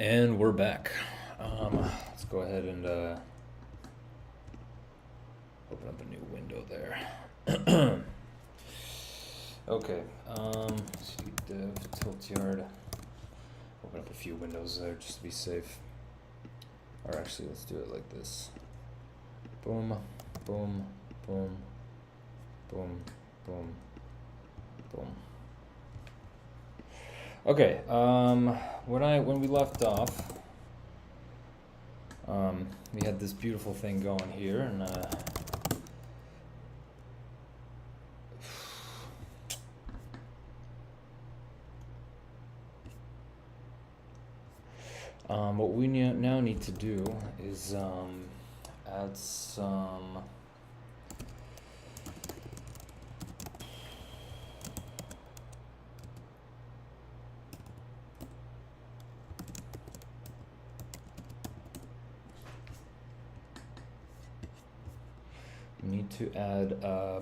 And we're back. Let's go ahead and open up a new window there. Okay. See, dev tilt yard. Open up a few windows there just to be safe. Or actually, let's do it like this. Boom, boom, boom, boom, boom, boom. Okay. When we left off, we had this beautiful thing going here, and what we now need to do is add some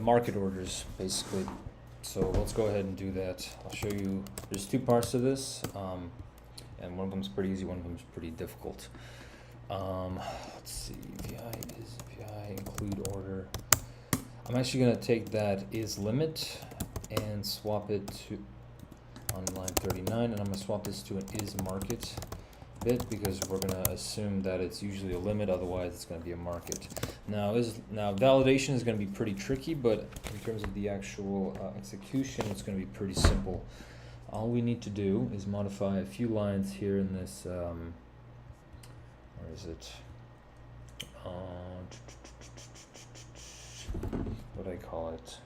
market orders, basically. So let's go ahead and do that. I'll show you. There's two parts to this, and one of them's pretty easy, one of them's pretty difficult. Let's see, VI include order. I'm actually gonna take that is limit and swap it to on line 39, and I'm gonna swap this to an is market bit because we're gonna assume that it's usually a limit, otherwise it's gonna be a market. Now validation is gonna be pretty tricky, but in terms of the actual execution, it's gonna be pretty simple. All we need to do is modify a few lines here in this, where is it? What do I call it?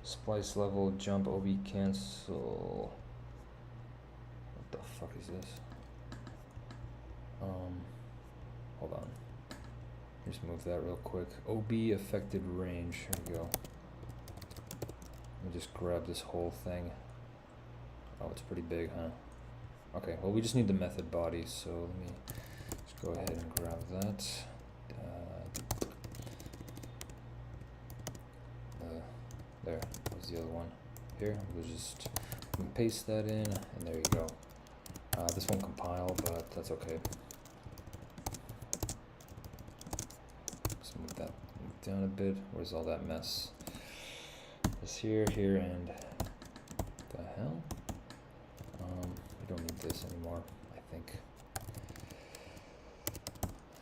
Splice level, jump, OB cancel. What the fuck is this? Hold on. Just move that real quick. OB affected range. Here we go. Let me just grab this whole thing. Oh, it's pretty big, huh? Okay, well, we just need the method body, so let me just go ahead and grab that. There, there's the other one. Here, we'll just paste that in, and there you go. This won't compile, but that's okay. Just move that down a bit. Where's all that mess? This here, and the hell? We don't need this anymore, I think.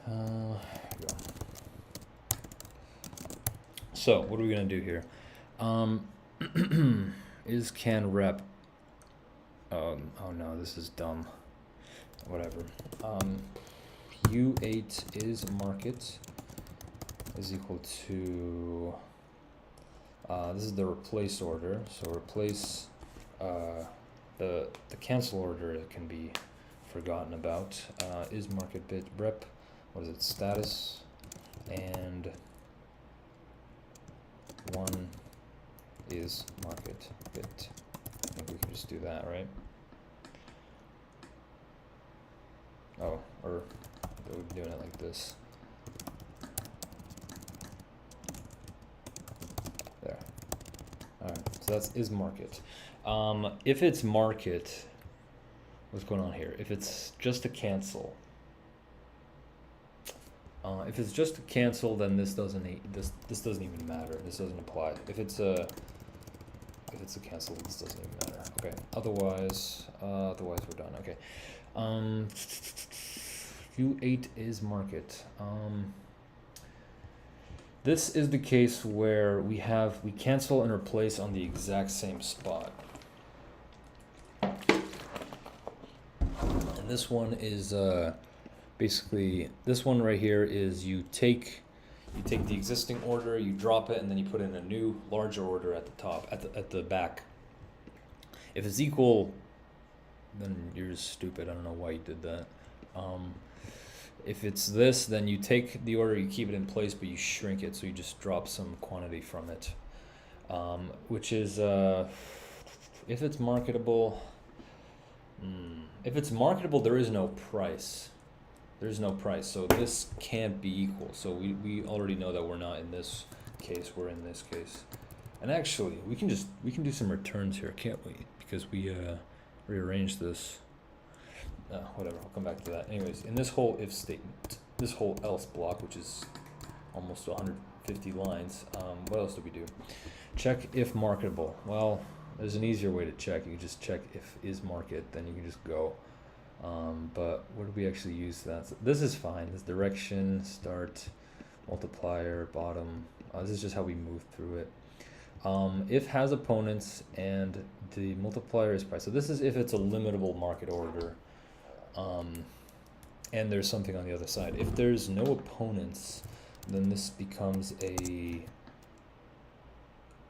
Here we go. So, what are we gonna do here? Is can rep. Oh no, this is dumb. Whatever. U8 is market is equal to, this is the replace order. So replace the cancel order can be forgotten about. Is market bit rep. What is it? Status and 1 is market bit. I think we can just do that, right? Oh, or we're doing it like this. There. Alright, so that's is market. If it's market, what's going on here? If it's just a cancel, then this doesn't even matter. This doesn't apply. If it's a cancel, this doesn't even matter. Okay. Otherwise we're done. Okay. U8 is market. This is the case where we cancel and replace on the exact same spot. And this one is basically, this one right here is you take the existing order, you drop it, and then you put in a new larger order at the top, at the back. If it's equal, then you're just stupid. I don't know why you did that. If it's this, then you take the order, you keep it in place, but you shrink it, so you just drop some quantity from it. Which is, if it's marketable, there is no price. There's no price, so this can't be equal. So we already know that we're not in this case, we're in this case. And actually, we can do some returns here, can't we? Because we rearranged this. whatever, I'll come back to that. Anyways, in this whole if statement, this whole else block, which is almost 150 lines, what else do we do? Check if marketable. Well, there's an easier way to check. You can just check if is market, then you can just go. But where do we actually use that? So this is fine. This direction, start, multiplier, bottom. This is just how we move through it. If has opponents and the multiplier is price. So this is if it's a limitable market order, and there's something on the other side. If there's no opponents, then this becomes a,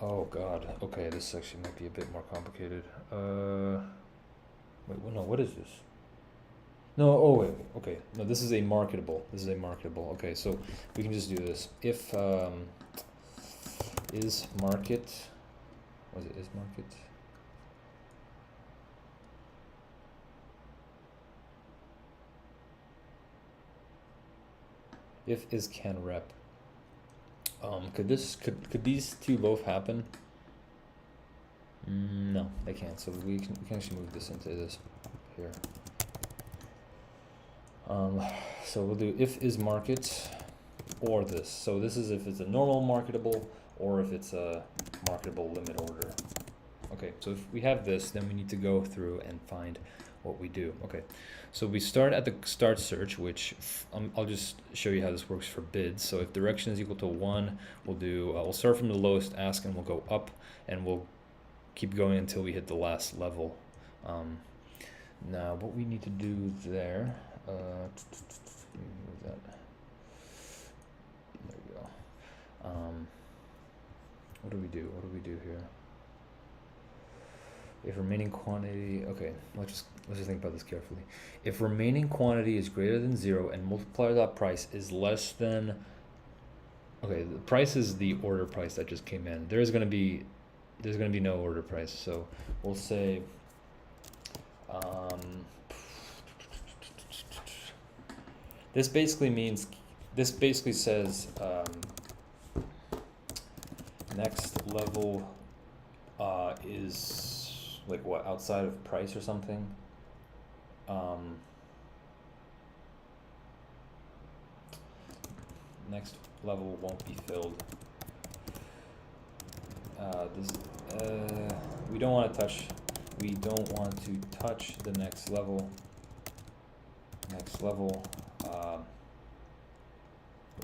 oh god, okay, this actually might be a bit more complicated. Wait, no, what is this? No, oh wait, okay, no, this is a marketable. This is a marketable. Okay, so we can just do this. If is market, was it is market? If is can rep. Could these two both happen? No, they can't. So we can actually move this into this here. So we'll do if is market or this. So this is if it's a normal marketable or if it's a marketable limit order. Okay, so if we have this, then we need to go through and find what we do. Okay, so we start at the start search, which I'll just show you how this works for bids. So if direction is equal to 1, we'll do we'll start from the lowest ask and we'll go up and we'll keep going until we hit the last level. Now what we need to do there, move that. There we go. What do we do? What do we do here? If remaining quantity, okay, let's just think about this carefully. If remaining quantity is greater than 0 and multiplier.price is less than, okay, the price is the order price that just came in. There's gonna be no order price. So we'll say this basically says next level is like what, outside of price or something. Next level won't be filled. We don't want to touch the next level.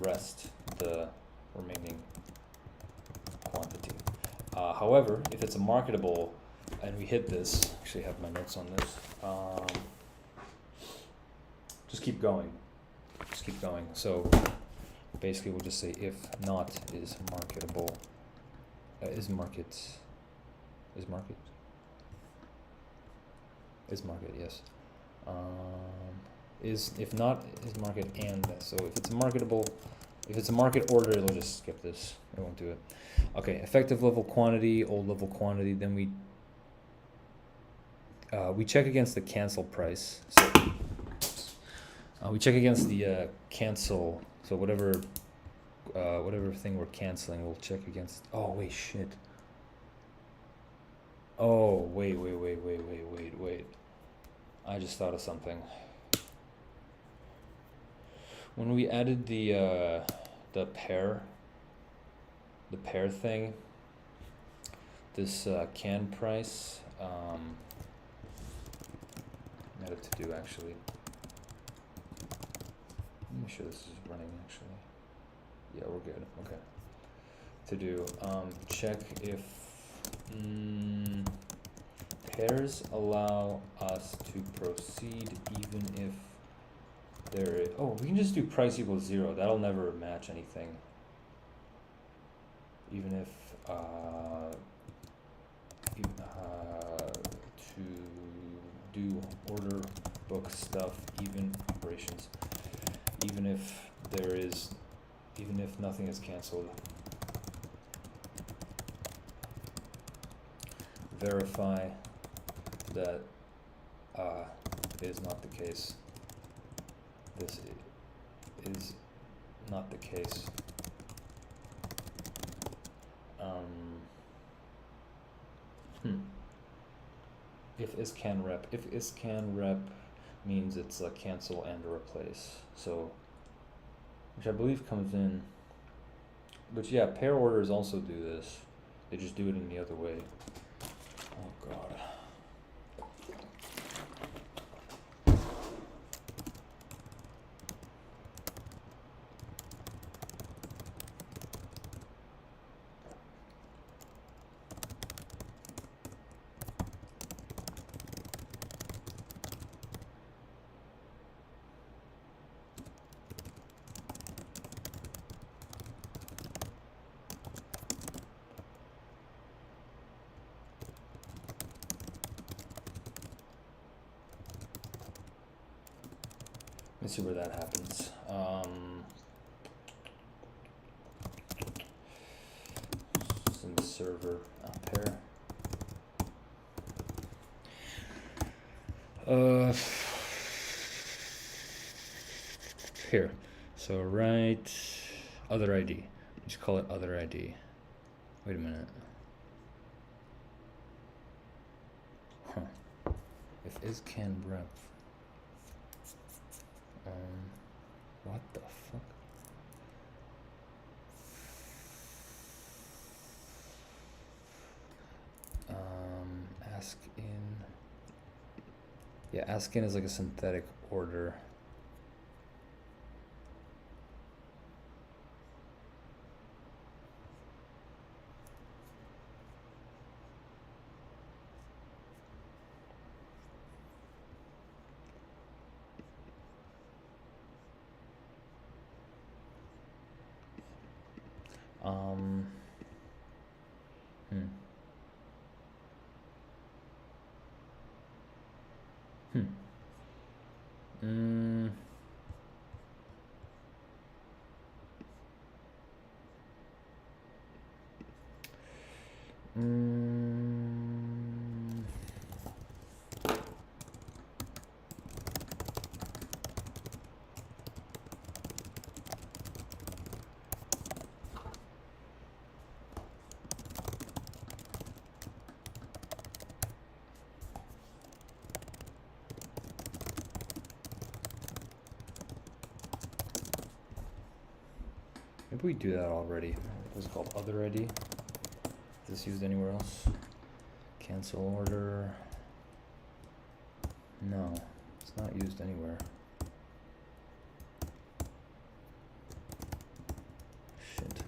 Rest the remaining quantity. However, if it's a marketable and we hit this, actually have my notes on this, just keep going. So basically we'll just say if not is marketable, is market, yes. If not is market and this. So if it's a marketable, if it's a market order, it'll just skip this. It won't do it. Okay, effective level quantity, old level quantity. Then we check against the cancel price. So we check against the cancel. So whatever thing we're canceling, we'll check against. Oh wait, shit. Oh wait. I just thought of something. When we added the pair thing, this can price, I had to do actually. Let me sure this is running actually. Yeah, we're good. Okay. To do check if pairs allow us to proceed even if there is, oh, we can just do price equals 0. That'll never match anything. Even if to do order book stuff, even operations, even if nothing is canceled. Verify that is not the case. This is not the case. If is can rep. means it's a cancel and a replace. So, which I believe comes in, but yeah, pair orders also do this. They just do it in the other way. Oh God. Let's see where that happens. It's in the server pair. Here. So write other ID. Just call it other ID. Wait a minute. Huh. If is can rep. What the fuck? Ask in. Yeah, ask in is like a synthetic order. Maybe we do that already. What's it called? Other ID? Is this used anywhere else? Cancel order. No, it's not used anywhere. Shit.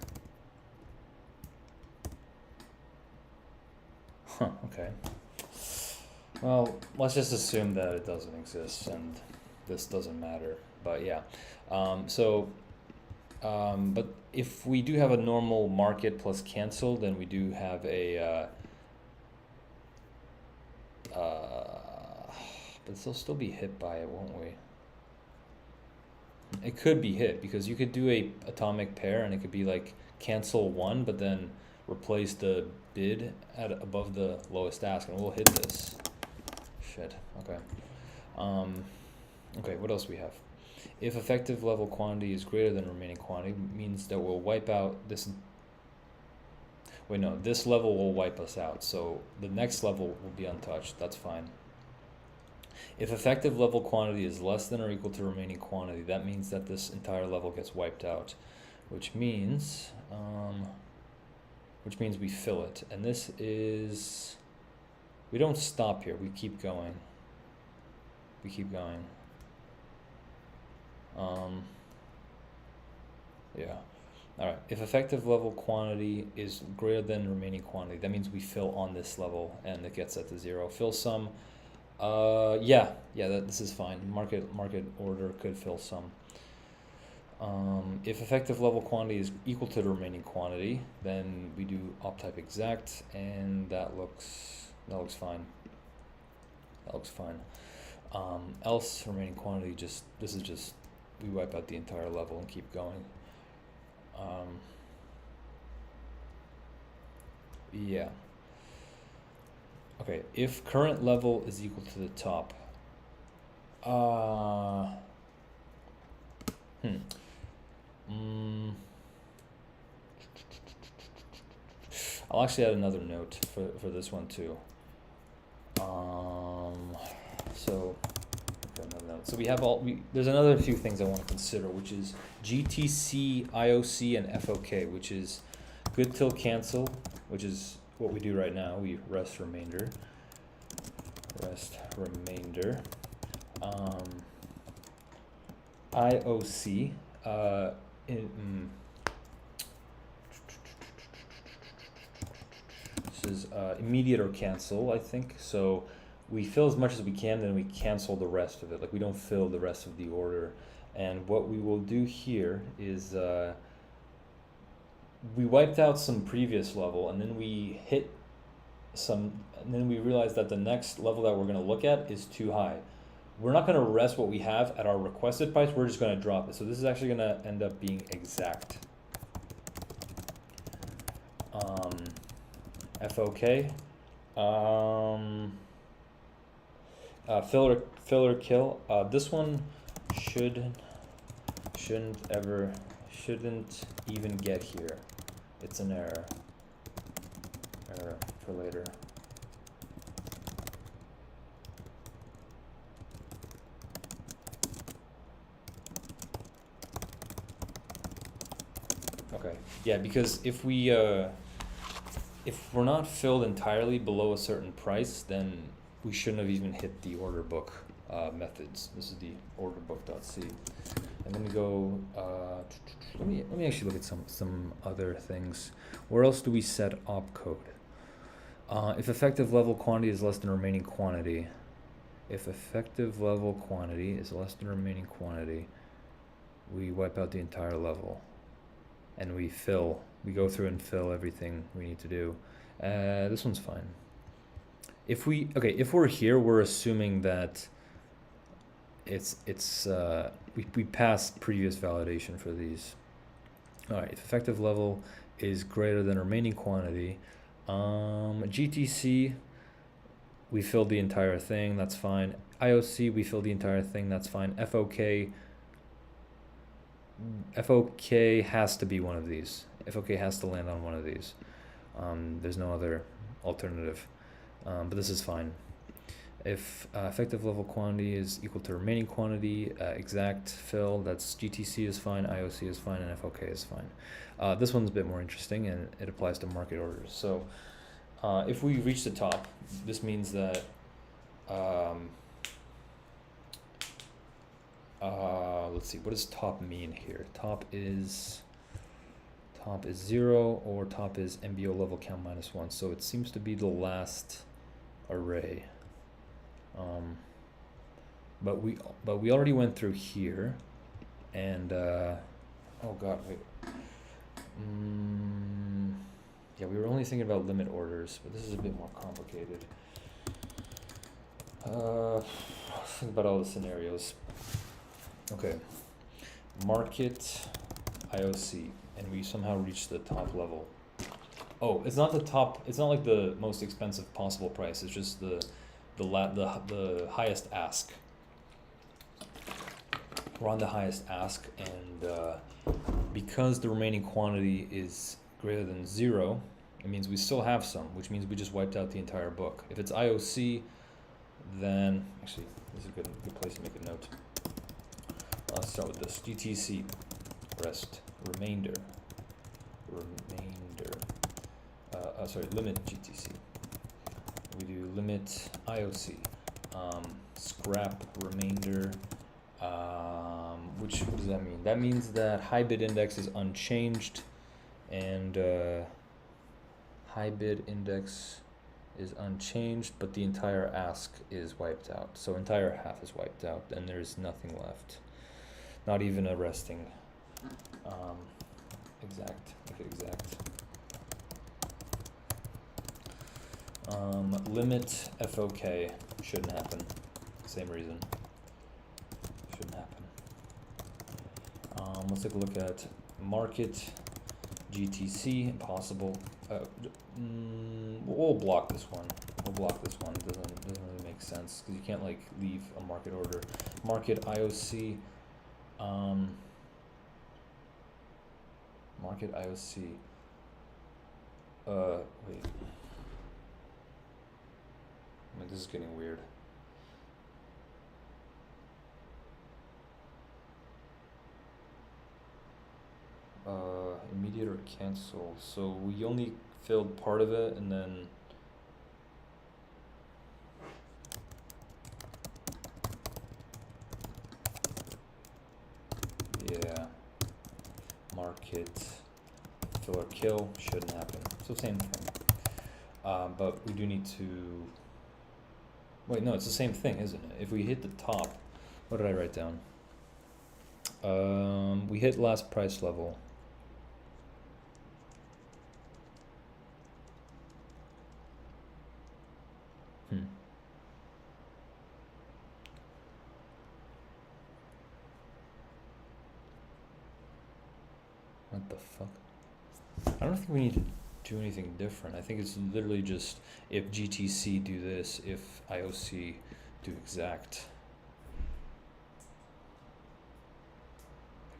Huh, okay. Well, let's just assume that it doesn't exist and this doesn't matter. But yeah. But if we do have a normal market plus cancel, then we do have a but they'll still be hit by it, won't we? It could be hit because you could do a atomic pair and it could be like cancel one, but then replace the bid at above the lowest ask, and we'll hit this. Shit. Okay. Okay. What else we have? If effective level quantity is greater than remaining quantity, means that we'll wipe out this. Wait, no, this level will wipe us out. So the next level will be untouched. That's fine. If effective level quantity is less than or equal to remaining quantity, that means that this entire level gets wiped out, which means we fill it. And this is, we don't stop here. We keep going. We keep going. Yeah. All right. If effective level quantity is greater than remaining quantity, that means we fill on this level and it gets set to 0. Fill some. Yeah. This is fine. Market order could fill some. If effective level quantity is equal to the remaining quantity, then we do op type exact, and that looks fine. That looks fine. Else remaining quantity, this is just we wipe out the entire level and keep going. Yeah. Okay, if current level is equal to the top. I'll actually add another note for this one too. So, okay, another we have there's another few things I want to consider, which is GTC, IOC, and FOK, which is good till cancel, which is what we do right now. We rest remainder. IOC, this is immediate or cancel, I think. So we fill as much as we can, then we cancel the rest of it. Like, we don't fill the rest of the order. And what we will do here is we wiped out some previous level, and then we hit some, and then we realize that the next level that we're going to look at is too high. We're not going to rest what we have at our requested price. We're just going to drop it. So this is actually going to end up being exact. FOK. Filler kill. This one shouldn't even get here. It's an error. Error for later. Okay. Yeah, because if we're not filled entirely below a certain price, then we shouldn't have even hit the order book methods. This is the orderbook.c. And then we go, let me actually look at some other things. Where else do we set opcode? If effective level quantity is less than remaining quantity, if effective level quantity is less than remaining quantity, we wipe out the entire level, and we go through and fill everything we need to do. This one's fine. If we're here, we're assuming that we passed previous validation for these. All right, if effective level is greater than remaining quantity, GTC, we filled the entire thing, that's fine. IOC, we filled the entire thing, that's fine. FOK has to be one of these. FOK has to land on one of these. There's no other alternative, but this is fine. If effective level quantity is equal to remaining quantity, exact fill, that's GTC is fine, IOC is fine, and FOK is fine. This one's a bit more interesting, and it applies to market orders. So if we reach the top, this means that let's see, what does top mean here? Top is 0, or top is MBO level count -1. So it seems to be the last array. But we already went through here, and oh god, wait. Yeah, we were only thinking about limit orders, but this is a bit more complicated. Let's think about all the scenarios. Okay, market IOC, and we somehow reached the top level. Oh, it's not the top. It's not like the most expensive possible price. It's just the highest ask. We're on the highest ask, and because the remaining quantity is greater than 0, it means we still have some, which means we just wiped out the entire book. If it's IOC, then actually this is a good place to make a note. Let's start with this. GTC, rest remainder. Limit GTC. We do limit IOC, scrap remainder. What does that mean? That means that high bid index is unchanged, and high bid index is unchanged, but the entire ask is wiped out. So entire half is wiped out, and there's nothing left. Not even a resting. Exact. Make it exact. Limit FOK shouldn't happen. Same reason. Shouldn't happen. Let's take a look at market GTC. Impossible. We'll block this one. We'll block this one. Doesn't really make sense because you can't like leave a market order. Market IOC. Market IOC. Wait. I mean, this is getting weird. Immediate or cancel. So we only filled part of it, and then yeah, market fill or kill shouldn't happen. So same thing. But we do need to. Wait, no, it's the same thing, isn't it? If we hit the top, what did I write down? We hit last price level. What the fuck? I don't think we need to do anything different. I think it's literally just if GTC do this, if IOC do exact.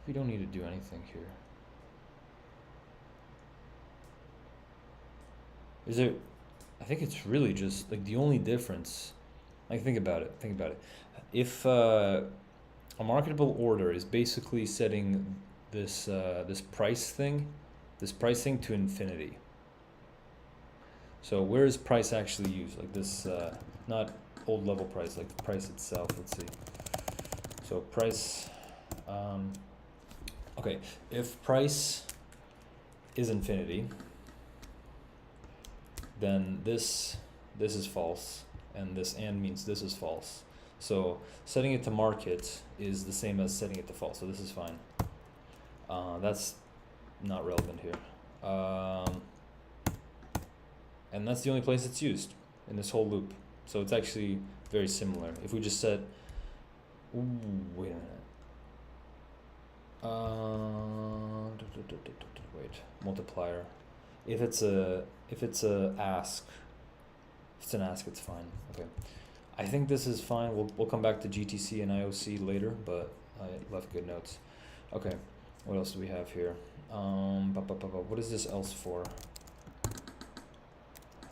We don't need to do anything here. Is there? I think it's really just like the only difference. Like think about it. Think about it. If a marketable order is basically setting this this pricing to infinity. So where is price actually used? Like this, not old level price, like the price itself. Let's see. So price. Okay, if price is infinity, then this is false, and this and means this is false. So setting it to market is the same as setting it to false. So this is fine. That's not relevant here. And that's the only place it's used in this whole loop. So it's actually very similar. If we just said, ooh, wait a minute. Wait, multiplier. If it's an ask, it's fine. Okay. I think this is fine. We'll come back to GTC and IOC later, but I left good notes. Okay. What else do we have here? What is this else for?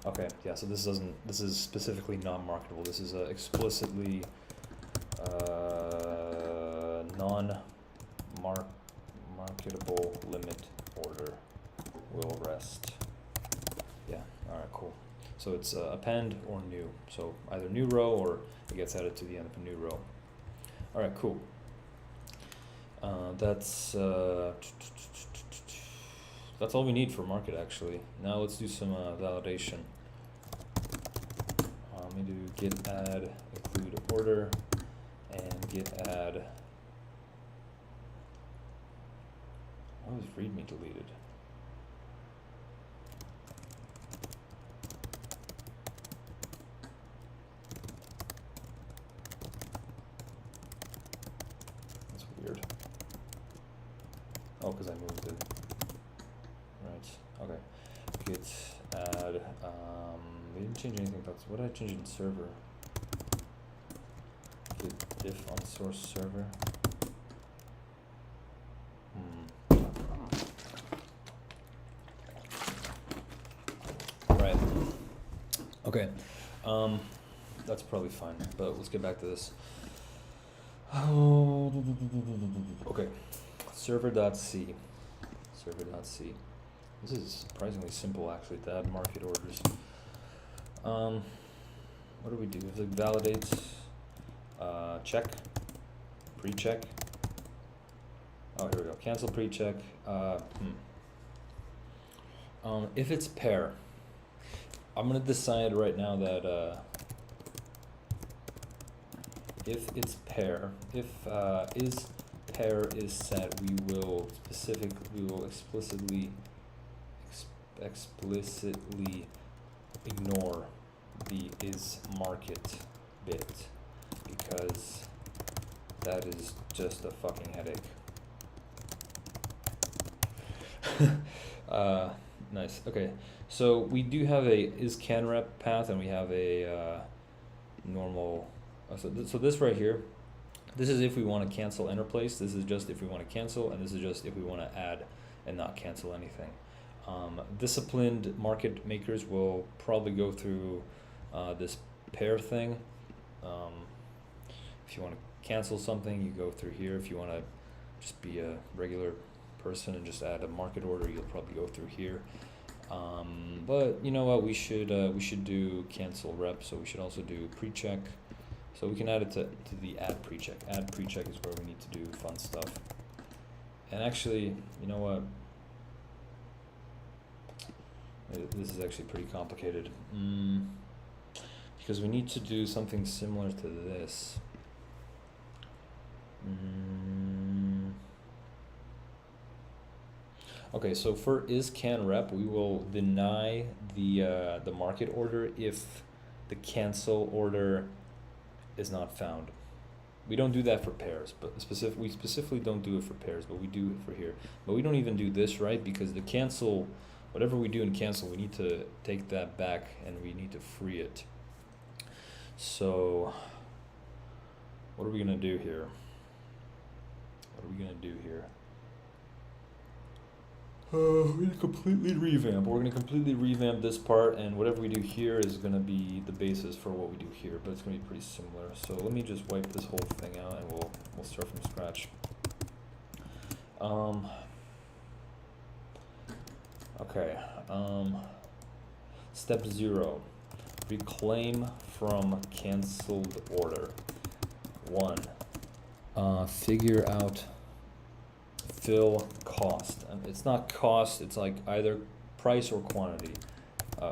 Okay, yeah, so this is specifically non-marketable. This is a explicitly non-marketable limit order will rest. Yeah, alright, cool. So it's append or new. So either new row or it gets added to the end of a new row. Alright, cool. That's all we need for market actually. Now let's do some validation. Let me do git add include order and git add. Why was readme deleted? That's weird. Oh, because I moved it. Right. Okay. Git add. We didn't change anything about this. What did I change in server? Git diff on source server. Right. Okay. That's probably fine. But let's get back to this. Okay. Server.c. Server.c. This is surprisingly simple actually to add market orders. What do we do? We have to validate, check, pre-check. Oh, here we go. Cancel pre-check. If it's pair, I'm gonna decide right now that if it's pair, if is pair is set, we will explicitly ignore the is market bit because that is just a fucking headache. Nice. Okay, so we do have a is can rep path and we have a normal. So this right here, this is if we want to cancel and replace. This is just if we want to cancel, and this is just if we want to add and not cancel anything. Disciplined market makers will probably go through this pair thing. If you want to cancel something, you go through here. If you want to just be a regular person and just add a market order. You'll probably go through here. But you know what? We should do cancel rep. So we should also do pre-check. So we can add it to the add pre-check. Add pre-check is where we need to do fun stuff. And actually, you know what? This is actually pretty complicated. Because we need to do something similar to this. Okay, so for is can rep, we will deny the market order if the cancel order is not found. We don't do that for pairs, but we specifically don't do it for pairs, but we do it for here. But we don't even do this, right? Because the cancel, whatever we do in cancel, we need to take that back and we need to free it. So what are we gonna do here? What are we gonna do here? We're gonna completely revamp. We're gonna completely revamp this part, and whatever we do here is gonna be the basis for what we do here. But it's gonna be pretty similar. So let me just wipe this whole thing out, and we'll start from scratch. Okay. Step 0. Reclaim from canceled order. 1. Figure out fill cost. And it's not cost, it's like either price or quantity.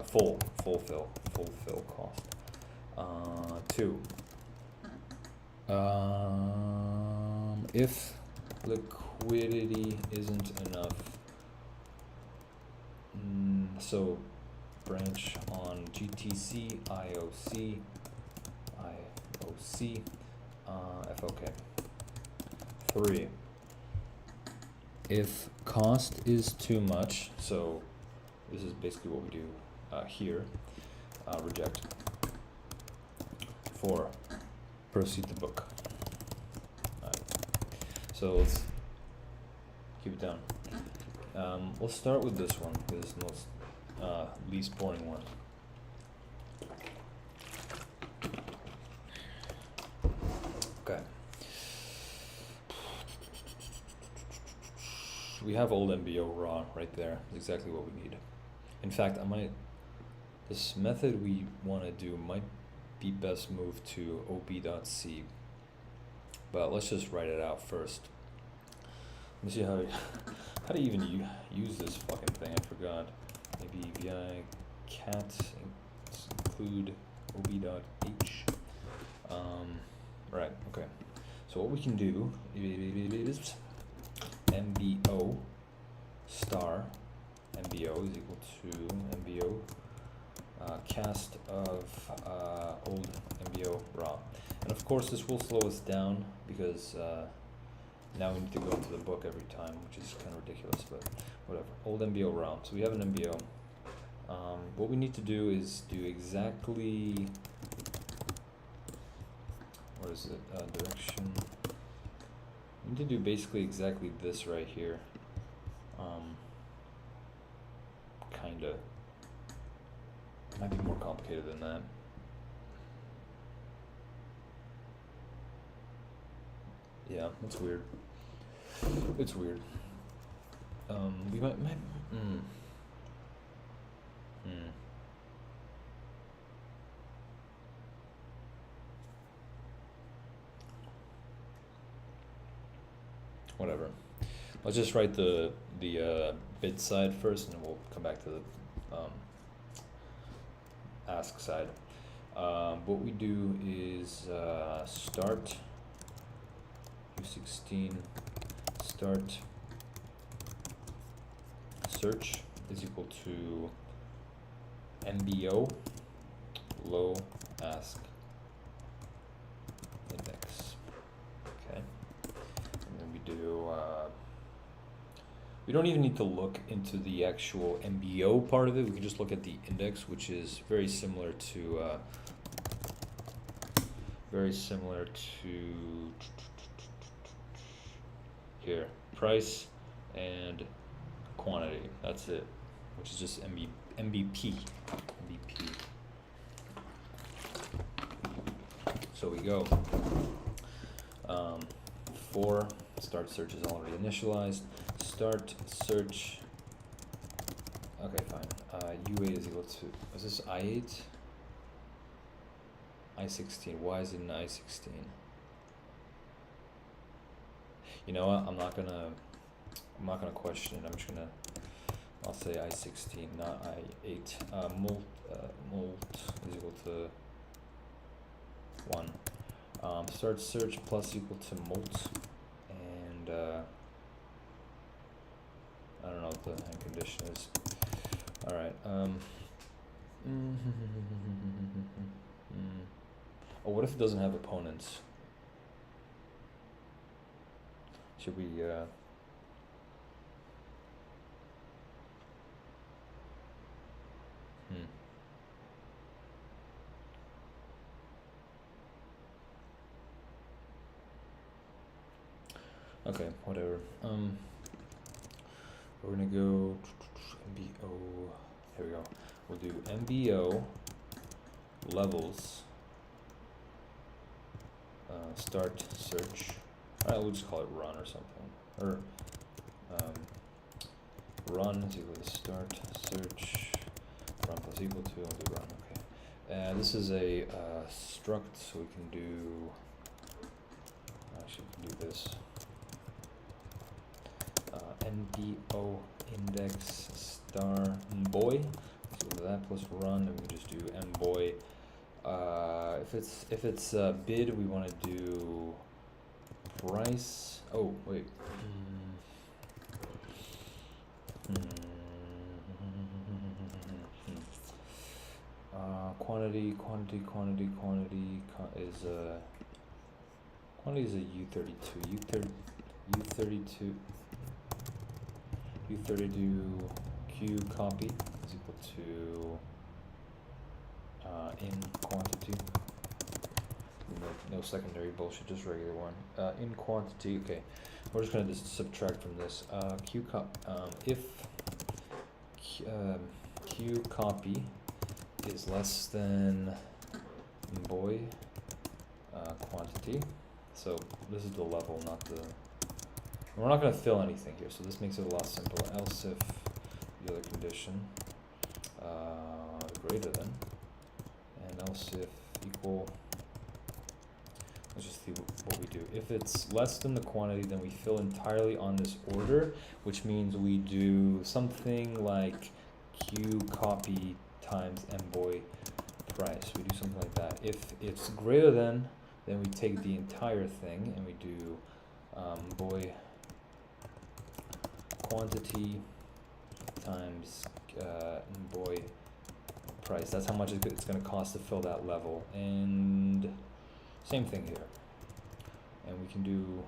Full fill cost. 2. If liquidity isn't enough, so branch on GTC, IOC, FOK. 3. If cost is too much, so this is basically what we do here, reject. 4. Proceed to book. Alright. So let's keep it down. Let's start with this one, because it's the most least boring one. Okay. We have old MBO raw right there. That's exactly what we need. In fact, this method we want to do might be best moved to ob.c. But let's just write it out first. Let me see how to even use this fucking thing. I forgot. Maybe vi cat include ob.h. Right. Okay. So what we can do is MBO star MBO is equal to MBO cast of old MBO raw, and of course this will slow us down because now we need to go into the book every time, which is kind of ridiculous, but whatever. Old MBO raw. So we have an MBO. What we need to do is do exactly, what is it? Direction. We need to do basically exactly this right here. Kinda. It might be more complicated than that. Yeah, that's weird. It's weird. We might whatever. Let's just write the bid side first, and then we'll come back to the ask side. What we do is start U16 start search is equal to MBO low ask index. Okay, and then we do we don't even need to look into the actual MBO part of it. We can just look at the index, which is very similar to here, price and quantity. That's it, which is just MBP. So we go 4 Start search is already initialized. Start search. Okay, fine. U8 is equal to, is this I8? I16. Why is it an I16? You know what? I'm not gonna question it. I'm just gonna, I'll say I16, not I8. Molt is equal to 1. Start search plus equal to molt, and I don't know what the end condition is. All right. Oh, what if it doesn't have opponents? Should we? Okay, whatever. We're gonna go MBO. Here we go. We'll do MBO levels. Start search. Alright, we'll just call it run or something. Or run is equal to start search. Run plus equal to. We'll do run. Okay. This is a struct, so we can do. Actually, we can do this. MBO index star boy. So that plus run, and we can just do mboy. If it's bid, we want to do price. Oh wait. Quantity is a U32. U32 Q copy is equal to in quantity. No secondary bullshit, just regular one. In quantity, okay. We're just gonna just subtract from this. If Q copy is less than boy quantity, so this is the level, not the. We're not going to fill anything here, so this makes it a lot simpler. Else if the other condition greater than, and else if equal. Let's just see what we do. If it's less than the quantity, then we fill entirely on this order, which means we do something like Q copy times mboy price. We do something like that. If it's greater than, then we take the entire thing and we do boy quantity times boy price. That's how much it's going to cost to fill that level. And same thing here. And we can do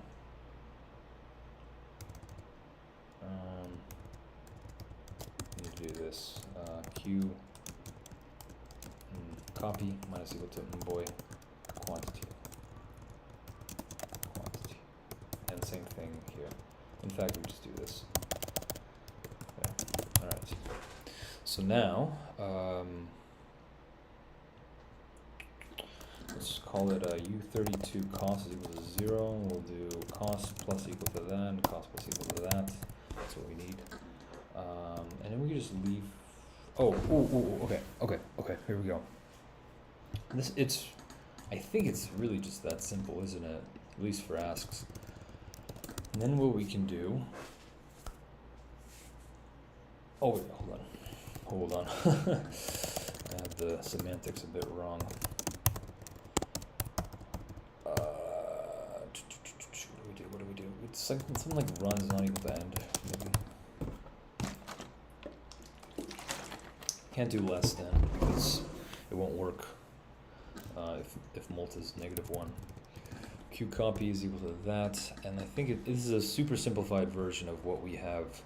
this Q copy minus equal to boy quantity, and same thing here. In fact, we just do this. All right. So now let's call it a U32 cost is equal to 0. We'll do cost plus equal to that, and cost plus equal to that. That's what we need. And then we can just leave. Okay. Here we go. I think it's really just that simple, isn't it? At least for asks. And then what we can do. Oh wait, hold on. I have the semantics a bit wrong. What do we do? It's something like run is not equal to end. Maybe. Can't do less than because it won't work if molt is -1. Q copy is equal to that, and I think this is a super simplified version of what we have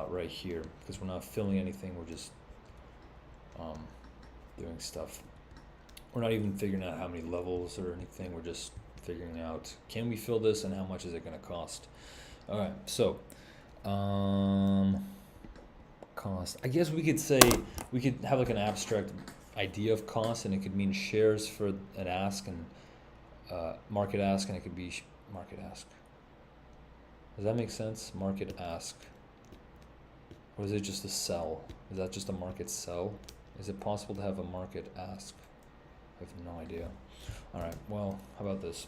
right here, because we're not filling anything, we're just doing stuff. We're not even figuring out how many levels or anything, we're just figuring out, can we fill this and how much is it going to cost? All right, so cost, I guess we could say, we could have like an abstract idea of cost, and it could mean shares for an ask and market ask, and it could be market ask. Does that make sense? Market ask. Or is it just a sell? Is that just a market sell? Is it possible to have a market ask? I have no idea. All right, well, how about this?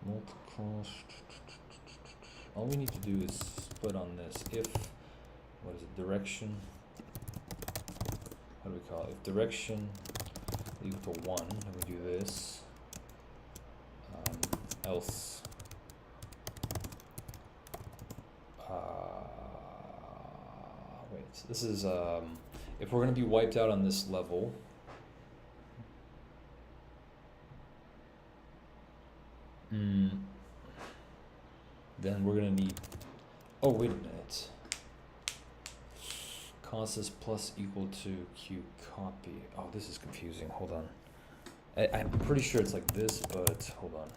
Multi-cost. All we need to do is split on this. If, what is it, direction? How do we call it? If direction equal to 1, then we do this. Else. Wait, so this is, if we're going to be wiped out on this level, then we're going to need, oh, wait a minute. Cost is plus equal to Q copy. Oh, this is confusing. Hold on. I'm pretty sure it's like this, but hold on.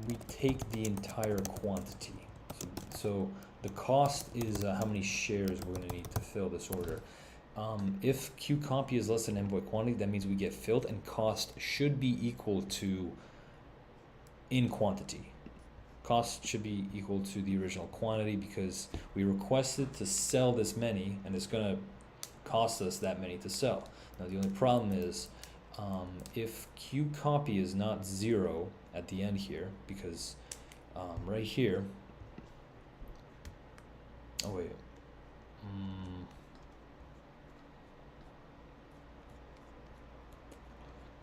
We take the entire quantity. So the cost is how many shares we're going to need to fill this order. If Q copy is less than envoy quantity, that means we get filled, and cost should be equal to in quantity. Cost should be equal to the original quantity because we requested to sell this many, and it's going to cost us that many to sell. Now the only problem is if Q copy is not 0 at the end here, because right here, oh wait,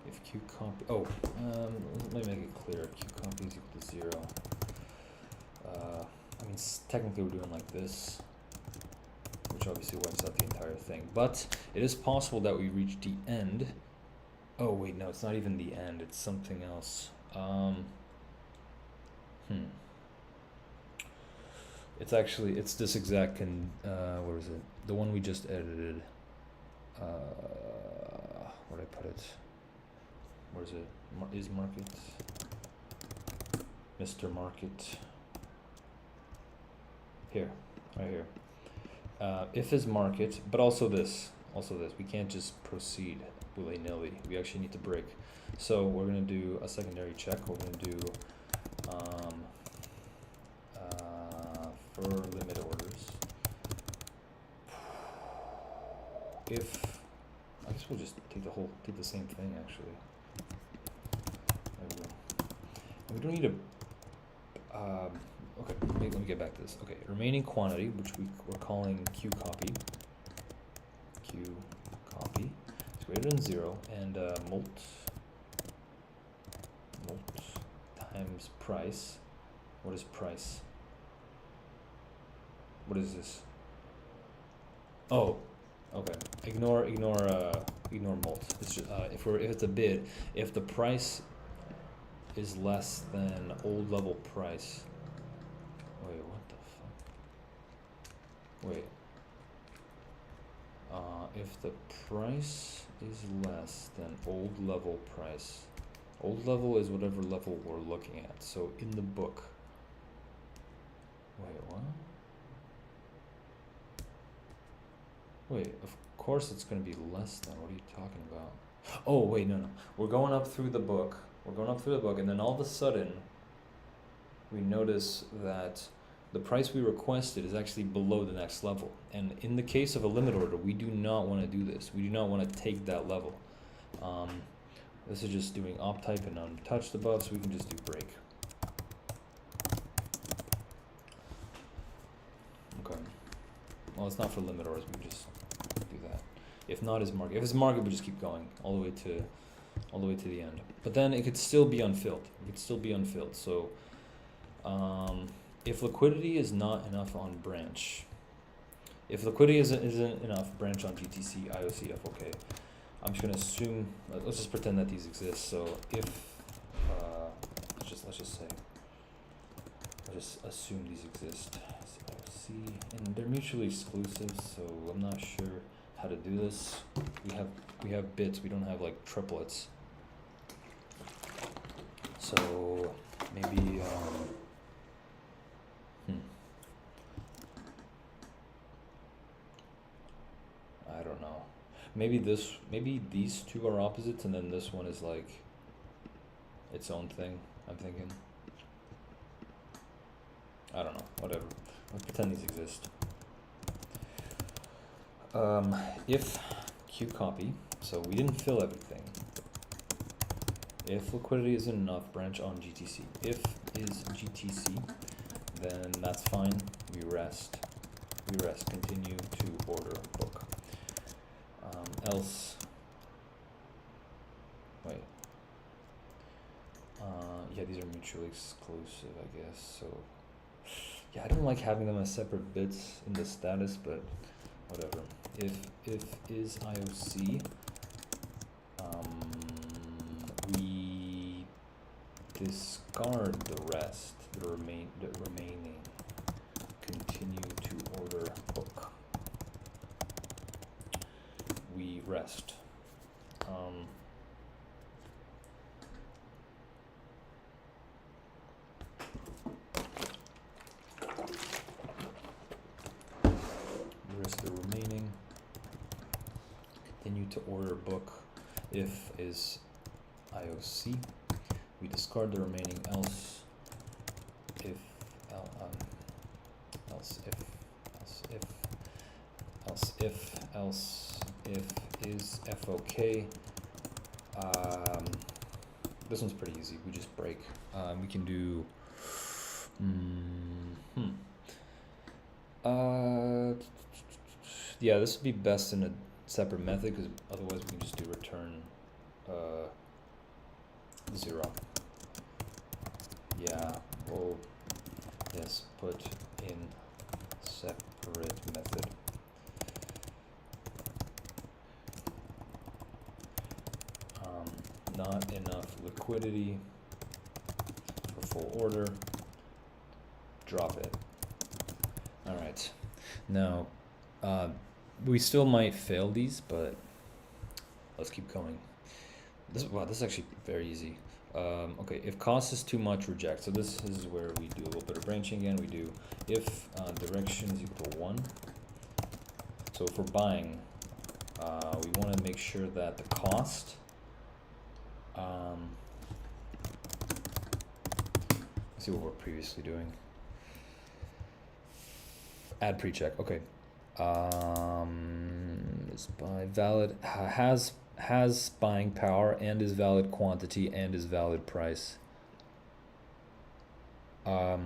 if Q copy, let me make it clear. Q copy is equal to 0. I mean, technically we're doing like this, which obviously wipes out the entire thing. But it is possible that we reach the end. Oh wait, no, it's not even the end. It's something else. It's actually, it's this exact, where is it? The one we just edited. Where'd I put it? Where is it? Is market? Mr. Market. Here, right here. If is market, but also this. We can't just proceed willy-nilly. We actually need to break. So we're going to do a secondary check. We're going to do for limit orders. If, I guess we'll just take the same thing actually. There we go. And we don't need a, okay, let me get back to this. Okay, remaining quantity, which we're calling Q copy. Q copy is greater than 0, and molt times price. What is price? What is this? Oh, okay. Ignore molt. It's just, if it's a bid, if the price is less than old level price. Wait, what the fuck? Wait. If the price is less than old level price. Old level is whatever level we're looking at. So in the book. Wait, what? Wait, of course it's going to be less than. What are you talking about? Oh, wait, no. We're going up through the book. And then all of a sudden, we notice that the price we requested is actually below the next level. And in the case of a limit order, we do not want to do this. We do not want to take that level. This is just doing op type and untouched above, so we can just do break. Okay. Well, it's not for limit orders. We just do that. If not, is market. If it's market, we just keep going all the way to the end. But then it could still be unfilled. So, if liquidity is not enough on branch, if liquidity isn't enough, branch on GTC, IOC, FOK. I'm just gonna assume. Let's just pretend that these exist. So if let's just assume these exist. So and they're mutually exclusive. So I'm not sure how to do this. We have bits. We don't have like triplets. So maybe Maybe these two are opposites, and then this one is like its own thing. I'm thinking. I don't know. Whatever. Let's pretend these exist. If qcopy, so we didn't fill everything. If liquidity isn't enough, branch on GTC. If is GTC, then that's fine. We rest. Continue to order book. Else, wait. Yeah, these are mutually exclusive, I guess. So, yeah, I don't like having them as separate bits in the status, but whatever. If is IOC, we discard the rest, the remaining. Continue to order book. We rest. Rest the remaining. Continue to order book. If is IOC. We discard the remaining else. If else if is FOK. This one's pretty easy. We just break. We can do. Yeah, this would be best in a separate method because otherwise we can just do return 0. Yeah. Well, yes. Put in separate method. Not enough liquidity for full order. Drop it. All right. Now, we still might fail these, but let's keep going. This is actually very easy. Okay, if cost is too much, reject. So this is where we do a little bit of branching again. We do if direction is equal to 1. So if we're buying, we want to make sure that the cost. Let's see what we're previously doing. Add pre-check. Okay. Is buy valid has buying power and is valid quantity and is valid price. I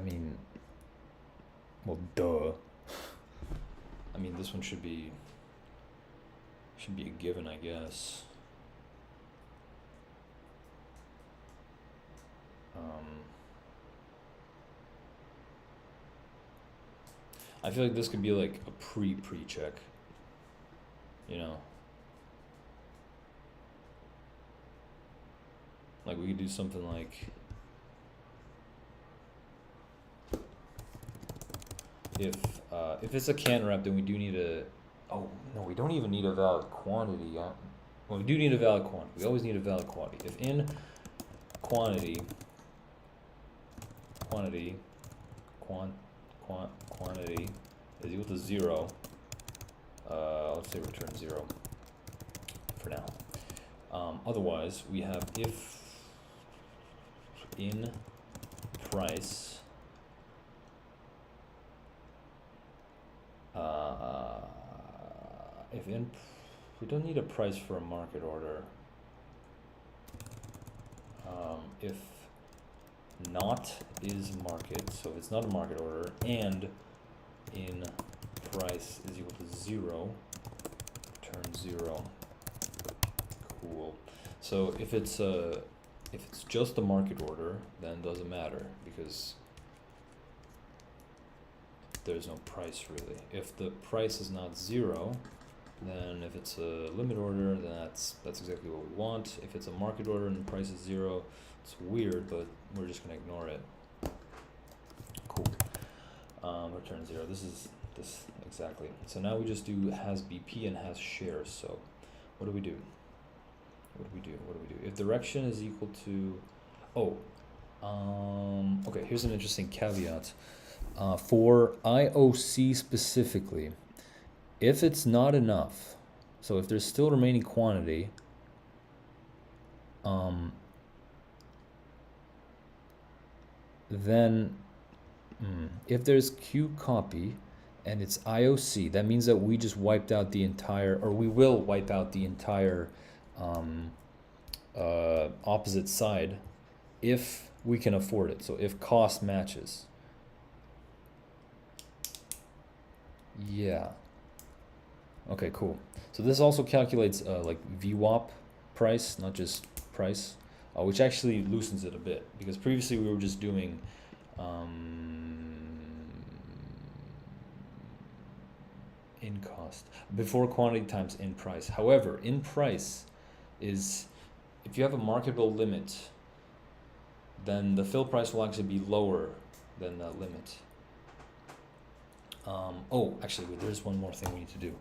mean, well, duh. I mean, this one should be a given, I guess. I feel like this could be like a pre-check, you know? Like we could do something like if it's a can wrap, then we do need a. Oh no, we don't even need a valid quantity. Well, we do need a valid quantity. We always need a valid quantity. If in quantity is equal to 0, let's say return 0 for now. Otherwise, we have if in price we don't need a price for a market order. If not is market, so if it's not a market order, and in price is equal to 0, return 0. Cool. So if it's just a market order, then it doesn't matter because there's no price really. If the price is not 0, then if it's a limit order, then that's exactly what we want. If it's a market order and the price is 0, it's weird, but we're just gonna ignore it. Cool. Return 0. This exactly. So now we just do has BP and has shares. So what do we do? If direction is equal to, okay, here's an interesting caveat. For IOC specifically, if it's not enough, so if there's still remaining quantity, then if there's Q copy and it's IOC, that means that we just wiped out the entire, or we will wipe out the entire opposite side if we can afford it. So if cost matches. Yeah. Okay, cool. So this also calculates like VWAP price, not just price, which actually loosens it a bit, because previously we were just doing in cost before quantity times in price. However, in price is, if you have a marketable limit, then the fill price will actually be lower than that limit. Oh, actually, wait, there's one more thing we need to do.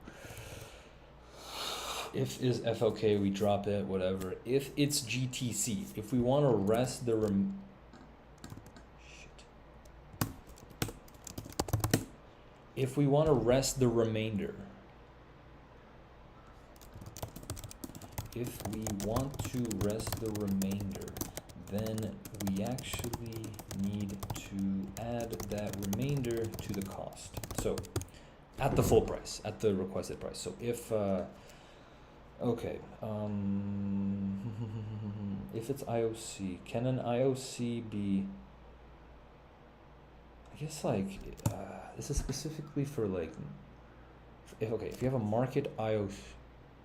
If is FOK, we drop it, whatever. If it's GTC, if we want to rest the if we want to rest the remainder, then we actually need to add that remainder to the cost. So at the full price, at the requested price. So if okay, if it's IOC, can an IOC be, I guess, like this is specifically for like, if you have a market IOC,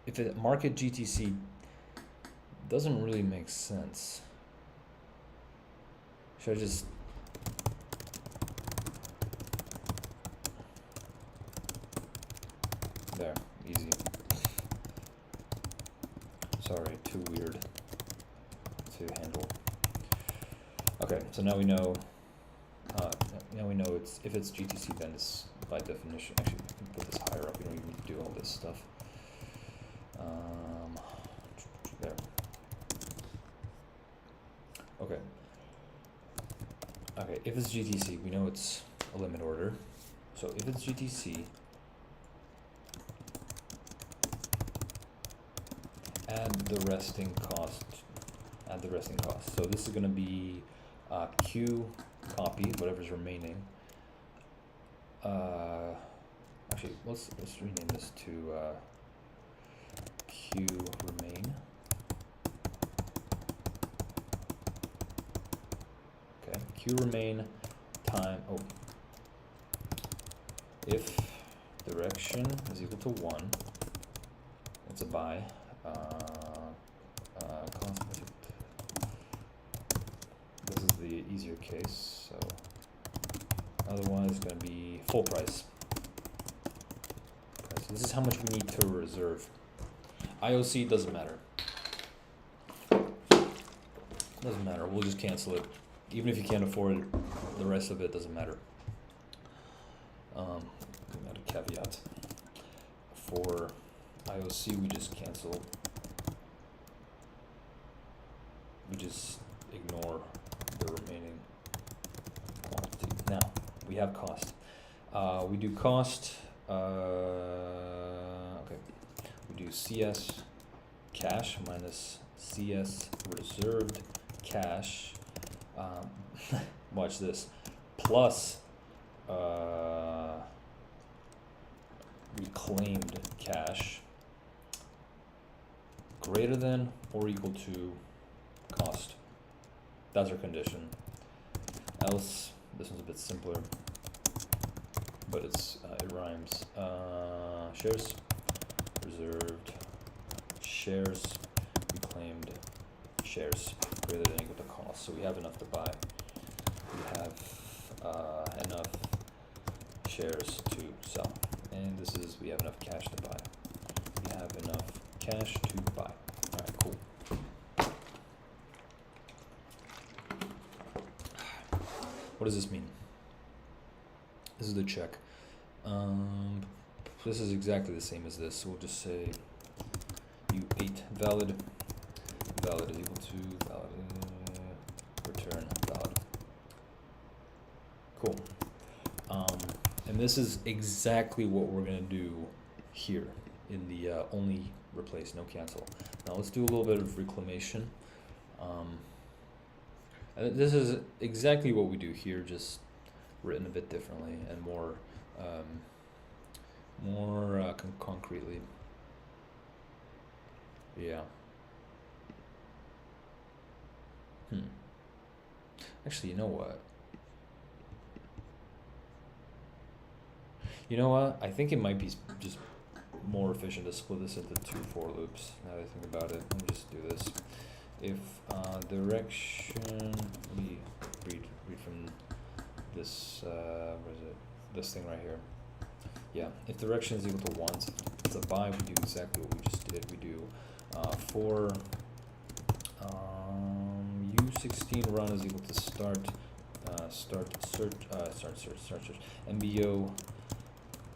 if a market GTC, doesn't really make sense. Should I just there, easy. Sorry, too weird to handle. Okay, so now we know. It's, if it's GTC, then it's by definition. Actually, we can put this higher up. We don't even need to do all this stuff. There. Okay. Okay, if it's GTC, we know it's a limit order. So if it's GTC, add the resting cost. So this is going to be Q copy, whatever's remaining. Actually, let's rename this to Q remain. Okay, Q remain time. Oh, if direction is equal to 1, it's a buy. This is the easier case, so otherwise it's going to be full price. So this is how much we need to reserve. IOC doesn't matter. Doesn't matter. We'll just cancel it. Even if you can't afford it, the rest of it doesn't matter. Got a caveat. For IOC, we just cancel. We just ignore the remaining quantity. Now, we have cost. We do cost. Okay. We do CS cash minus CS reserved cash. Watch this. Plus reclaimed cash greater than or equal to cost. That's our condition. Else, this one's a bit simpler, but it's it rhymes. Shares reserved, shares reclaimed, shares greater than or equal to cost. So we have enough to buy. We have enough shares to sell, and this is, we have enough cash to buy. We have enough cash to buy. All right, cool. What does this mean? This is the check. This is exactly the same as this. So we'll just say U8 valid. Valid is equal to valid. Return valid. Cool. And this is exactly what we're gonna do here in the only replace, no cancel. Now let's do a little bit of reclamation. And this is exactly what we do here, just written a bit differently and more concretely. Yeah. Actually, you know what? I think it might be just more efficient to split this into 2 for loops. Now that I think about it, let me just do this. If direction, let me read from this. Where is it? This thing right here. Yeah. If direction is equal to 1, so if it's a by, we do exactly what we just did. We do for U16 run is equal to start search MBO.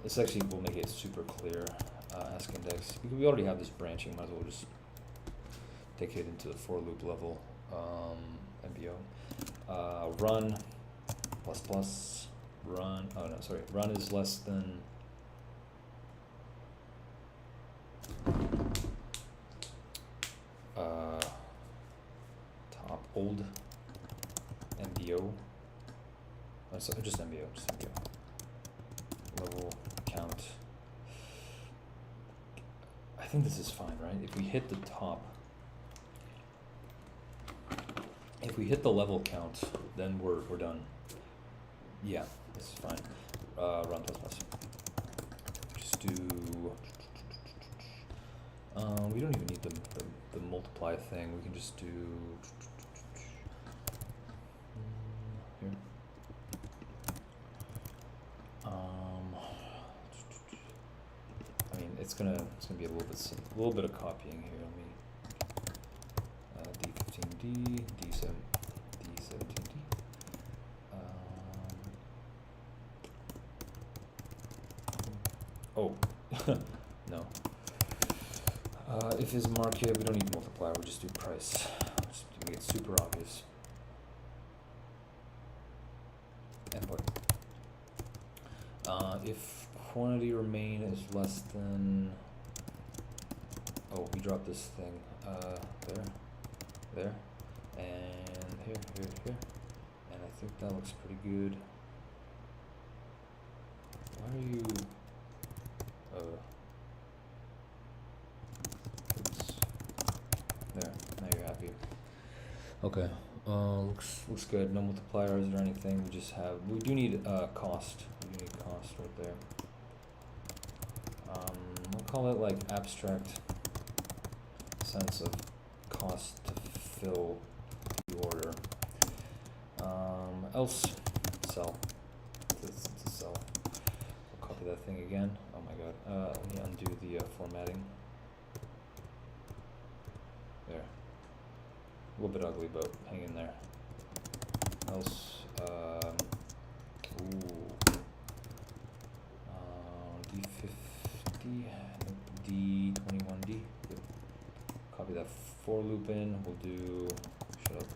This actually will make it super clear. Ask index. Because we already have this branching, might as well just take it into the for loop level. MBO. Run plus run. Oh no, sorry. Run is less than. Top old MBO. Oh, so just MBO. Level count. I think this is fine, right? If we hit the top, if we hit the level count, then we're done. Yeah, this is fine. Run plus. Just do. We don't even need the multiply thing. We can just do here. I mean, it's gonna be a little bit of copying here. Let me D15D, D17D. Oh, no. If is market, we don't need multiply. We'll just do price. Just to make it super obvious. Input. If quantity remain is less than. Oh, we dropped this thing. There, and here, and I think that looks pretty good. Why are you? Oops. There. Now you're happy. Okay. Looks good. No multipliers or anything. We do need cost. We do need cost right there. We'll call it like abstract sense of cost to fill the order. Else cell. It's a cell. We'll copy that thing again. Oh my god. Let me undo the formatting. There. A little bit ugly, but hang in there. Else, D50, D21D. Good. Copy that for loop in. We'll do. Shut up.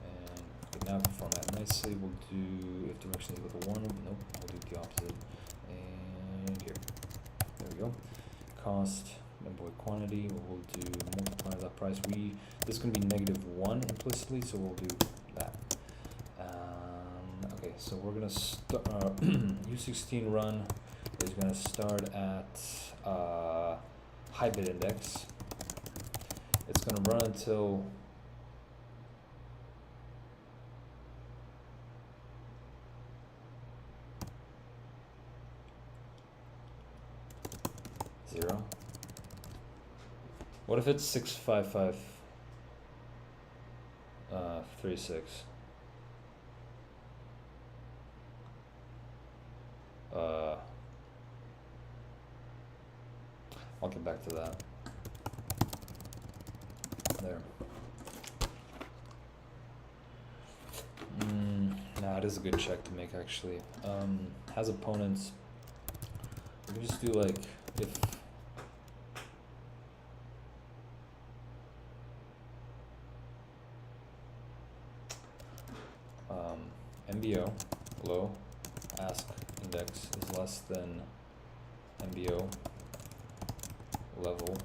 And good, now we format nicely. We'll do if direction is equal to 1. Nope. We'll do the opposite. And here. There we go. Cost. Input quantity, we'll do multiply that price. This is going to be -1 implicitly, so we'll do that. Okay, so we're going to start. U16 run is going to start at high bit index. It's going to run until zero. What if it's 65536? I'll get back to that. There. Nah, it is a good check to make actually. Has opponents. We can just do like if. MBO, low, ask index is less than MBO level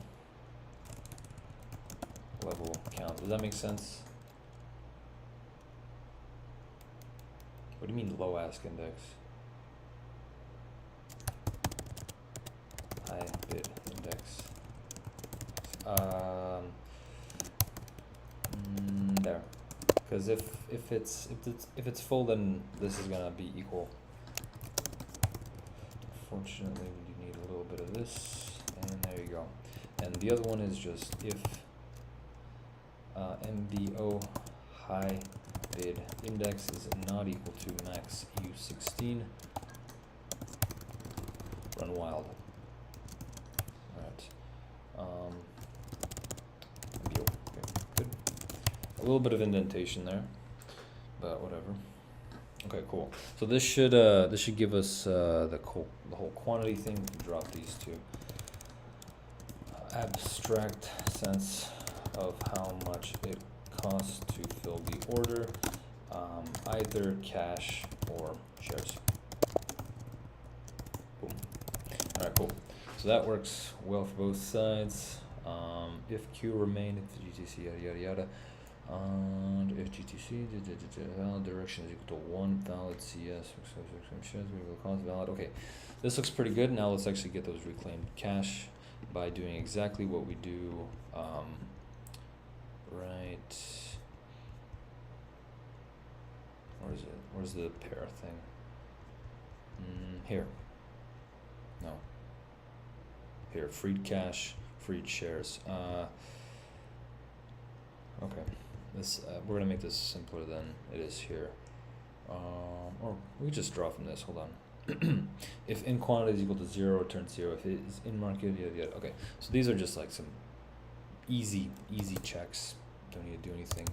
count. Does that make sense? What do you mean low ask index? High bid index. There. Because if it's full, then this is gonna be equal. Unfortunately, we need a little bit of this, and there you go. And the other one is just if MBO high bid index is not equal to max U16, run wild. Alright. MBO. Okay, good. A little bit of indentation there, but whatever. Okay, cool. So this should give us the whole quantity thing. We can drop these two. Abstract sense of how much it costs to fill the order, either cash or shares. Boom. All right, cool. So that works well for both sides. If Q remain, if GTC yada yada yada. And if GTC valid direction is equal to 1 valid CS, cost valid. Okay, this looks pretty good. Now let's actually get those reclaimed cash by doing exactly what we do. Right. Where is it? Where's the pair thing? Here. No. Here, freed cash, freed shares. Okay. This we're gonna make this simpler than it is here, or we just draw from this. Hold on. If in quantity is equal to 0, return 0. If it is in market, yada yada. Okay, so these are just like some easy checks. Don't need to do anything.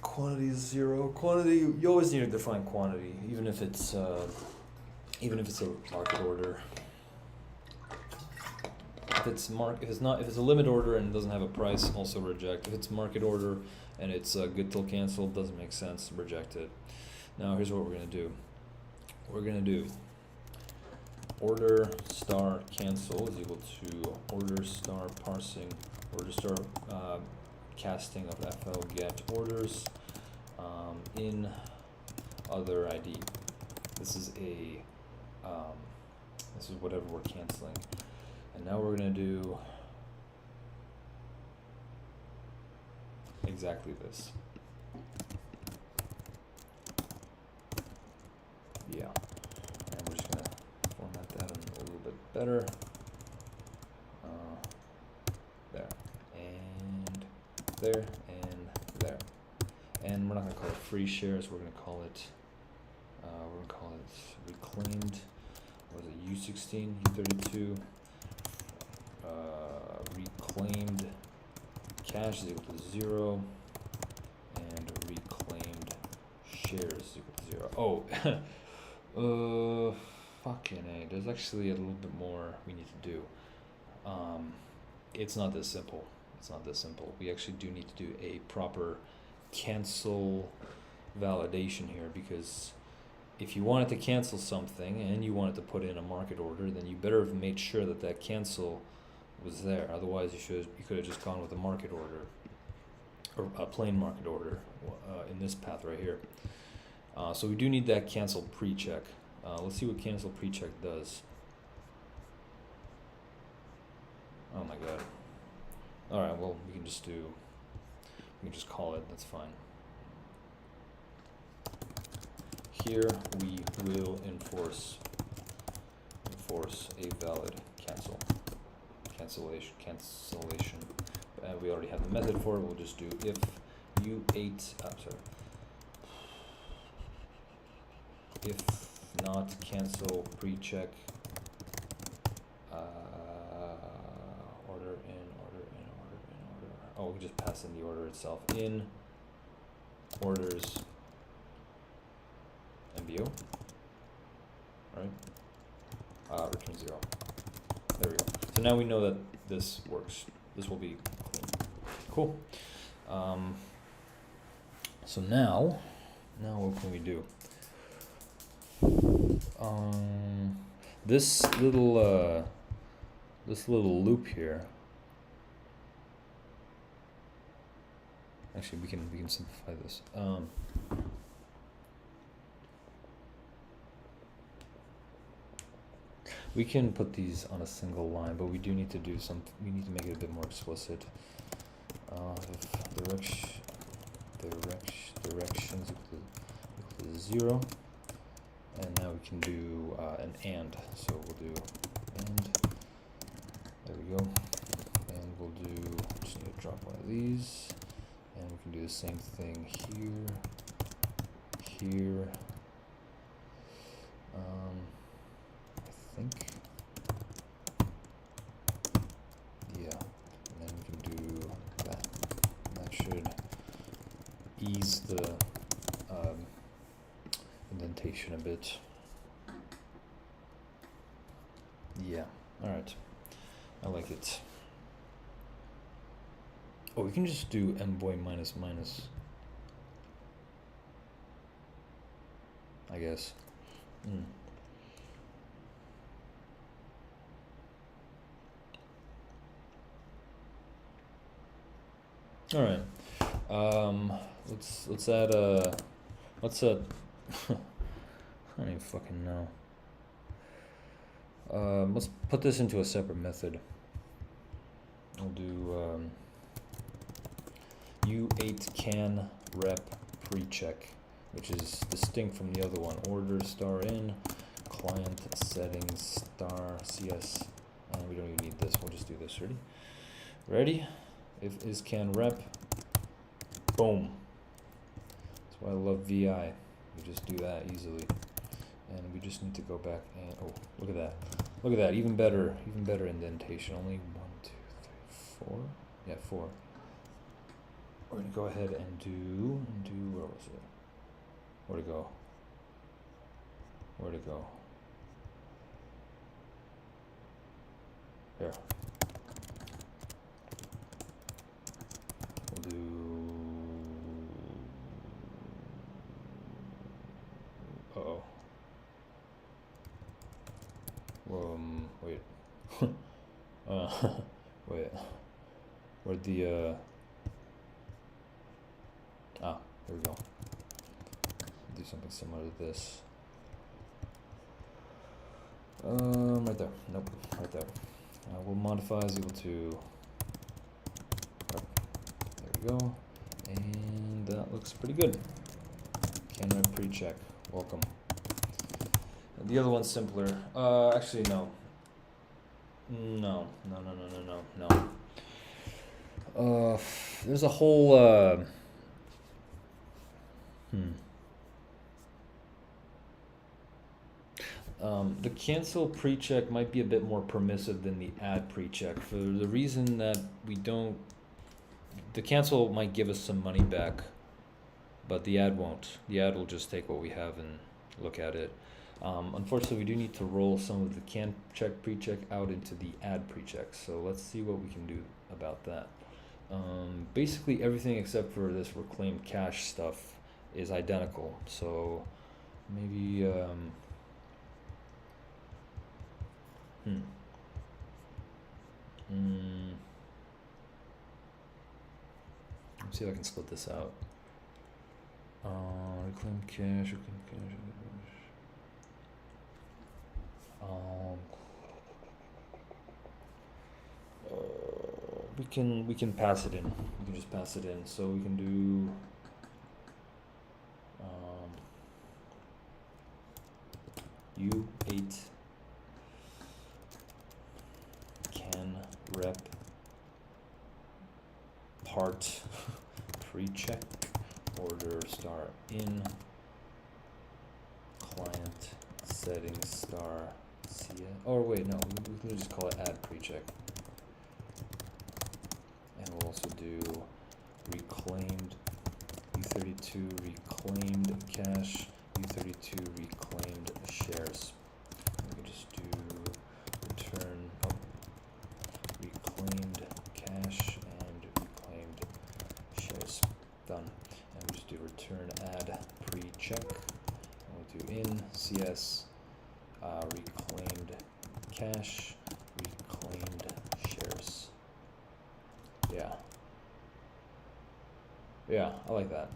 Quantity is 0. Quantity, you always need to define quantity, even if it's a market order. If it's a limit order and doesn't have a price, also reject. If it's market order and it's good till cancel, doesn't make sense, reject it. Now here's what we're gonna do. We're gonna do order star cancel is equal to order star parsing, order star casting of FL get orders in other ID. This is whatever we're canceling. And now we're going to do exactly this. Yeah. And we're just going to format that a little bit better. There. And there. And there. And we're not going to call it free shares. We're going to call it reclaimed. What is it? U16, U32. Reclaimed cash is equal to 0, and reclaimed shares is equal to 0. Oh, fucking A. There's actually a little bit more we need to do. It's not this simple. We actually do need to do a proper cancel validation here, because if you wanted to cancel something and you wanted to put in a market order, then you better have made sure that cancel was there. Otherwise, you could have just gone with a market order, or a plain market order in this path right here. So we do need that cancel pre-check. Let's see what cancel pre-check does. Oh my god. All right. Well, we can just call it. That's fine. Here we will enforce a valid cancellation. We already have the method for it. We'll just do if if not cancel pre-check order in. Oh, we just pass in the order itself in orders MBO, right? Return 0. There we go. So now we know that this works. This will be clean. Cool. So now now what can we do? This little loop here. Actually, we can simplify this. We can put these on a single line, but we do need to do some. We need to make it a bit more explicit. If directions equal to 0, and now we can do an and. So we'll do and. There we go. And we'll do. Just need to drop one of these, and we can do the same thing here. I think. Yeah, and then we can do that. And that should ease the indentation a bit. Yeah, alright. I like it. Oh, we can just do envoy minus minus, I guess. All right. Let's add a. Let's I don't even fucking know. Let's put this into a separate method. I'll do U8 can rep precheck, which is distinct from the other one. Order star in client settings star CS, and we don't even need this. We'll just do this. Ready? If is can rep, boom. That's why I love VI. We just do that easily, and we just need to go back and look at that. Look at that. Even better indentation. Only 1, 2, 3, 4. Yeah, 4. We're gonna go ahead and do where was it? Where'd it go? Here. We'll do wait. Wait. Where'd the there we go. Do something similar to this. Right there. Nope, right there. We'll modify is equal to. There we go. And that looks pretty good. Can rep pre-check. Welcome. And the other one's simpler. Actually, no. No. There's a whole. The cancel pre-check might be a bit more permissive than the add pre-check for the reason that we don't. The cancel might give us some money back, but the add won't. The add will just take what we have and look at it. Unfortunately, we do need to roll some of the can check pre-check out into the add pre-check. So let's see what we can do about that. Basically, everything except for this reclaimed cache stuff is identical. So maybe. Let's see if I can split this out. Reclaim cache. We can pass it in. We can just pass it in. So we can do. U8 can rep part pre-check order star in client settings star CS. Oh wait, no, we can just call it add pre-check. And we'll also do reclaimed U32 reclaimed cache, U32 reclaimed shares. We can just do return reclaimed cache and reclaimed shares. Done. And we just do return add pre-check. We'll do in CS reclaimed cache, reclaimed shares. Yeah. Yeah, I like that.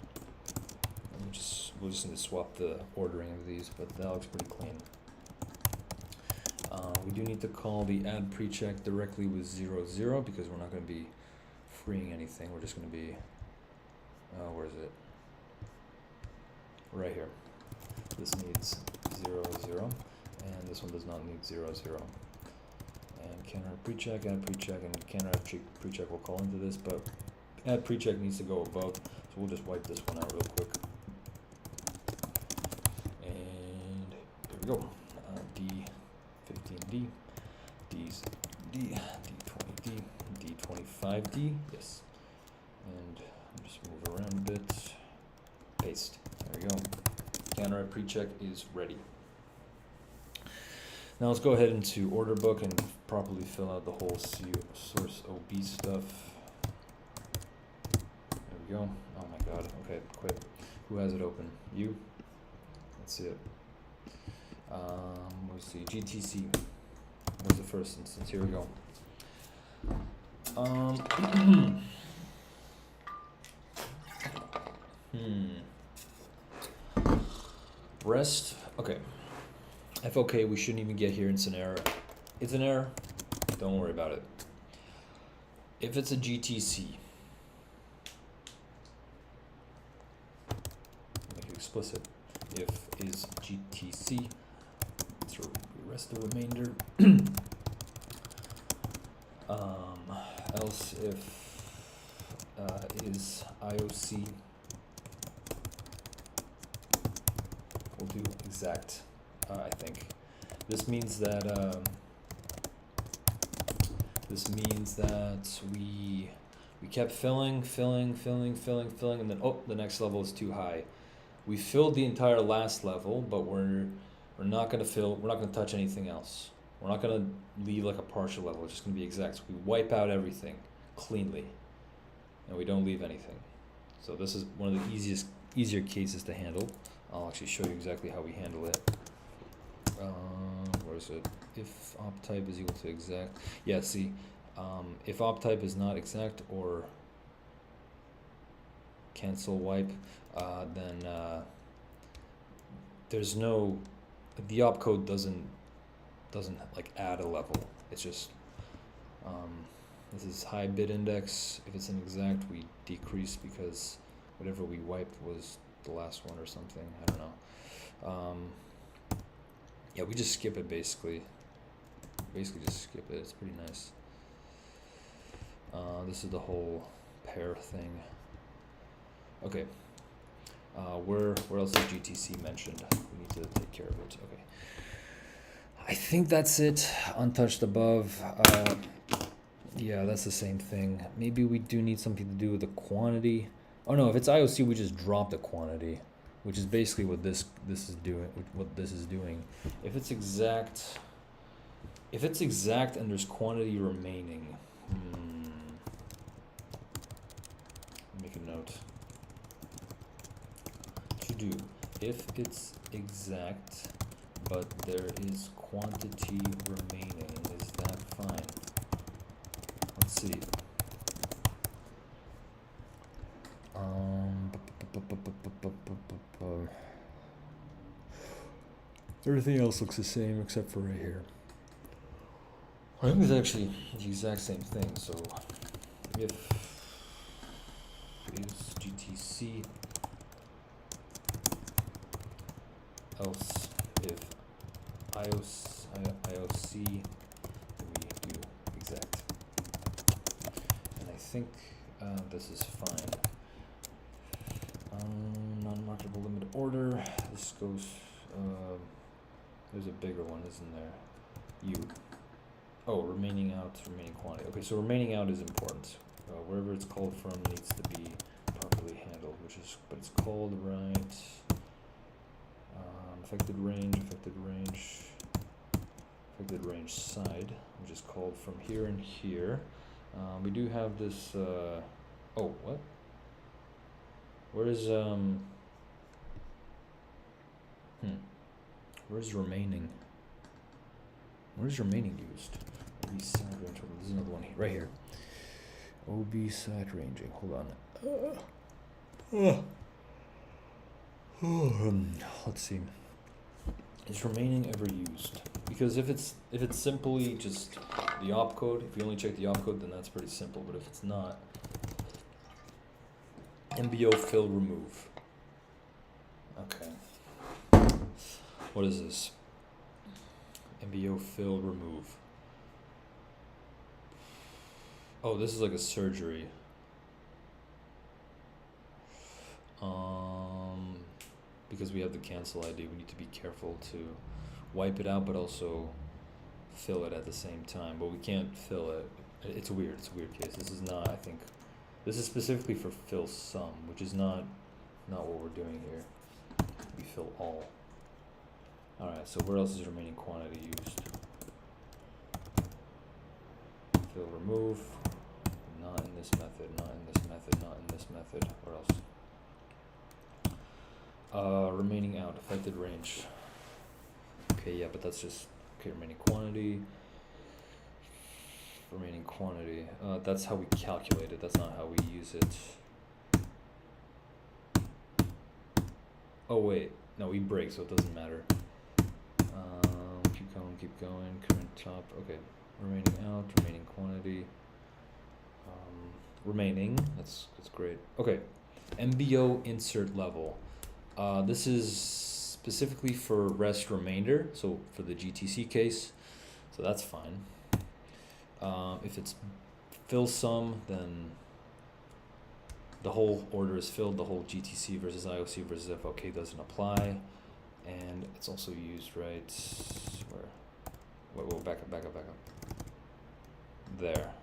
We'll just need to swap the ordering of these, but that looks pretty clean. We do need to call the add pre-check directly with 0, 0 because we're not going to be freeing anything. We're just going to be, where is it? Right here. This needs 0, 0, and this one does not need 0, 0. And counter pre-check, add pre-check, and counter add pre-check will call into this, but add pre-check needs to go above, so we'll just wipe this one out real quick. And there we go. D15D, D6D, D20D, D25D, yes. And just move around a bit. Paste. There we go. Counter add pre-check is ready. Now let's go ahead into order book and properly fill out the whole source OB stuff. There we go. Oh my god. Okay, quit. Who has it open? You? Let's see it. Let's see. GTC was the first instance. Here we go. Rest. Okay. FOK, we shouldn't even get here. It's an error. It's an error. Don't worry about it. If it's a GTC, make it explicit. If is GTC, let's rest the remainder. Else if is IOC, we'll do exact. I think this means that we kept filling, and then the next level is too high. We filled the entire last level, but we're not gonna fill. We're not gonna touch anything else. We're not gonna leave like a partial level. It's just gonna be exact. So we wipe out everything cleanly, and we don't leave anything. So this is one of the easier cases to handle. I'll actually show you exactly how we handle it. Where is it? If op type is equal to exact. Yeah, see, if op type is not exact or cancel wipe, then there's no, the opcode doesn't like add a level. It's just this is high bit index. If it's an exact, we decrease because whatever we wiped was the last one or something. I don't know. Yeah, we just skip it basically. Basically just skip it. It's pretty nice. This is the whole pair thing. Okay. Where else is GTC mentioned? We need to take care of it. Okay. I think that's it. Untouched above. Yeah, that's the same thing. Maybe we do need something to do with the quantity. Oh no, if it's IOC, we just drop the quantity, which is basically what this is doing. What this is doing. If it's exact and there's quantity remaining, make a note. To do if it's exact, but there is quantity remaining. Is that fine? Let's see. Everything else looks the same except for right here. I think it's actually the exact same thing. So if is GTC, else if IOC, we do exact. And I think this is fine. Non-marketable limit order. This goes. There's a bigger one, isn't there? Oh, remaining out, remaining quantity. Okay, so remaining out is important. Wherever it's called from needs to be properly handled, but it's called right. Affected range side, which is called from here and here. We do have this. Oh, what? Where is Where's remaining? Where's remaining used? OB side range. There's another one here, right here. OB side ranging. Hold on. Let's see. Is remaining ever used? Because if it's simply just the opcode, if you only check the opcode, then that's pretty simple. But if it's not, MBO fill remove. Okay. What is this? MBO fill remove. Oh, this is like a surgery. Because we have the cancel ID, we need to be careful to wipe it out, but also fill it at the same time. But we can't fill it. It's a weird case. This is not, I think, this is specifically for fill some, which is not what we're doing here. We fill all. Alright, so where else is remaining quantity used? Fill remove. Not in this method, not in this method, not in this method. Where else? Remaining out, affected range. Okay, yeah, but that's just, okay, remaining quantity. Remaining quantity. That's how we calculate it, that's not how we use it. Oh wait, no, we break, so it doesn't matter. Keep going, current top, okay. Remaining out, remaining quantity. Remaining, that's great. Okay, MBO insert level. This is specifically for rest remainder, so for the GTC case, so that's fine. If it's fill sum, then the whole order is filled, the whole GTC versus IOC versus FOK doesn't apply, and it's also used right where? Whoa, back up. There.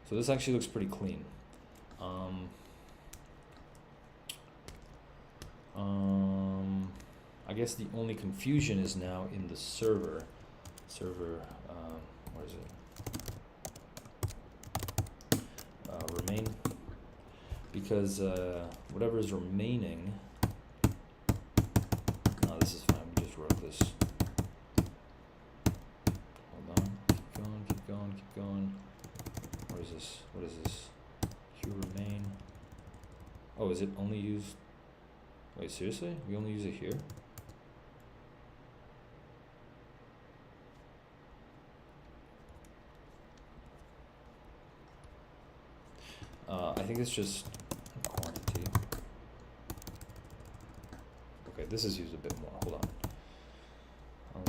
So this actually looks pretty clean. I guess the only confusion is now in the server. Where is it? Remain. Because whatever is remaining. No, this is fine. We just wrote this. Hold on. Keep going. What is this? Q remain. Oh, is it only used? Wait, seriously? We only use it here? I think it's just quantity. Okay, this is used a bit more. Hold on. No,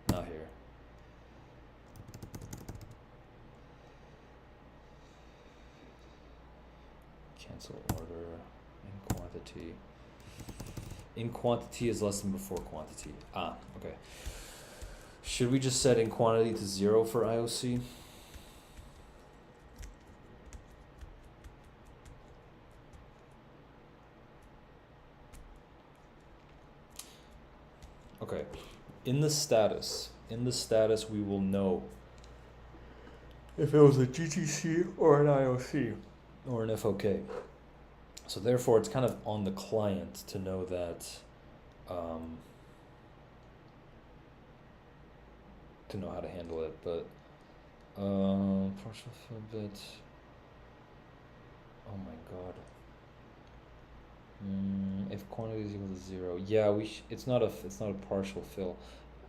not here. Cancel order in quantity. In quantity is less than before quantity. Okay. Should we just set in quantity to 0 for IOC? Okay. In the status we will know if it was a GTC or an IOC or an FOK. So therefore it's kind of on the client to know that to know how to handle it, but partial fill bit. Oh my god. If quantity is equal to 0, yeah, it's not a partial fill.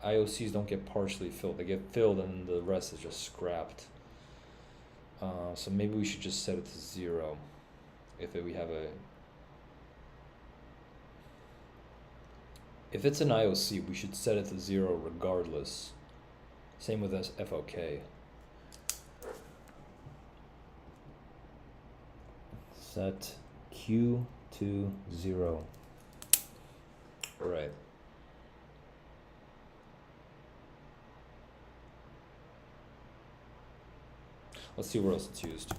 IOCs don't get partially filled; they get filled, and the rest is just scrapped. So maybe we should just set it to 0. If it's an IOC, we should set it to 0 regardless. Same with this FOK. Set Q to 0. Right. Let's see where else it's used.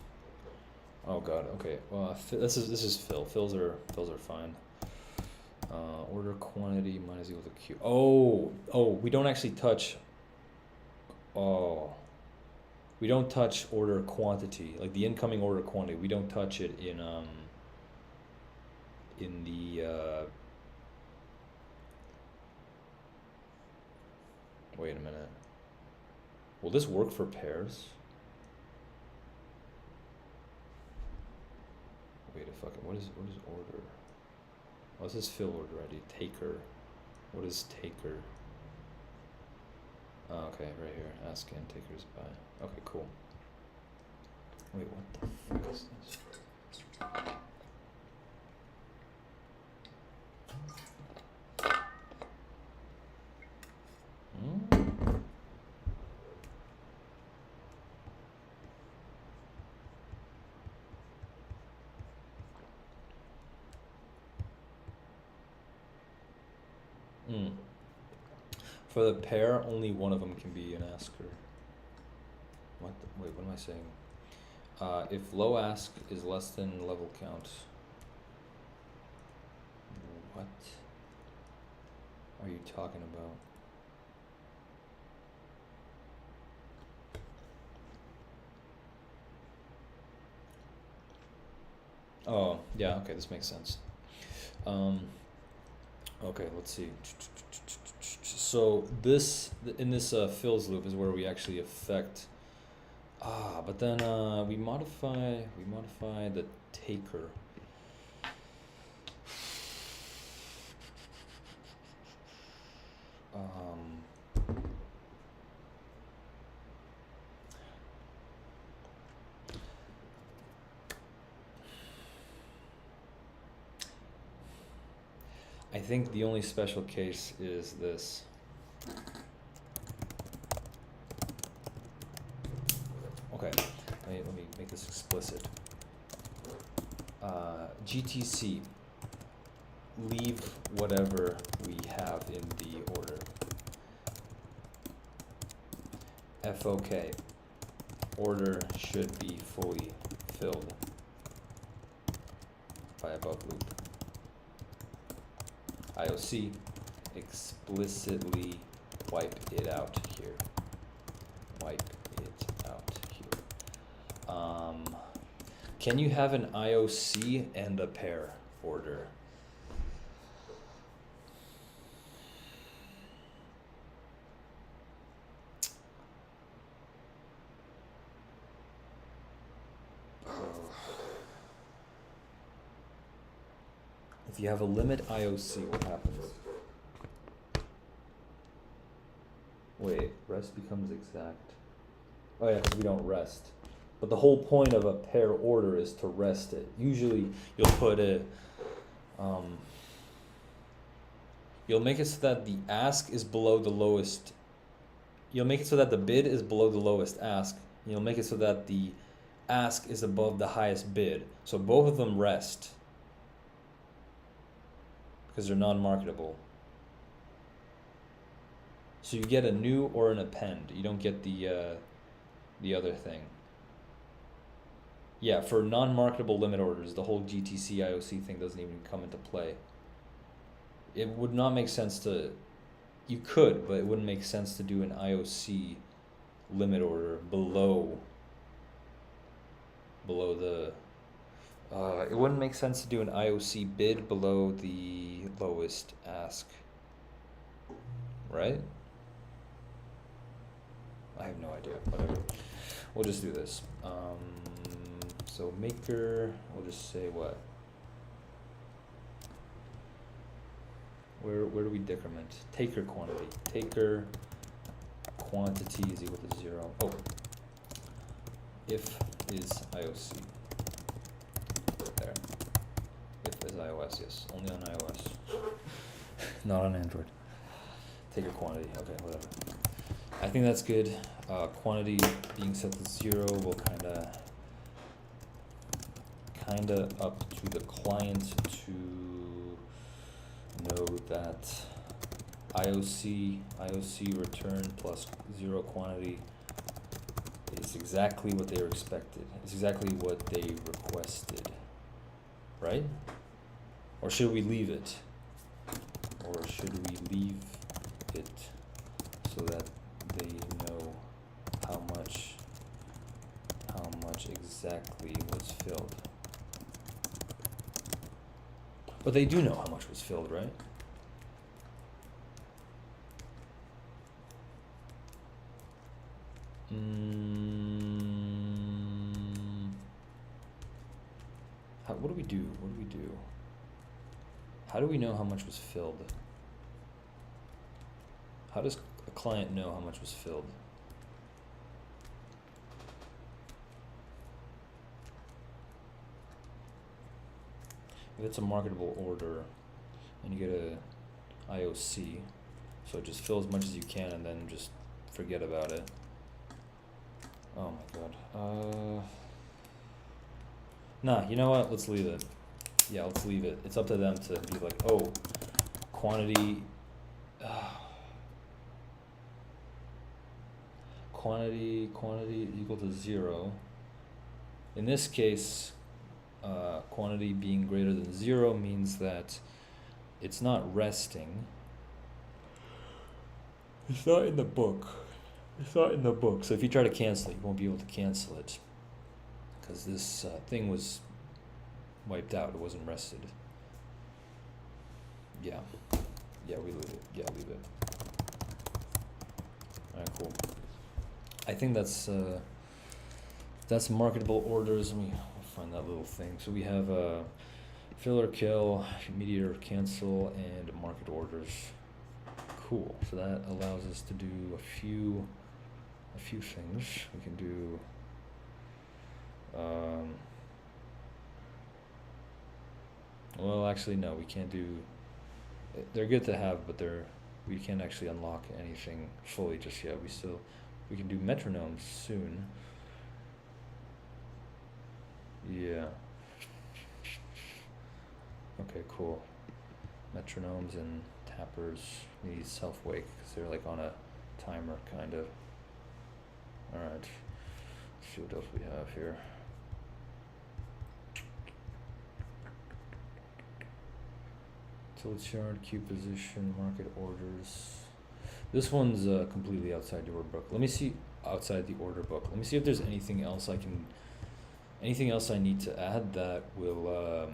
Oh god. Okay. Well, this is fill. Fills are fine. Order quantity minus equal to Q. Oh, we don't actually touch. We don't touch order quantity, like the incoming order quantity. We don't touch it in the Wait a minute. Will this work for pairs? Wait a fucking, what is order? Oh, this is fill order ID. Taker. What is taker? Oh, okay, right here. Ask and takers by. Okay, cool. Wait, what the fuck is this? For the pair, only one of them can be an asker. What? Wait, what am I saying? If low ask is less than level count. What are you talking about? Oh, yeah, okay, this makes sense. Okay, let's see. So this, in this fills loop is where we actually affect, but then we modify the taker. I think the only special case is this. Okay, let me make this explicit. GTC, leave whatever we have in the order. FOK, order should be fully filled by above loop. IOC, explicitly wipe it out here. Wipe it out here. Can you have an IOC and a pair order? If you have a limit IOC, what happens? Wait, rest becomes exact. Oh yeah, because we don't rest. But the whole point of a pair order is to rest it. Usually you'll put a, you'll make it so that the ask is below the lowest, you'll make it so that the bid is below the lowest ask. You'll make it so that the ask is above the highest bid. So both of them rest, because they're non-marketable. So you get a new or an append. You don't get the other thing. Yeah, for non-marketable limit orders, the whole GTC IOC thing doesn't even come into play. It would not make sense to, you could, but it wouldn't make sense to do an IOC limit order below the, it wouldn't make sense to do an IOC bid below the lowest ask, right? I have no idea, whatever. We'll just do this. So maker, we'll just say what? Where do we decrement? Taker quantity. Taker quantity is equal to 0. Oh, if is IOC. There. If is iOS, yes. Only on iOS. Not on Android. Taker quantity. Okay, whatever. I think that's good. Quantity being set to 0 will kinda up to the client to know that IOC return plus 0 quantity is exactly what they were expected. It's exactly what they requested, right? Or should we leave it? Or should we leave it so that they know how much exactly was filled? But they do know how much was filled, right? What do we do? What do we do? How do we know how much was filled? How does a client know how much was filled? If it's a marketable order and you get a IOC, so just fill as much as you can and then just forget about it. Oh my god. Nah, you know what? Let's leave it. Yeah, let's leave it. It's up to them to be like, oh, quantity. Quantity equal to 0. In this case, quantity being greater than 0 means that it's not resting. It's not in the book. It's not in the book. So if you try to cancel it, you won't be able to cancel it because this thing was wiped out. It wasn't rested. Yeah. Yeah, we leave it. Yeah, leave it. Alright, cool. I think that's marketable orders. Let me find that little thing. So we have fill or kill, immediate or cancel, and market orders. Cool. So that allows us to do a few things. We can do well, actually no, we can't do. They're good to have, but we can't actually unlock anything fully just yet. We can do metronomes soon. Yeah. Okay, cool. Metronomes and tappers need self-wake because they're like on a timer, kind of. Alright. Let's see what else we have here. Tilt chart, queue position, market orders. This one's completely outside the order book. Let me see outside the order book. Let me see if there's anything else I need to add that will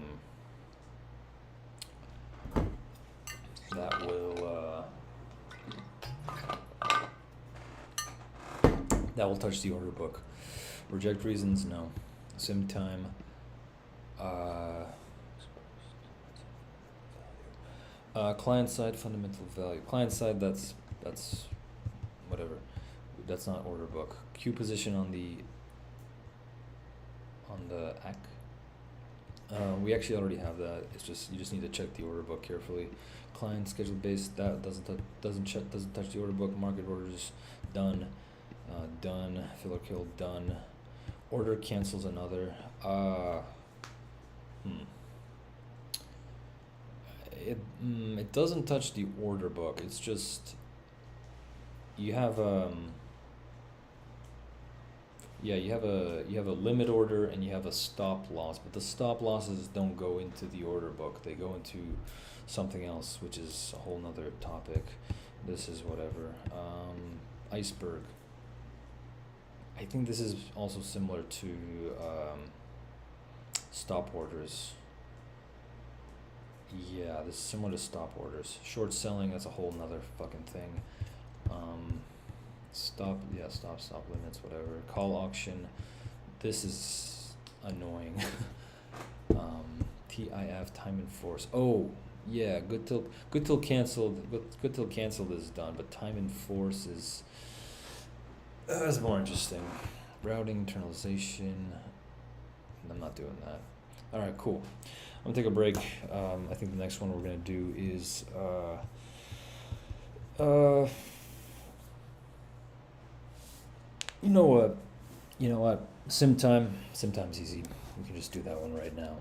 touch the order book. Reject reasons, no. Sim time. Client side fundamental value. Client side, that's whatever. That's not order book. Queue position on the ACK. We actually already have that. It's just you just need to check the order book carefully. Client schedule based, that doesn't touch the order book. Market orders done. Done. Fill or kill done. Order cancels another. It doesn't touch the order book. It's just you have you have a limit order and you have a stop loss, but the stop losses don't go into the order book. They go into something else, which is a whole nother topic. This is whatever. Iceberg. I think this is also similar to stop orders. Yeah, this is similar to stop orders. Short selling, that's a whole nother fucking thing. Stop limits, whatever. Call auction, this is annoying. TIF, time and force. Oh, yeah, good till canceled is done, but time and force is that's more interesting. Routing, internalization. I'm not doing that. All right, cool. I'm gonna take a break. I think the next one we're gonna do is you know what? Sim time's easy. We can just do that one right now.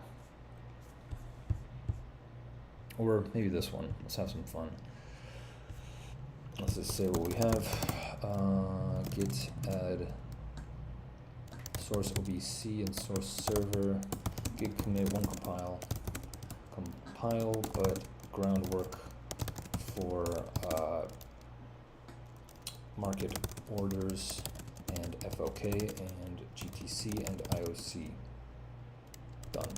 Or maybe this one. Let's have some fun. Let's just say what we have. Git add source OBC and source server. Git commit one compile, but groundwork for market orders and FOK and GTC and IOC. Done.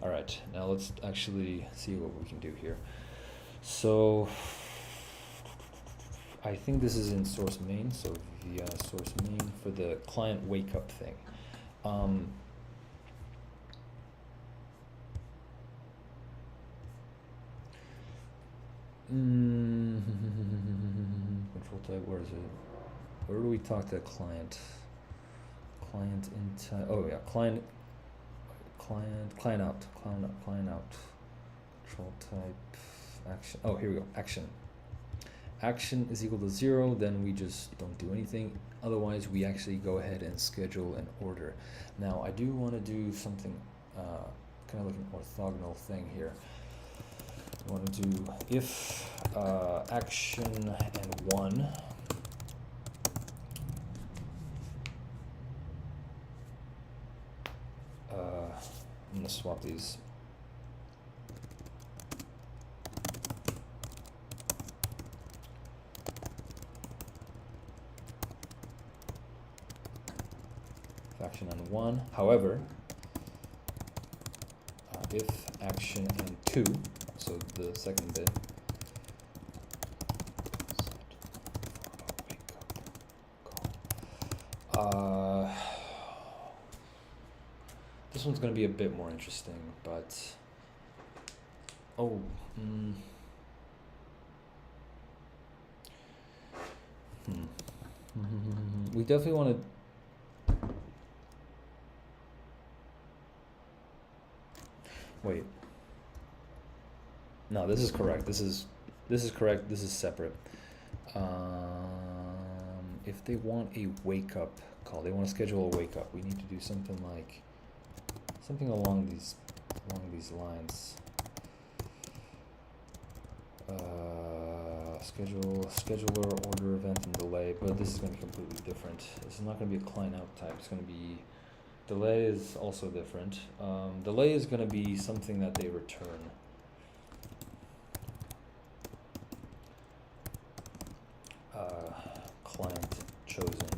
All right, now let's actually see what we can do here. So I think this is in source main, so via source main for the client wake up thing. Control type, where is it? Where do we talk to the client? Client in, oh yeah, client out. Control type, action, oh here we go, action. Action is equal to 0, then we just don't do anything. Otherwise, we actually go ahead and schedule an order. Now, I do want to do something kind of like an orthogonal thing here. I want to do if action and 1 I'm going to swap these. Action and 1. However, if action and 2, so the second bit, this one's going to be a bit more interesting, but we definitely want to. Wait. No, this is correct. This is correct. This is separate. If they want a wake up call, they want to schedule a wake up. We need to do something like along these lines. Scheduler, order, event, and delay. But this is going to be completely different. This is not going to be a client out type. It's going to be. Delay is also different. Delay is going to be something that they return. Client chosen.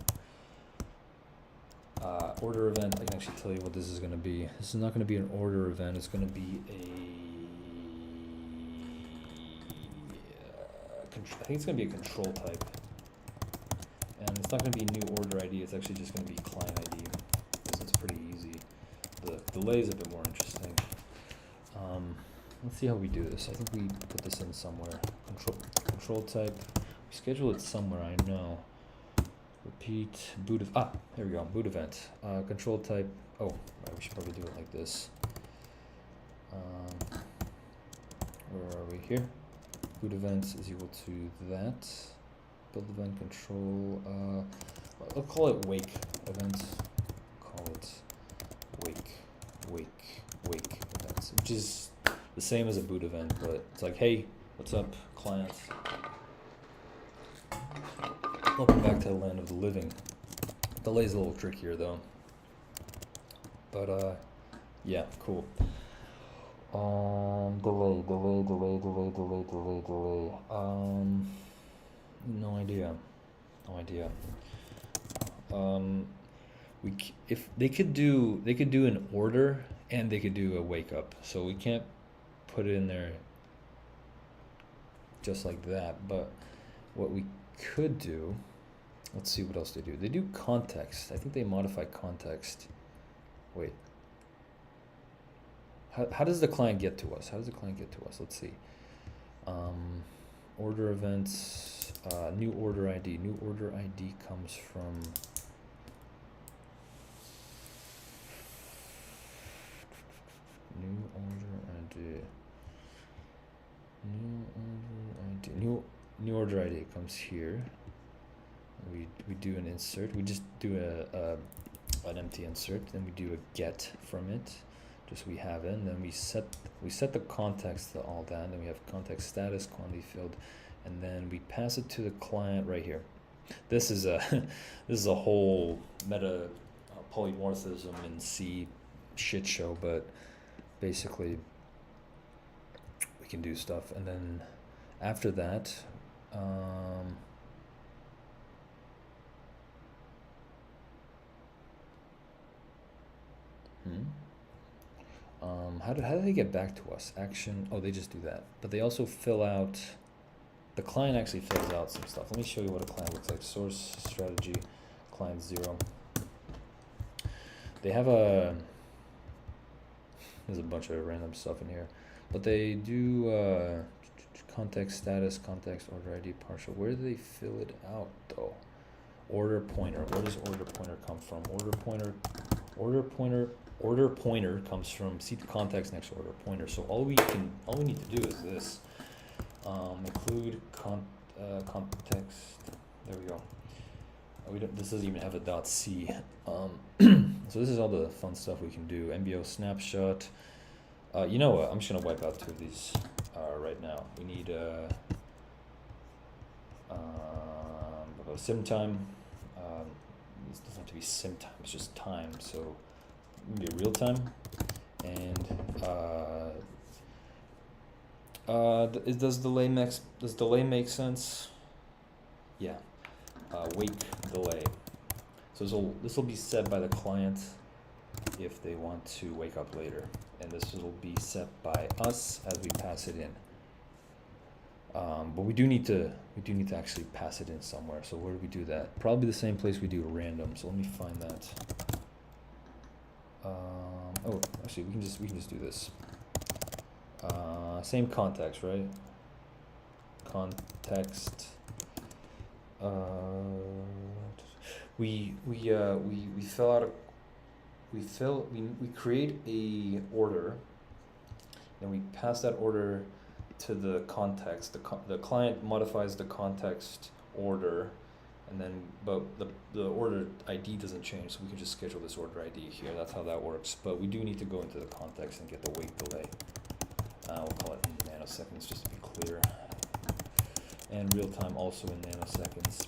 Order event, I can actually tell you what this is going to be. This is not going to be an order event. It's going to be I think it's going to be a control type. And it's not going to be new order ID. It's actually just going to be client ID. It's pretty easy. The delay is a bit more interesting. Let's see how we do this. I think we put this in somewhere. Control type. We schedule it somewhere, I know. Repeat boot of here we go. Boot event. Control type. Oh, right, we should probably do it like this. Where are we here? Boot events is equal to that. Build event control. I'll call it wake event. Call it wake events, which is the same as a boot event, but it's like, hey, what's up, client? Welcome back to the land of the living. Delay's a little trickier though, but yeah, cool. Delay. No idea. If they could do an order and they could do a wake up, so we can't put it in there just like that. But what we could do, let's see what else they do. They do context. I think they modify context. Wait. How does the client get to us? Let's see. Order events, new order ID. New order ID comes from new order ID comes here. We do an insert. We just do an empty insert. Then we do a get from it. Just we have it. And then we set the context to all that. Then we have context status, quantity field, and then we pass it to the client right here. This is a whole meta polymorphism in C shit show, but basically we can do stuff. And then after that, how do they get back to us? Action. Oh, they just do that. But they also fill out the client actually fills out some stuff. Let me show you what a client looks like. Source, strategy, client 0. They have there's a bunch of random stuff in here, but they do context status, context, order ID, partial. Where do they fill it out though? Order pointer. Where does order pointer come from? Order pointer comes from, see the context next to order pointer. So all we need to do is this. Include context. There we go. This doesn't even have a .c. So this is all the fun stuff we can do. MBO snapshot. You know what? I'm just gonna wipe out 2 of these right now. We need sim time. This doesn't have to be sim time. It's just time. So maybe real time. And does delay make sense? Yeah. Wake delay. So this will be set by the client if they want to wake up later, and this will be set by us as we pass it in. But we do need to actually pass it in somewhere. So where do we do that? Probably the same place we do random. So let me find that. Oh, actually, we can just do this. Same context, right? Context. We create a order, and we pass that order to the context. The client modifies the context order, and then but the order ID doesn't change, so we can just schedule this order ID here. That's how that works. But we do need to go into the context and get the wait delay. We'll call it in nanoseconds just to be clear. And real time also in nanoseconds.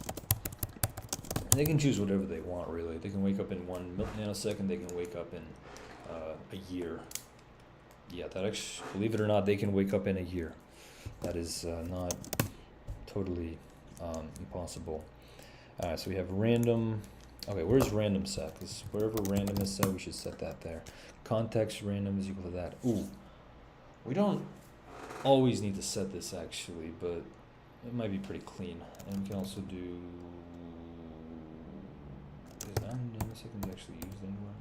They can choose whatever they want, really. They can wake up in 1 nanosecond. They can wake up in a year. Yeah, that actually, believe it or not, they can wake up in a year. That is not totally impossible. Alright, so we have random. Okay, where's random set? Because wherever random is set, we should set that there. Context random is equal to that. Ooh, we don't always need to set this actually, but it might be pretty clean. And we can also do. Is now nanoseconds actually used anywhere?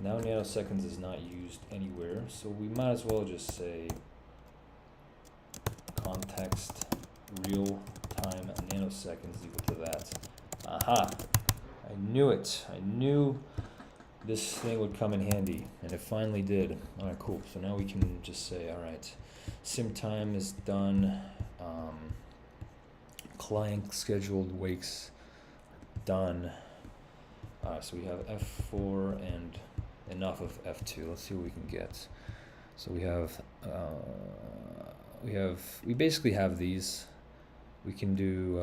Now nanoseconds is not used anywhere, so we might as well just say context real time nanoseconds equal to that. Aha! I knew it. I knew this thing would come in handy, and it finally did. Alright, cool. So now we can just say, alright, sim time is done. Client scheduled wakes done. So we have F4 and enough of F2. Let's see what we can get. So we basically have these. We can do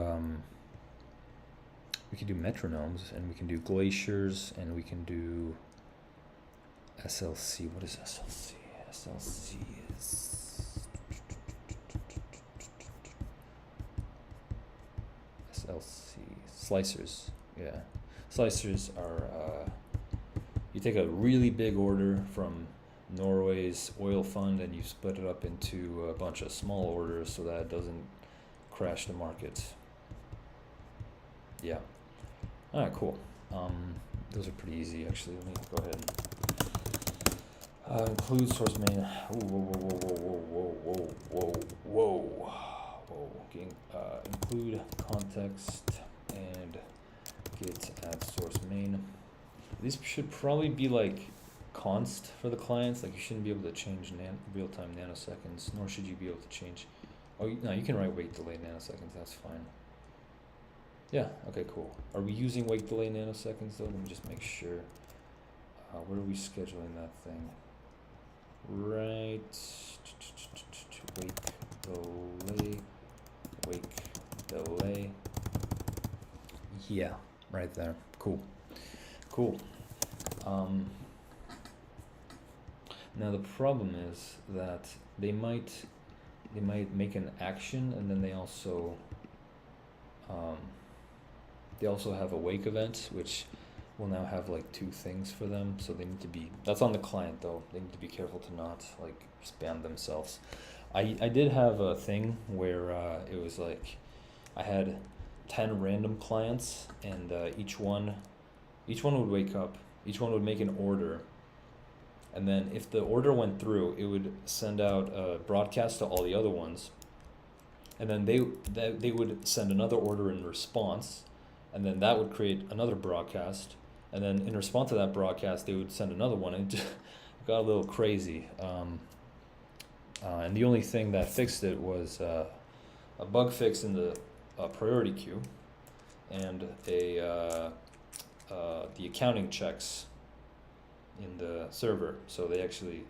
metronomes, and we can do glaciers, and we can do SLC. What is SLC? SLC is SLC slicers. Yeah, slicers are you take a really big order from Norway's oil fund and you split it up into a bunch of small orders so that it doesn't crash the market. Yeah. Alright, cool. Those are pretty easy actually. Let me go ahead. Include source main. Whoa. Okay. Include context and git add source main. These should probably be like const for the clients. Like you shouldn't be able to change real-time nanoseconds, nor should you be able to change. Oh no, you can write wait delay nanoseconds. That's fine. Yeah. Okay. Cool. Are we using wait delay nanoseconds though? Let me just make sure. Where are we scheduling that thing? Right. Wake delay. Yeah. Right there. Cool. Now the problem is that they might make an action, and then they also have a wake event, which will now have like 2 things for them. So they need to be, that's on the client though. They need to be careful to not like spam themselves. I did have a thing where it was like I had 10 random clients, and each one would wake up, each one would make an order, and then if the order went through, it would send out a broadcast to all the other ones, and then they would send another order in response, and then that would create another broadcast, and then in response to that broadcast, they would send another one, and it just got a little crazy. And the only thing that fixed it was a bug fix in the priority queue, and the accounting checks in the server. So they actually,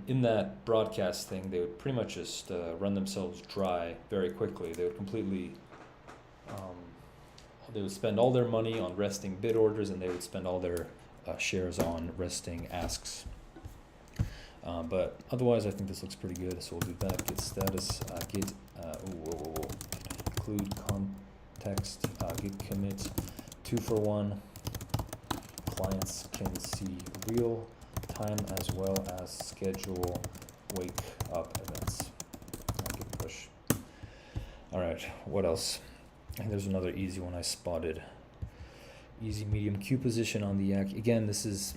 in that broadcast thing, they would pretty much just run themselves dry very quickly. They would completely, they would spend all their money on resting bid orders, and they would spend all their shares on resting asks. But otherwise, I think this looks pretty good. So we'll do that. Git status, git include context, git commit 2-for-1. Clients can see real time as well as schedule wake up events. Git push. All right, what else? And there's another easy one I spotted. Easy medium queue position on the act. Again, this is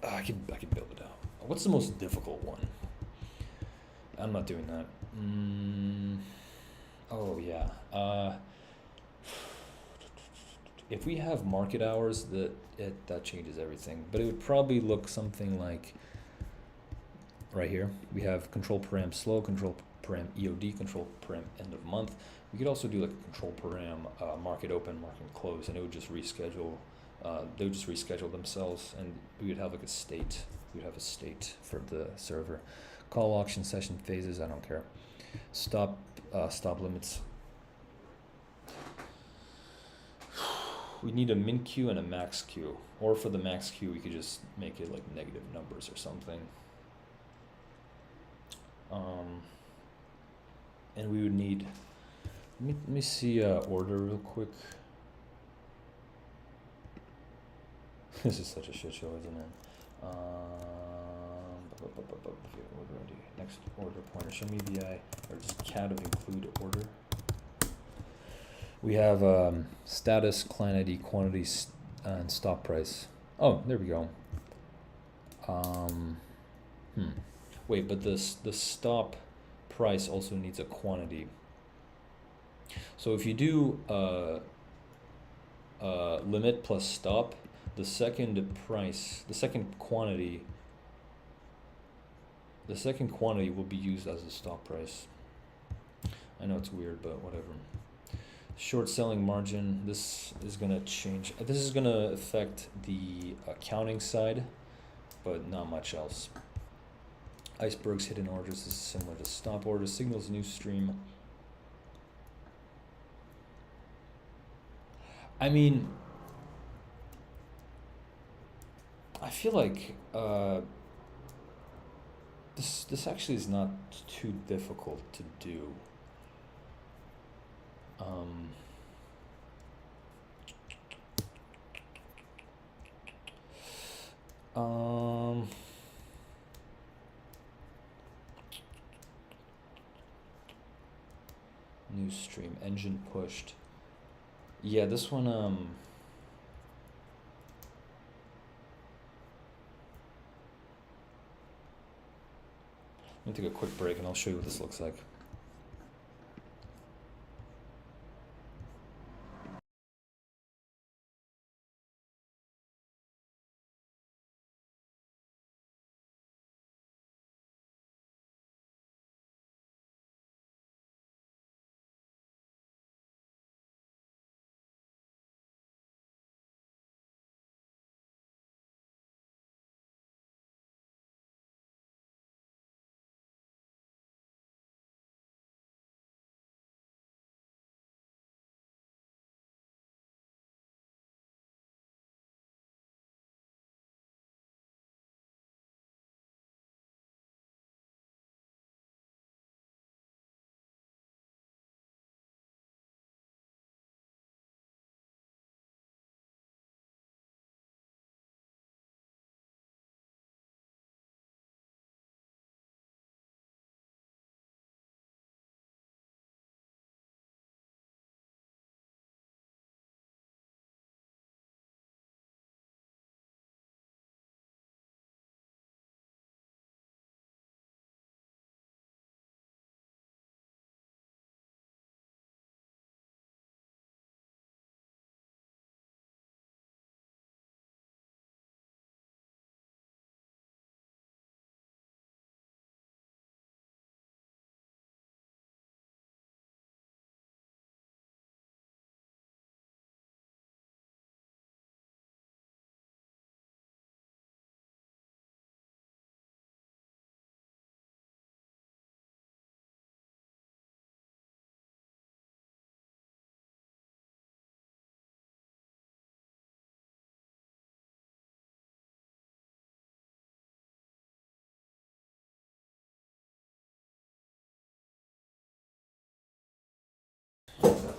I could build it out. What's the most difficult one? I'm not doing that. Oh yeah. If we have market hours, that changes everything. But it would probably look something like right here. We have control param slow, control param EOD, control param end of month. We could also do like a control param market open, market close, and it would just reschedule. They would just reschedule themselves, and we would have like a state. We'd have a state for the server. Call auction session phases. I don't care. Stop limits. We need a min queue and a max queue, or for the max queue, we could just make it like negative numbers or something. And we would need. Let me see order real quick. This is such a shit show, isn't it? Order ID. Next order pointer. Show me VI or just cat of include order. We have status, client ID, quantities, and stop price. Oh, there we go. Wait, but the stop price also needs a quantity. So if you do limit plus stop, the second quantity will be used as a stop price. I know it's weird, but whatever. Short selling margin, this is gonna change. This is gonna affect the accounting side, but not much else. Icebergs, hidden orders is similar to stop orders. Signals, new stream. I mean, I feel like this actually is not too difficult to do. New stream, engine pushed. Yeah, this one, let me take a quick break and I'll show you what this looks like.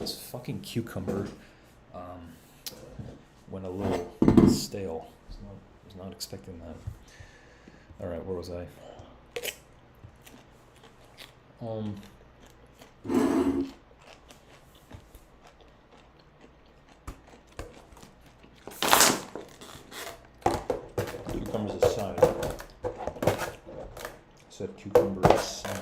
This fucking cucumber went a little stale. Was not expecting that. All right, where was I? Cucumbers aside. Said cucumber aside.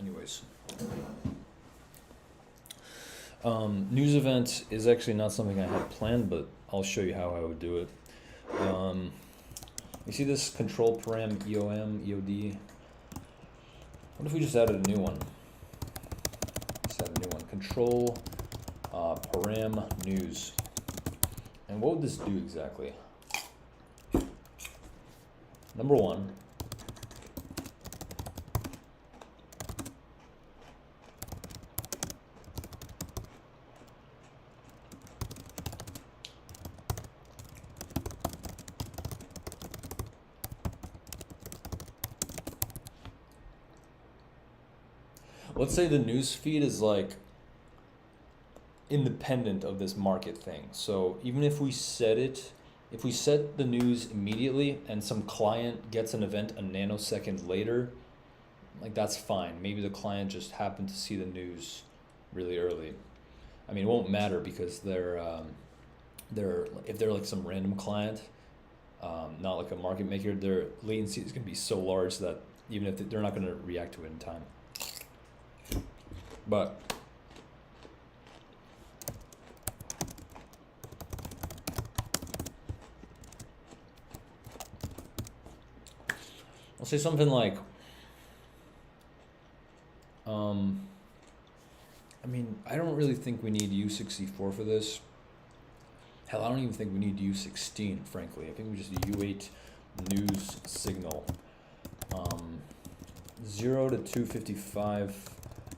Anyways. News event is actually not something I had planned, but I'll show you how I would do it. You see this control param EOM, EOD? What if we just added a new one? Let's add a new one. Control param news. And what would this do exactly? Number one, let's say the news feed is like independent of this market thing. So even if we set the news immediately and some client gets an event a nanosecond later, like that's fine. Maybe the client just happened to see the news really early. I mean, it won't matter because if they're like some random client, not like a market maker, their latency is going to be so large that even if they're not going to react to it in time. But I'll say something like, I mean, I don't really think we need U64 for this. Hell, I don't even think we need U16, frankly. I think we just U8 news signal. 0 to 255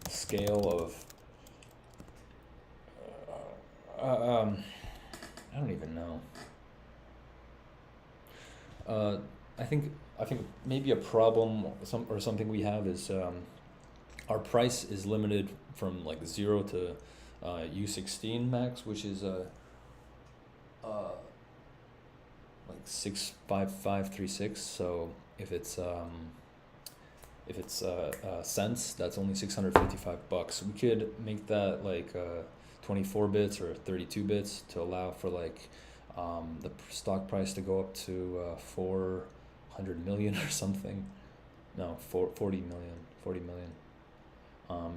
scale of, I don't even know. I think maybe a problem or something we have is our price is limited from like 0 to U16 max, which is like 65536. So if it's cents, that's only $655. We could make that like 24 bits or 32 bits to allow for like the stock price to go up to 400 million or something. No, 40 million.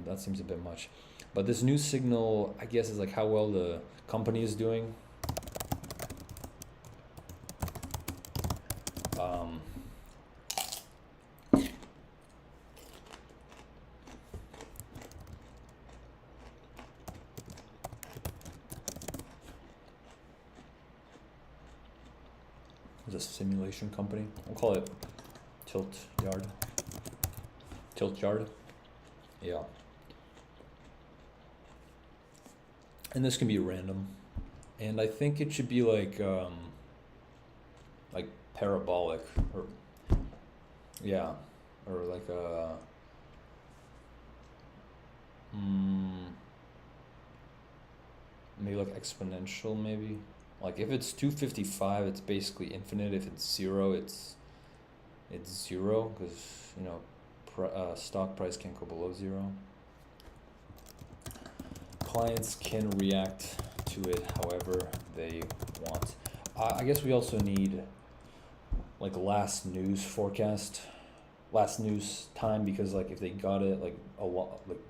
That seems a bit much. But this new signal, I guess, is like how well the company is doing. It's a simulation company. I'll call it Tilt Yard. Yeah. And this can be random. And I think it should be like parabolic or like a maybe like exponential maybe. Like if it's 255, it's basically infinite. If it's 0, it's 0 because stock price can't go below 0. Clients can react to it however they want. I guess we also need like last news forecast, last news time, because like if they got it like a lot like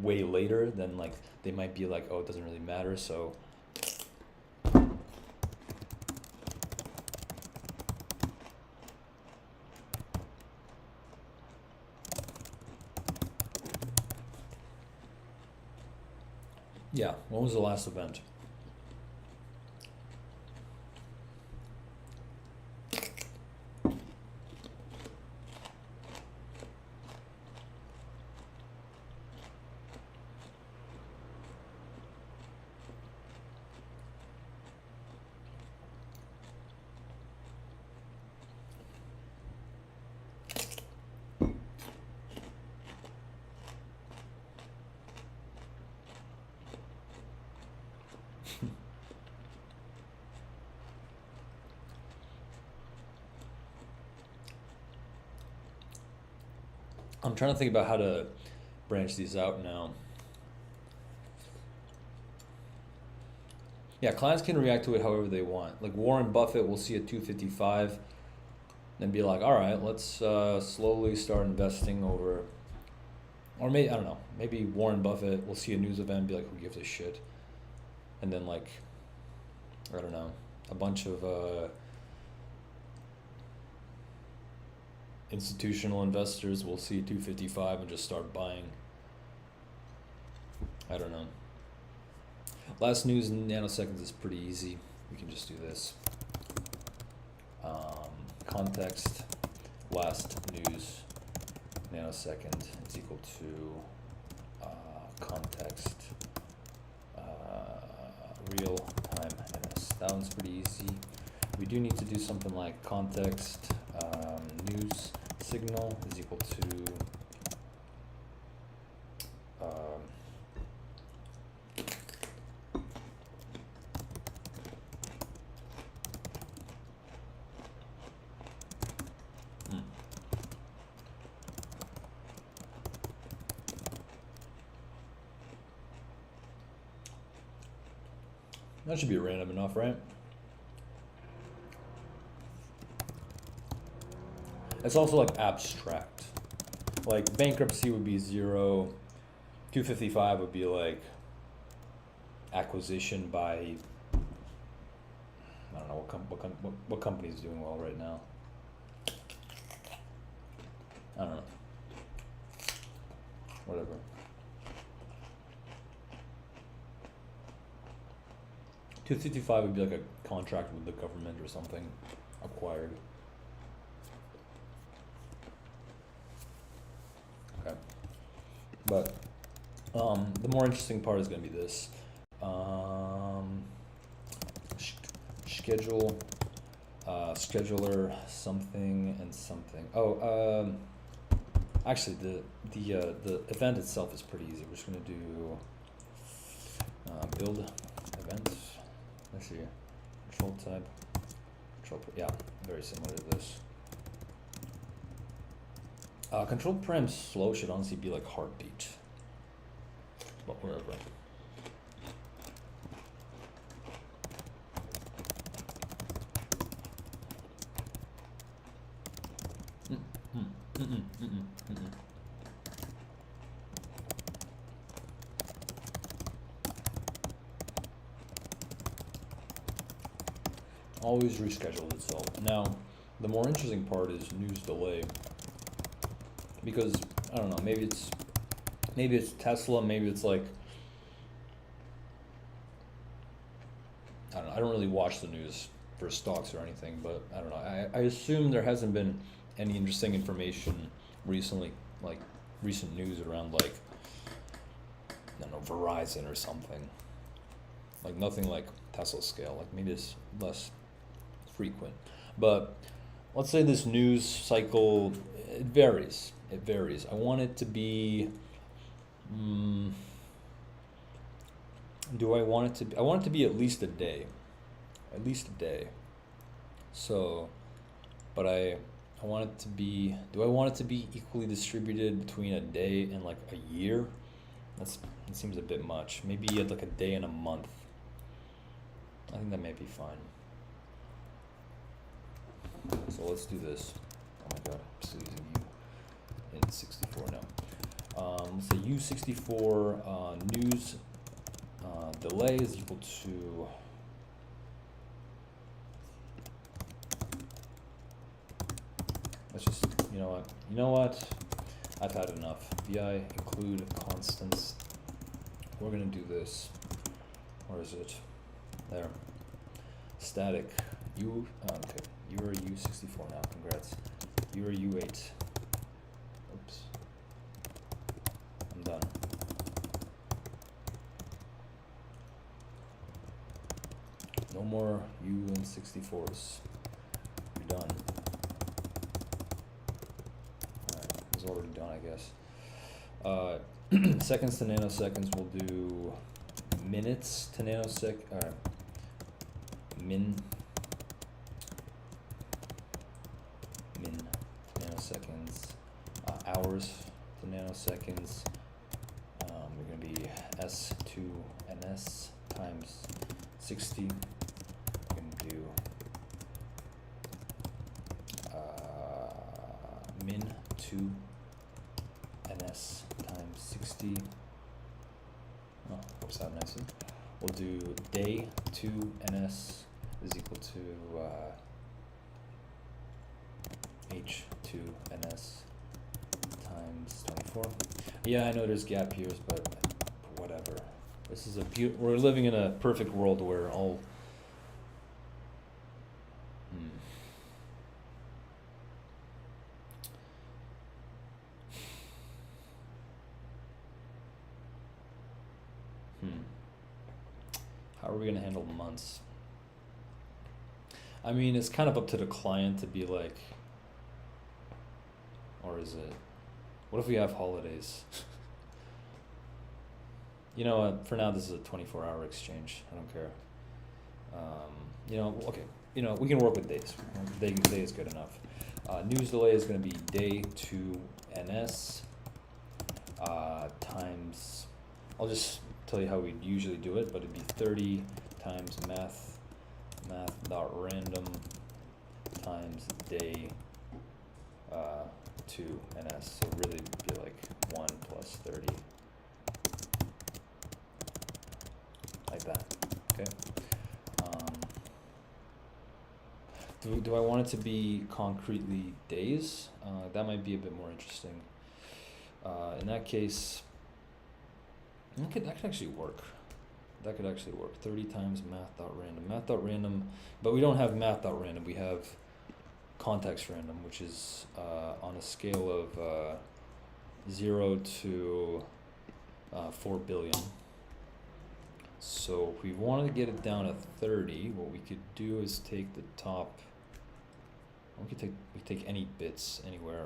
way later, then like they might be like, oh, it doesn't really matter. So yeah, when was the last event? I'm trying to think about how to branch these out now. Yeah, clients can react to it however they want. Like Warren Buffett will see a 255 and be like, all right, let's slowly start investing over, or maybe, I don't know, maybe Warren Buffett will see a news event and be like, who gives a shit? And then like, I don't know, a bunch of institutional investors will see 255 and just start buying. I don't know. Last news in nanoseconds is pretty easy. We can just do this. Context, last news nanosecond is equal to context real time NS. That one's pretty easy. We do need to do something like context news signal is equal to that should be random enough, right? It's also like abstract. Like bankruptcy would be 0. 255 would be like acquisition by, I don't know what company is doing well right now. I don't know. Whatever. $255 would be like a contract with the government or something acquired. Okay. But the more interesting part is going to be this. Schedule, scheduler, something and something. Oh, actually the event itself is pretty easy. We're just going to do build event. Let's see, control type, yeah, very similar to this. Control param slow should honestly be like heartbeat, but whatever. Always rescheduled itself. Now, the more interesting part is news delay, because I don't know, maybe it's Tesla, maybe it's like, I don't know, I don't really watch the news for stocks or anything, but I don't know, I assume there hasn't been any interesting information recently, like recent news around like, I don't know, Verizon or something, like nothing like Tesla scale, like maybe it's less frequent. But let's say this news cycle, it varies. I want it to be, I want it to be at least a day. So, but I want it to be, do I want it to be equally distributed between a day and like a year? That seems a bit much. Maybe like a day and a month. I think that may be fine. So let's do this. Oh my god, I'm still using U in 64 now. Let's say U64 news delay is equal to let's just, you know what? I've had enough. VI include constants. We're gonna do this. Where is it? There. Static. Okay. You are U64 now. Congrats. You are U8. Oops. I'm done. No more U and 64s. You're done. Alright, it's already done, I guess. Seconds to nanoseconds, we'll do minutes to nanosec. Min nanoseconds, hours nanoseconds. We're going to be S2NS times 60. We're going to do min 2 ns times 60. Oh, works out nicely. We'll do day 2 ns is equal to h2 ns times 24. Yeah, I know there's gap years, but whatever. This is we're living in a perfect world where all How are we going to handle months? I mean, it's kind of up to the client to be like, or is it? What if we have holidays? You know what? For now, this is a 24-hour exchange. I don't care. You know, okay. You know, we can work with days. Day is good enough. News delay is going to be day 2 ns times. I'll just tell you how we usually do it, but it'd be 30 times math.random times day 2 ns. So really be like 1 plus 30. Like that, okay? Do I want it to be concretely days? That might be a bit more interesting. In that case, that could actually work. That could actually work. 30 times math.random. Math.random, but we don't have math.random. We have context random, which is on a scale of 0 to 4 billion. So if we wanted to get it down to 30, what we could do is take the top. We could take any bits anywhere.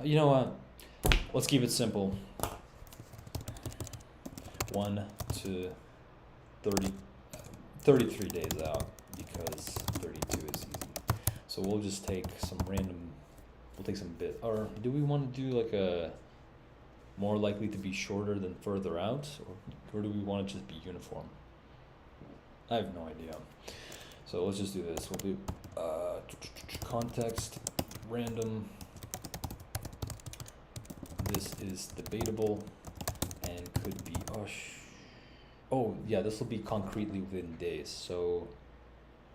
You know what? Let's keep it simple. 1 to 33 days out, because 32 is easy. So we'll just take some random. We'll take some bit. Or do we want to do like a more likely to be shorter than further out, or do we want to just be uniform? I have no idea. So let's just do this. We'll do context random. This is debatable and could be oh yeah, this will be concretely within days. So,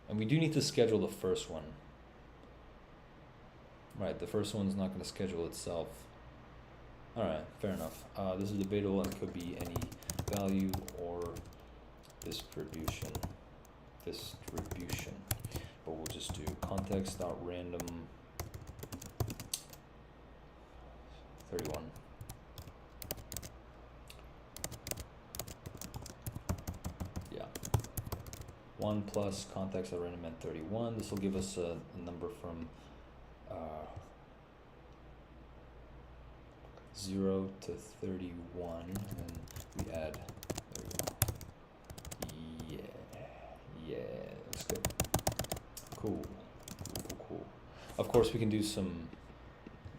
and we do need to schedule the first one. Right, the first one's not going to schedule itself. Alright, fair enough. This is debatable and could be any value or distribution. But we'll just do context.random 31. Yeah. 1 plus context.random at 31. This will give us a number from 0 to 31, and we add, there we go. Yeah, that's good. Cool. Of course, we can do some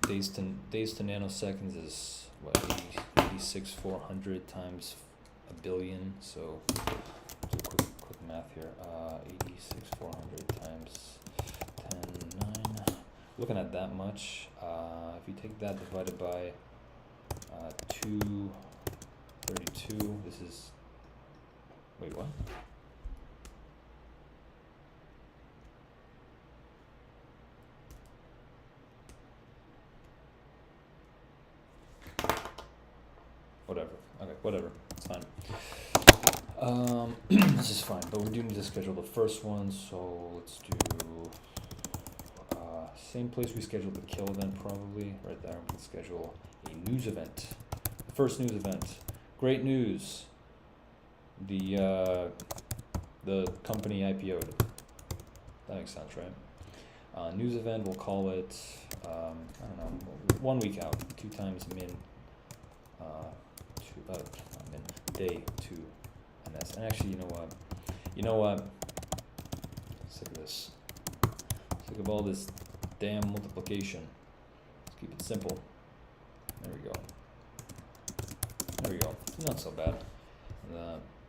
days to nanoseconds is what, 86,400 times a billion. So do quick math here. 86,400 times 10,9. Looking at that much. If you take that divided by 232, this is, wait, what? Whatever. Okay, whatever. It's fine. This is fine, but we do need to schedule the first one, so let's do same place we scheduled the kill event, probably right there. We can schedule a news event. First news event. Great news. The company IPO'd. That makes sense, right? News event, we'll call it I don't know, 1 week out. 2 times min. Day 2 ns. And actually, you know what? Sick of this. Sick of all this damn multiplication. Let's keep it simple. There we go. so not so bad.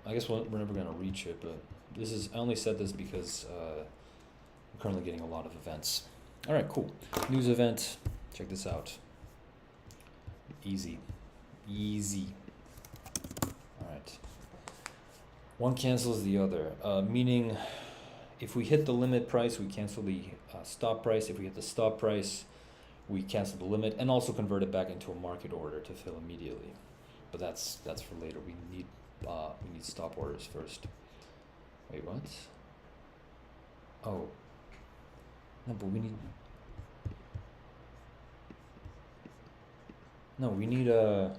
I guess we're never gonna reach it, but this is, I only said this because I'm currently getting a lot of events. All right, cool. News event. Check this out. Easy. All right. One cancels the other, meaning if we hit the limit price, we cancel the stop price. If we hit the stop price, we cancel the limit and also convert it back into a market order to fill immediately. But that's for later. We need stop orders first. Wait, what? Oh. No, but we need. No, we need a.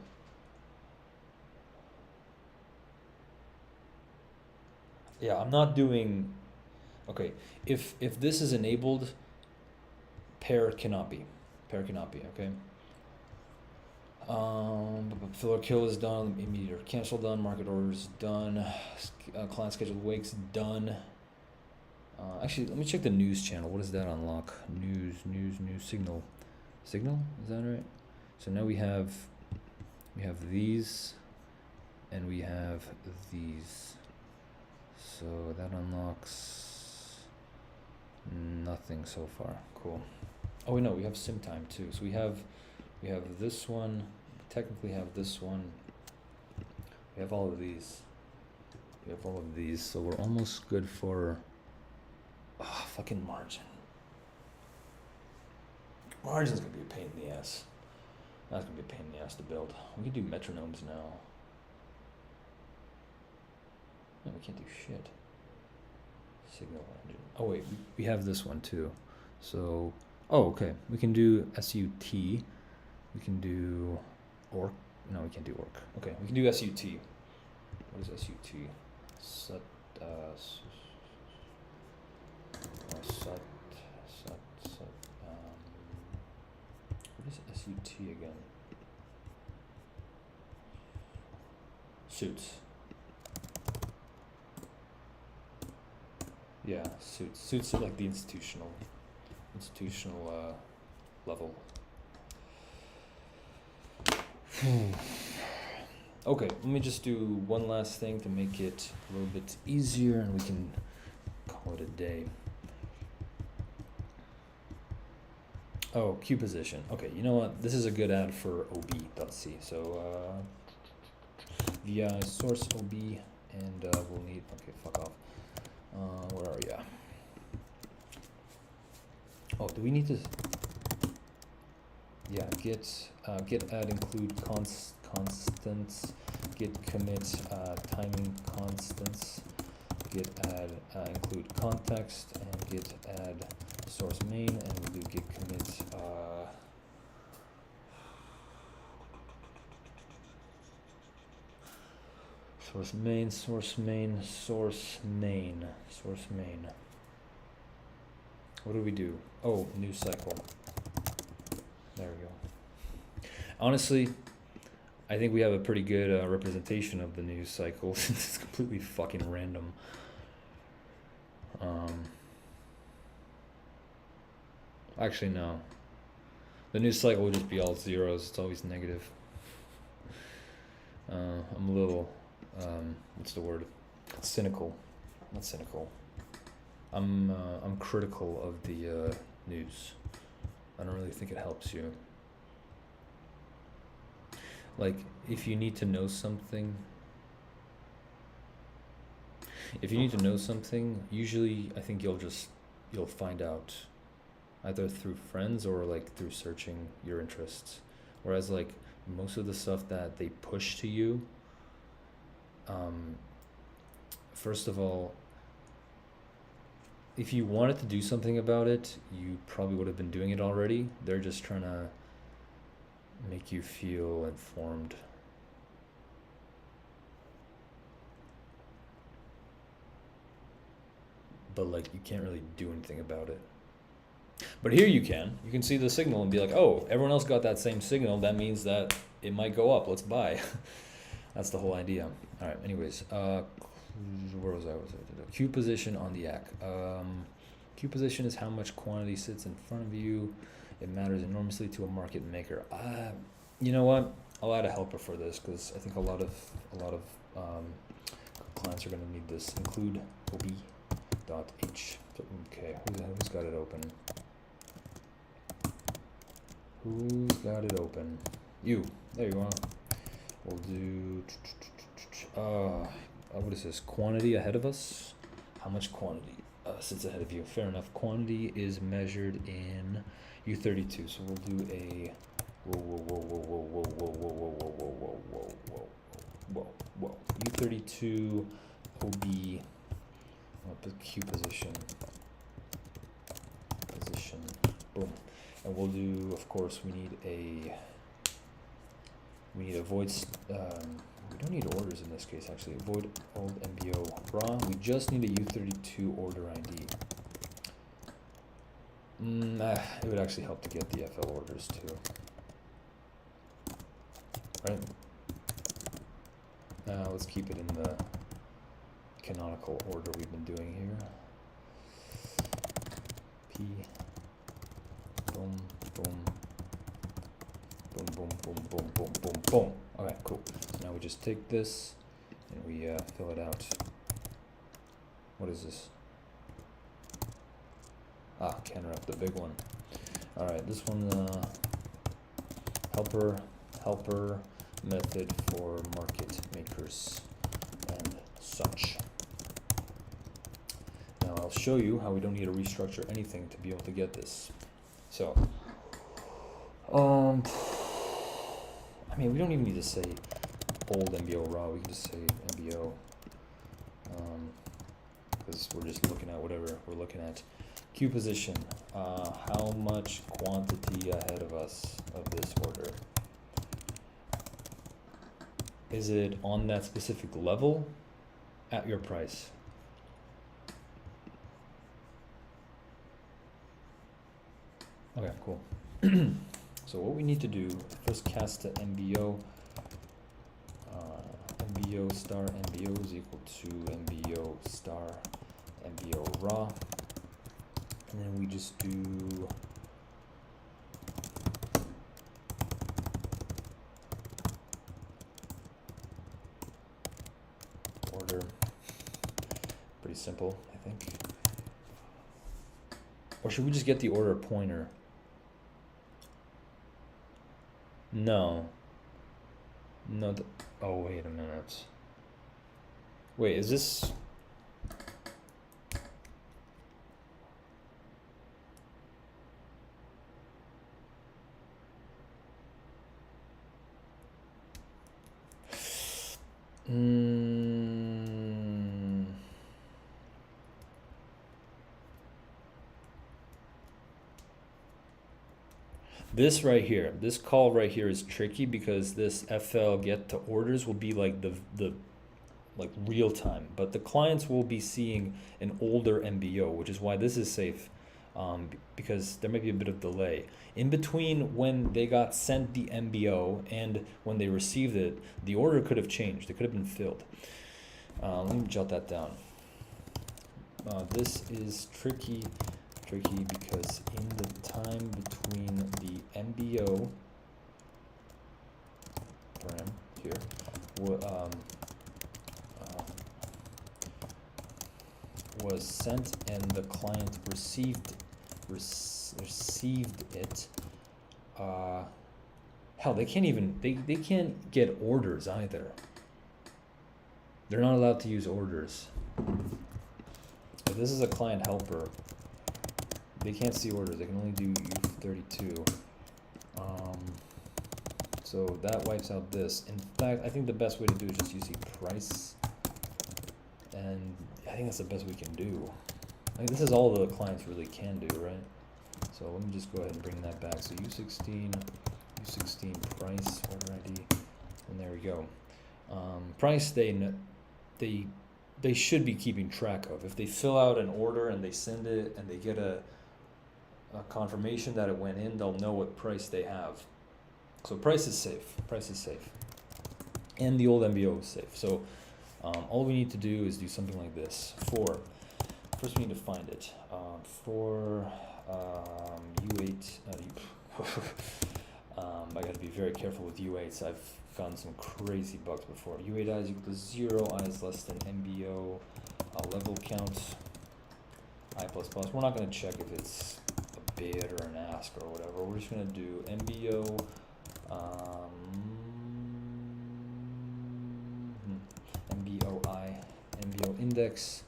Yeah, I'm not doing. Okay, if this is enabled, pair cannot be. Okay. Filler kill is done. Immediate or cancel done. Market orders done. Client scheduled wakes done. Actually, let me check the news channel. What does that unlock? News signal. Signal? Is that right? So now we have these, and we have these. So that unlocks nothing so far. Cool. Oh wait, no, we have sim time too. So we have this one. We technically have this one. We have all of these. So we're almost good for. Oh, fucking margin. Margin's gonna be a pain in the ass. That's gonna be a pain in the ass to build. We can do metronomes now. No, we can't do shit. Signal engine. Oh wait, we have this one too. So, oh okay, we can do SUT. We can do orc. No, we can't do orc. Okay, we can do SUT. What is SUT? Sut. What is SUT again? Suits. Yeah, suits are like the institutional level. Okay, let me just do one last thing to make it a little bit easier, and we can call it a day. Oh, Q position. Okay, you know what? This is a good ad for ob.c. So vi source ob, and we'll need. Okay, fuck off. Where are ya? Oh, do we need to? Yeah, get add include constants, get commit timing constants, get add include context, and get add source main, and we'll do git commit source main. What do we do? Oh, news cycle. There we go. Honestly, I think we have a pretty good representation of the news cycle. It's completely fucking random. Actually, no. The news cycle would just be all zeros. It's always negative. I'm a little, what's the word? Cynical. Not cynical. I'm critical of the news. I don't really think it helps you. Like, if you need to know something, usually I think you'll find out either through friends or like through searching your interests. Whereas like most of the stuff that they push to you, first of all, if you wanted to do something about it, you probably would have been doing it already. They're just trying to make you feel informed. But like you can't really do anything about it. But here you can see the signal and be like, oh, everyone else got that same signal. That means that it might go up. Let's buy. That's the whole idea. All right. Anyways, where was I? Q position on the ACK. Q position is how much quantity sits in front of you. It matters enormously to a market maker. You know what? I'll add a helper for this because I think a lot of clients are going to need this. Include ob.h. Okay, who's got it open? Who's got it open? You. There you are. We'll do. What is this? Quantity ahead of us? How much quantity sits ahead of you? Fair enough. Quantity is measured in U32. So we'll do a. Whoa. U32 OB. I'll put Q position. Boom. And we'll do, of course, we need a void, we don't need orders in this case actually, void old MBO raw. We just need a U32 order ID. It would actually help to get the FL orders too. Right? Let's keep it in the canonical order we've been doing here. P. Boom, boom, boom, boom, boom, boom, boom, boom, boom. Okay, cool. So now we just take this and we fill it out. What is this? Can't wrap the big one. All right, this one, helper method for market makers and such. Now I'll show you how we don't need to restructure anything to be able to get this. So, I mean, we don't even need to say old MBO raw. We can just say MBO, because we're just looking at whatever we're looking at. Q position. How much quantity ahead of us of this order? Is it on that specific level at your price? Okay, cool. So what we need to do, first cast to MBO. MBO star MBO is equal to MBO star MBO raw. And then we just do order. Pretty simple, I think. Or should we just get the order pointer? No. Oh, wait a minute. Wait, is this? This right here, this call right here is tricky because this FL get to orders will be like the like real time, but the clients will be seeing an older MBO, which is why this is safe, because there might be a bit of delay in between when they got sent the MBO and when they received it. The order could have changed. It could have been filled. Let me jot that down. This is tricky because in the time between the MBO param here was sent and the client received it, hell, they can't get orders either. They're not allowed to use orders. If this is a client helper, they can't see orders. They can only do U32. So that wipes out this. In fact, I think the best way to do is just use the price. And I think that's the best we can do. Like, this is all the clients really can do, right? So let me just go ahead and bring that back. So U16 price order ID, and there we go. Price they should be keeping track of. If they fill out an order and they send it and they get a confirmation that it went in, they'll know what price they have. So price is safe. And the old MBO is safe. So all we need to do is do something like this. First we need to find it. For U8, I gotta be very careful with U8s. I've found some crazy bugs before. U8 I is equal to 0, I is less than MBO, level count, I++. We're not gonna check if it's a bid or an ask or whatever. We're just gonna do MBO, MBOI, MBO index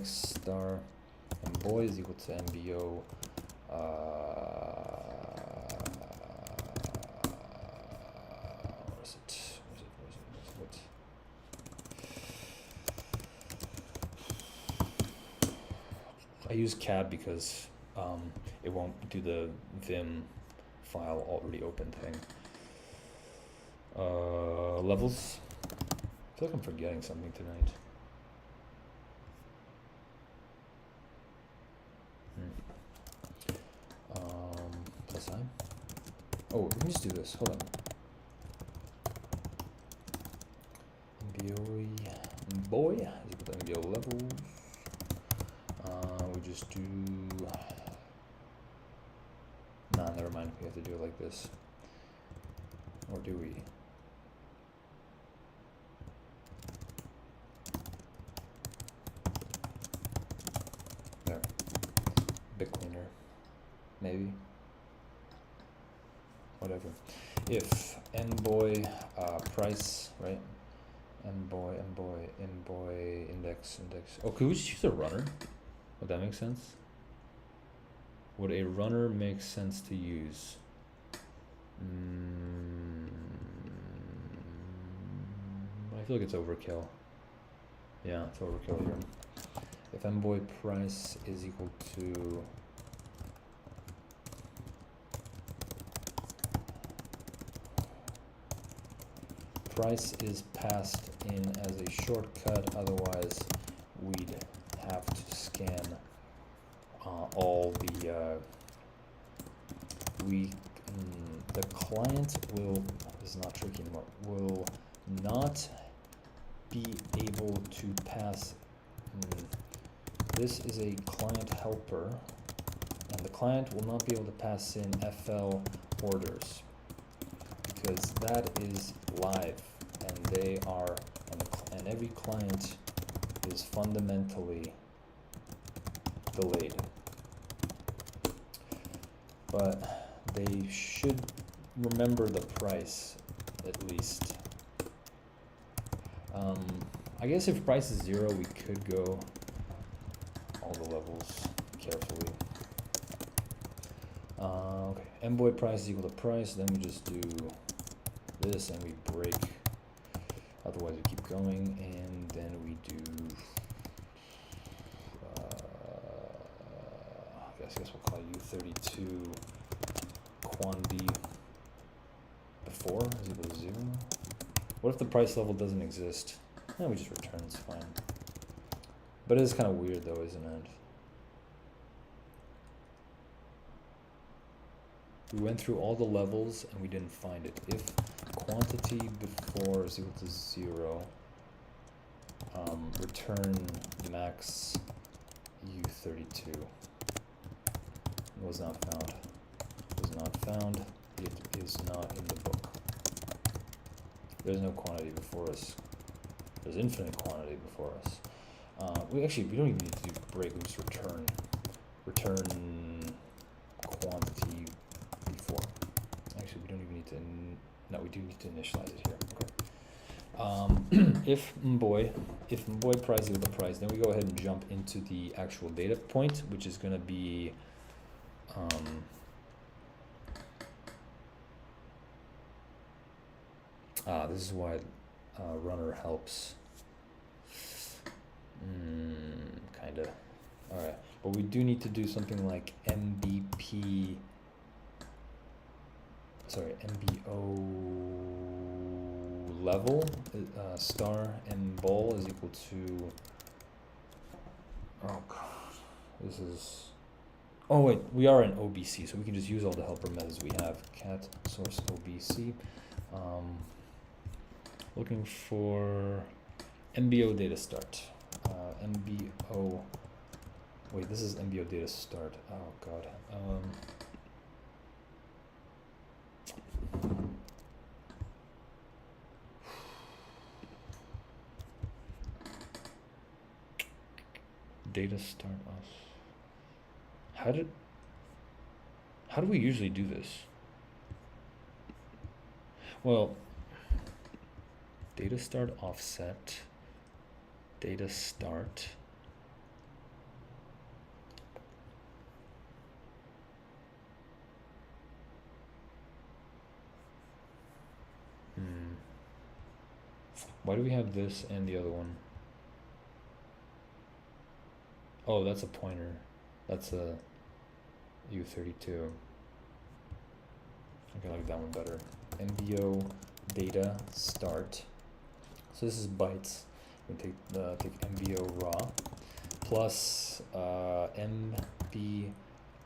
star, and boy is equal to MBO, I use cab because it won't do the vim file already open thing. Levels. I feel like I'm forgetting something tonight. Plus I. Oh, we can just do this. Hold on. MBO boy is equal to MBO levels. We just do. Nah, never mind. We have to do it like this. Or do we? There. Bit cleaner. Maybe. Whatever. If mboy price, right? mboy index. Oh, could we just use a runner? Would that make sense? Would a runner make sense to use? I feel like it's overkill. Yeah, it's overkill here. If mboy price is equal to price is passed in as a shortcut, otherwise we'd have to scan all the the client will, this is not tricky anymore, will not be able to pass, this is a client helper, and the client will not be able to pass in FL orders because that is live, and they are, and every client is fundamentally delayed. But they should remember the price at least. I guess if price is 0, we could go all the levels carefully. Okay, mboy price is equal to price, then we just do this and we break, otherwise we keep going, and then we do I guess we'll call U32 quantity before is equal to 0. What if the price level doesn't exist? No, we just return, it's fine. But it is kind of weird though, isn't it? We went through all the levels and we didn't find it. If quantity before is equal to 0, return max U32. Was not found. Was not found. It is not in the book. There's no quantity before us. There's infinite quantity before us. We don't even need to do break. We just return quantity before. Actually, we don't even need to. No, we do need to initialize it here. Okay. If mboy price is equal to price, then we go ahead and jump into the actual data point, which is going to be this is why runner helps. Kinda. Alright, but we do need to do something like MBO level star mbol is equal to, oh god, this is, oh wait, we are in OBC, so we can just use all the helper methods we have. Cat source OBC. Looking for MBO data start. MBO. Wait, this is MBO data start. Oh god. data start us. How do we usually do this? Well, data start offset, data start. Why do we have this and the other one? Oh, that's a pointer. That's a U32. I like that one better. MBO data start. So this is bytes. We take MBO raw plus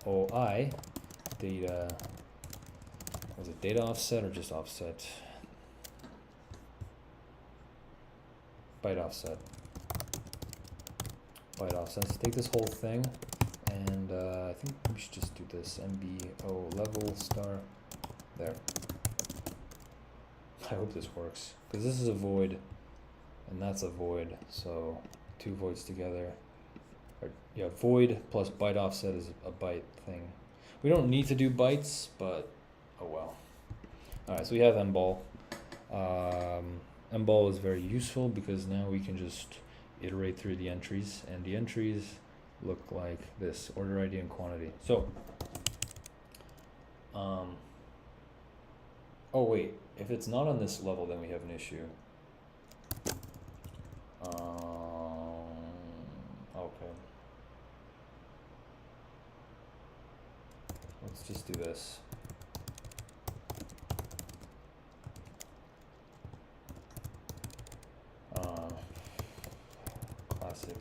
MBOI data. Was it data offset or just offset? Byte offset. Byte offset. So take this whole thing, and I think we should just do this MBO level star. There. I hope this works, because this is a void, and that's a void. So two voids together. Or, yeah, void plus byte offset is a byte thing. We don't need to do bytes, but oh well. All right, so we have mball. Mball is very useful because now we can just iterate through the entries, and the entries look like this: order ID and quantity. So, oh wait, if it's not on this level, then we have an issue. Okay. Let's just do this. Classic.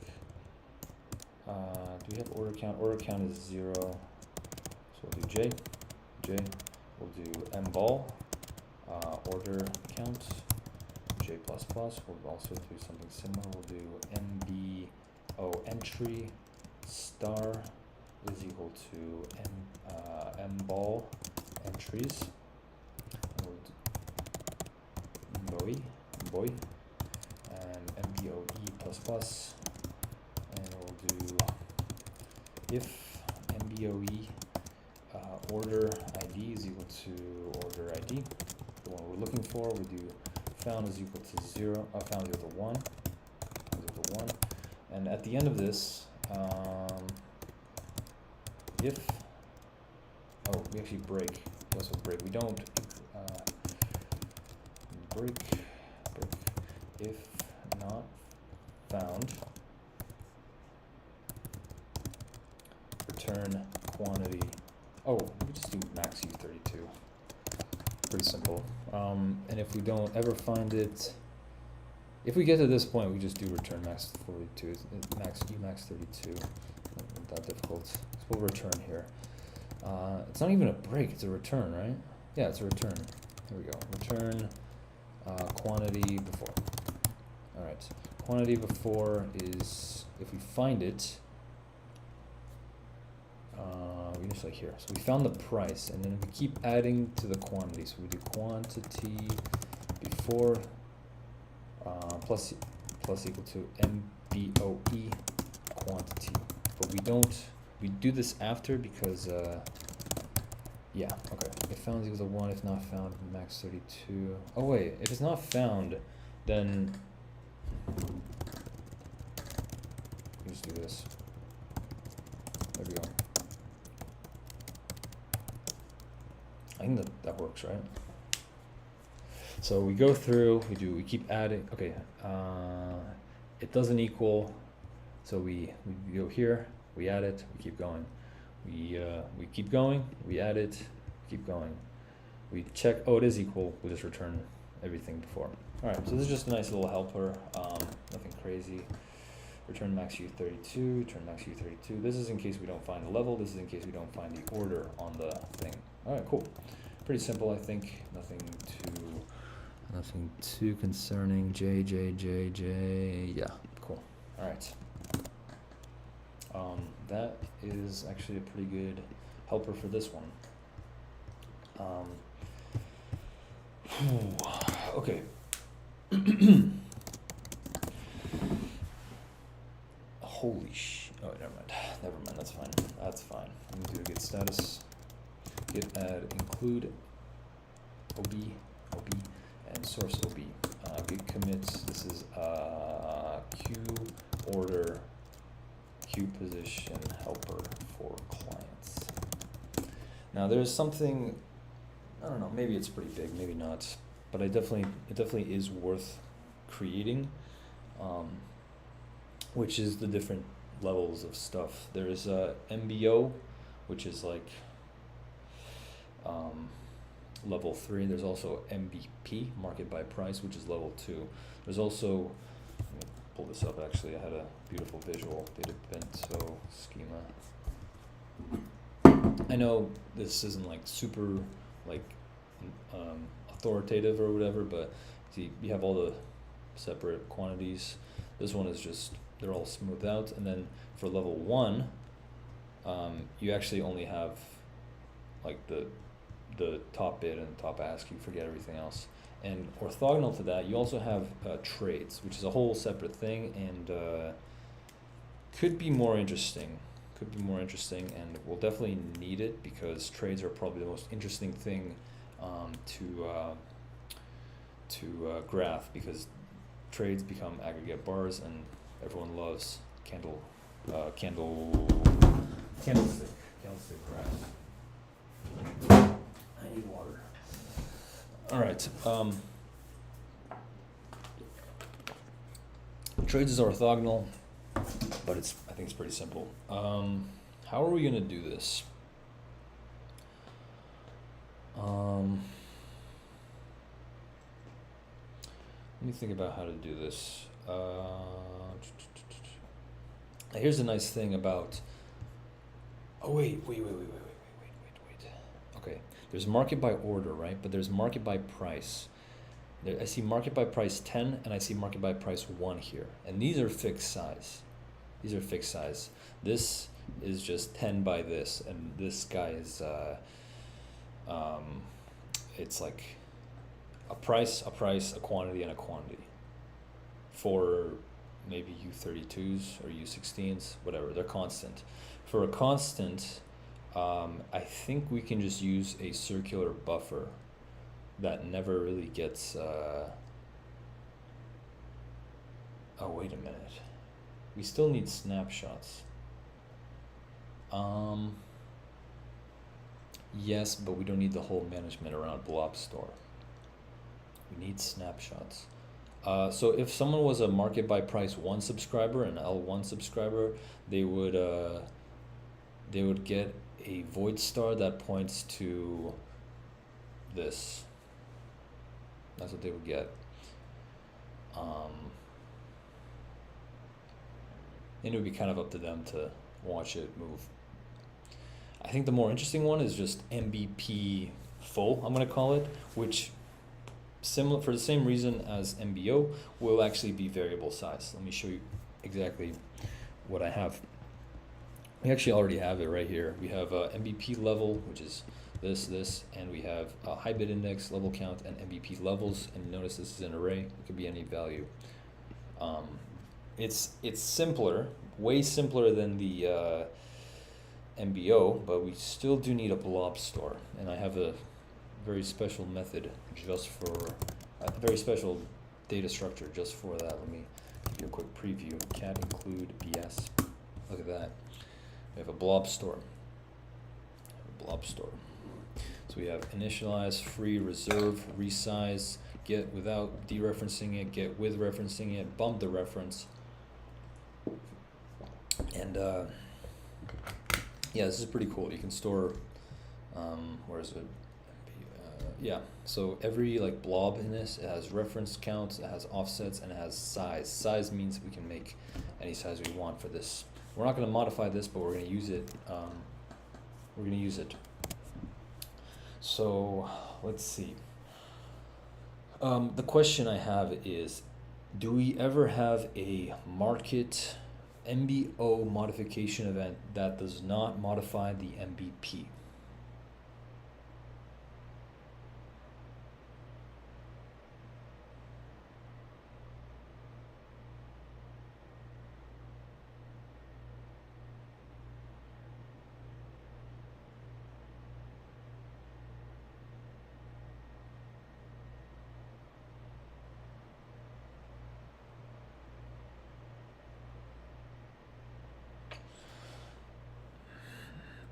Do we have order count? Order count is 0. So we'll do J. We'll do mball. Order count. J++. We'll also do something similar. We'll do MBO entry star is equal to mball entries. And we'll do boy, and MBOE++, and we'll do if MBOE order ID is equal to order ID, the one we're looking for. We do found is equal to 0, found is equal to 1, and at the end of this, if, oh, we actually break. That's what break. We don't break if not found, return quantity. Oh, we just do max U32. Pretty simple. And if we don't ever find it, if we get to this point, we just do return max 42, max Emax 32. Not that difficult. So we'll return here. It's not even a break, it's a return, right? Yeah, it's a return. Here we go. Return quantity before. All right. Quantity before is, if we find it, we just like here. So we found the price, and then we keep adding to the quantity. So we do quantity before plus equal to MBOE quantity. But we do this after because, yeah, okay. If found is equal to 1, if not found, max 32. Oh wait, if it's not found, then let's do this. There we go. I think that works, right? So we go through, we keep adding. Okay, it doesn't equal, so we go here, we add it, we keep going. We keep going, we add it, keep going. We check, oh, it is equal, we just return everything before. All right, so this is just a nice little helper, nothing crazy. Return max U32, return max U32. This is in case we don't find the level, this is in case we don't find the order on the thing. All right, cool. Pretty simple, I think. Nothing too concerning. J. Yeah, cool. All right. That is actually a pretty good helper for this one. Okay. Holy sh! git status, git add include ob, and source ob. Git commit, this is queue order, queue position helper for clients. Now there's something, I don't know, maybe it's pretty big, maybe not, but it definitely is worth creating, which is the different levels of stuff. There's MBO, which is like level 3. There's also MVP, market by price, which is level 2. There's also, let me pull this up actually, I had a beautiful visual, data bento schema. I know this isn't like super like authoritative or whatever, but see, you have all the separate quantities. This one is just, they're all smoothed out, and then for level 1, you actually only have like the top bit and the top ASCII, you forget everything else. And orthogonal to that, you also have trades, which is a whole separate thing, and could be more interesting. And we'll definitely need it, because trades are probably the most interesting thing to graph, because trades become aggregate bars, and everyone loves candlestick graph. I need water. All right. Trades is orthogonal, but I think it's pretty simple. How are we gonna do this? Let me think about how to do this. Here's a nice thing about. Oh wait. Okay, there's market by order, right? But there's market by price. I see market by price 10, and I see market by price 1 here, and these are fixed size. This is just 10 by this, and this guy is it's like a price, a quantity, and a quantity for maybe U32s or U16s, whatever. They're constant. For a constant, I think we can just use a circular buffer that never really gets. Oh, wait a minute. We still need snapshots. Yes, but we don't need the whole management around blob store. We need snapshots. So if someone was a market by price 1 subscriber, an L1 subscriber, they would get a void star that points to this. That's what they would get. And it would be kind of up to them to watch it move. I think the more interesting one is just MBP full, I'm going to call it, which similar for the same reason as MBO will actually be variable size. Let me show you exactly what I have. We actually already have it right here. We have MBP level, which is this, and we have high bit index, level count, and MBP levels. And notice this is an array. It could be any value. It's simpler, way simpler than the MBO, but we still do need a blob store, and I have a very special method just for a very special data structure just for that. Let me give you a quick preview. Cat include BS. Look at that. We have a blob store. So we have initialize, free, reserve, resize, get without dereferencing it, get with referencing it, bump the reference, and yeah, this is pretty cool. You can store, where is it? Yeah, so every like blob in this, it has reference counts, it has offsets, and it has size. Size means we can make any size we want for this. We're not going to modify this, but we're going to use it. So let's see. The question I have is, do we ever have a market MBO modification event that does not modify the MBP?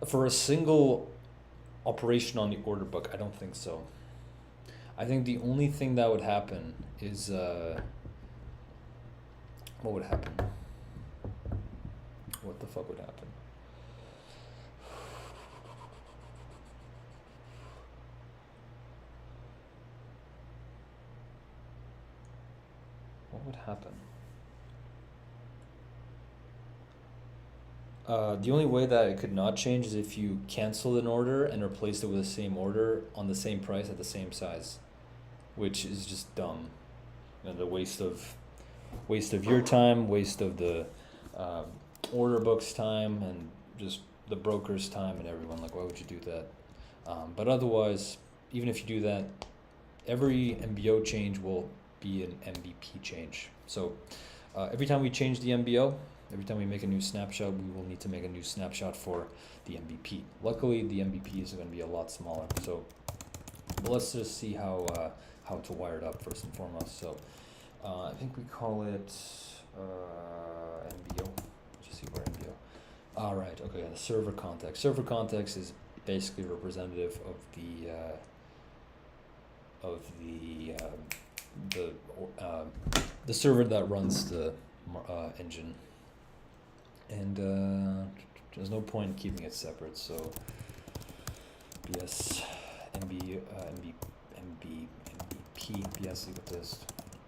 For a single operation on the order book, I don't think so. I think the only thing that would happen is what would happen? What the fuck would happen? What would happen? The only way that it could not change is if you canceled an order and replaced it with the same order on the same price at the same size, which is just dumb. You know, the waste of your time, waste of the order book's time, and just the broker's time and everyone. Like, why would you do that? But otherwise, even if you do that, every MBO change will be an MBP change. So every time we change the MBO, every time we make a new snapshot, we will need to make a new snapshot for the MBP. Luckily, the MBP is going to be a lot smaller. So let's just see how to wire it up first and foremost. So I think we call it MBO. Just see where MBO. All right. Okay. The server context. Server context is basically representative of the server that runs the engine, and there's no point in keeping it separate. So BS MBP BS equal this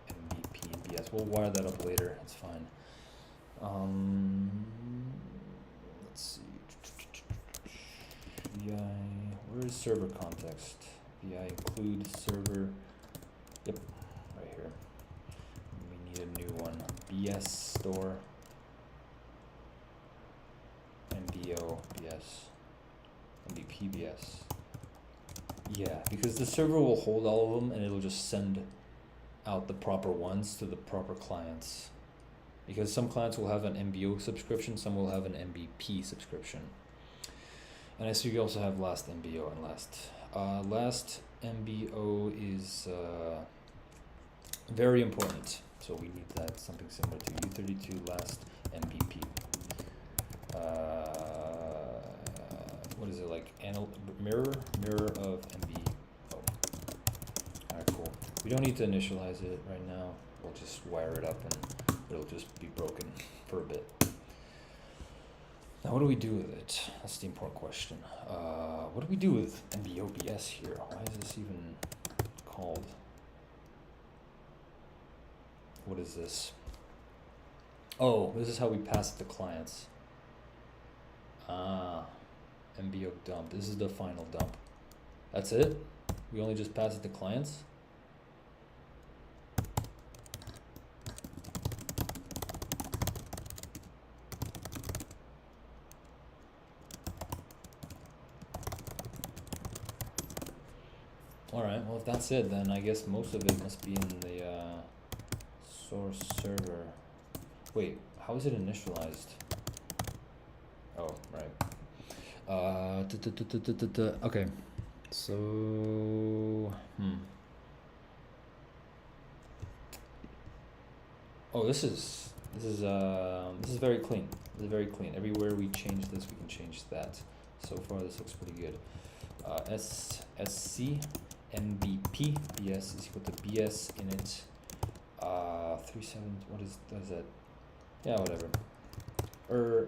MBP and BS. We'll wire that up later. It's fine. Let's see. VI, where is server context? VI include server. Yep, right here. We need a new one. BS store. MBO BS. MBP BS. Yeah, because the server will hold all of them and it'll just send out the proper ones to the proper clients. Because some clients will have an MBO subscription, some will have an MBP subscription. And I see you also have last MBO and last. Last MBO is very important. So we need that, something similar to U32 last MBP. What is it like? Mirror of MBO. Alright, cool. We don't need to initialize it right now. We'll just wire it up and it'll just be broken for a bit. Now, what do we do with it? That's the important question. What do we do with MBOBS here? Why is this even called? What is this? Oh, this is how we pass it to clients. MBO dump. This is the final dump. That's it? We only just pass it to clients? Alright, well if that's it, then I guess most of it must be in the source server. Wait, how is it initialized? Oh, right. Okay, so oh, this is very clean. This is very clean. Everywhere we change this, we can change that. So far, this looks pretty good. SC MBP BS is equal to BS init 37. What is that? Yeah, whatever.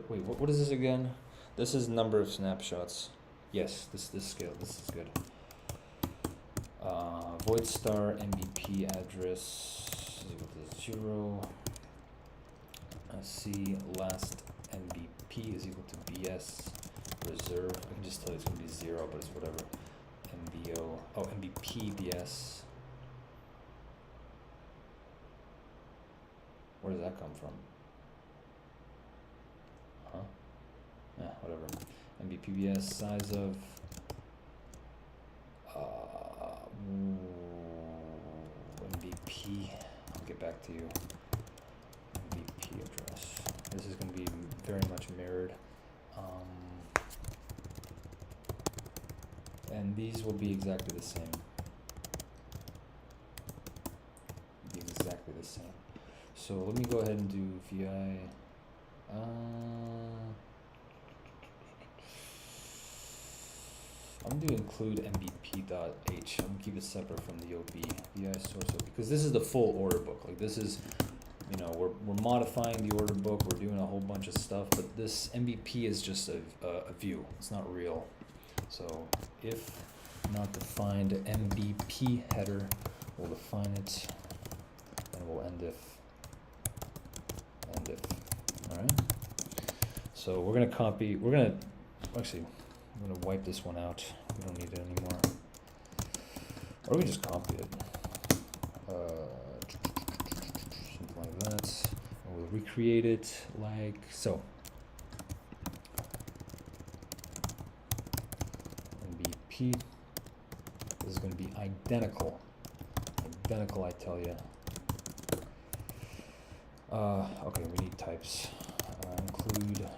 Wait, what is this again? This is number of snapshots. Yes, this scale. This is good. Void star MBP address is equal to 0. C last MBP is equal to BS reserve. I can just tell you it's gonna be 0, but it's whatever. MBO. Oh, MBP BS. Where does that come from? Huh? Yeah, whatever. MBPBS size of MBP. I'll get back to you. MBP address. This is going to be very much mirrored. And these will be exactly the same. So let me go ahead and do VI. I'm going to include mbp.h. I'm going to keep it separate from the OB, BI source OB, because this is the full order book. Like this is, you know, we're modifying the order book, we're doing a whole bunch of stuff, but this mbp is just a view. It's not real. So if not defined mbp header, we'll define it, and we'll end if. All right. So we're gonna copy. We're gonna wipe this one out. We don't need it anymore. Or we can just copy it. Something like that. And we'll recreate it like so. MBP. This is going to be identical. Identical, I tell you. Okay, we need types. Include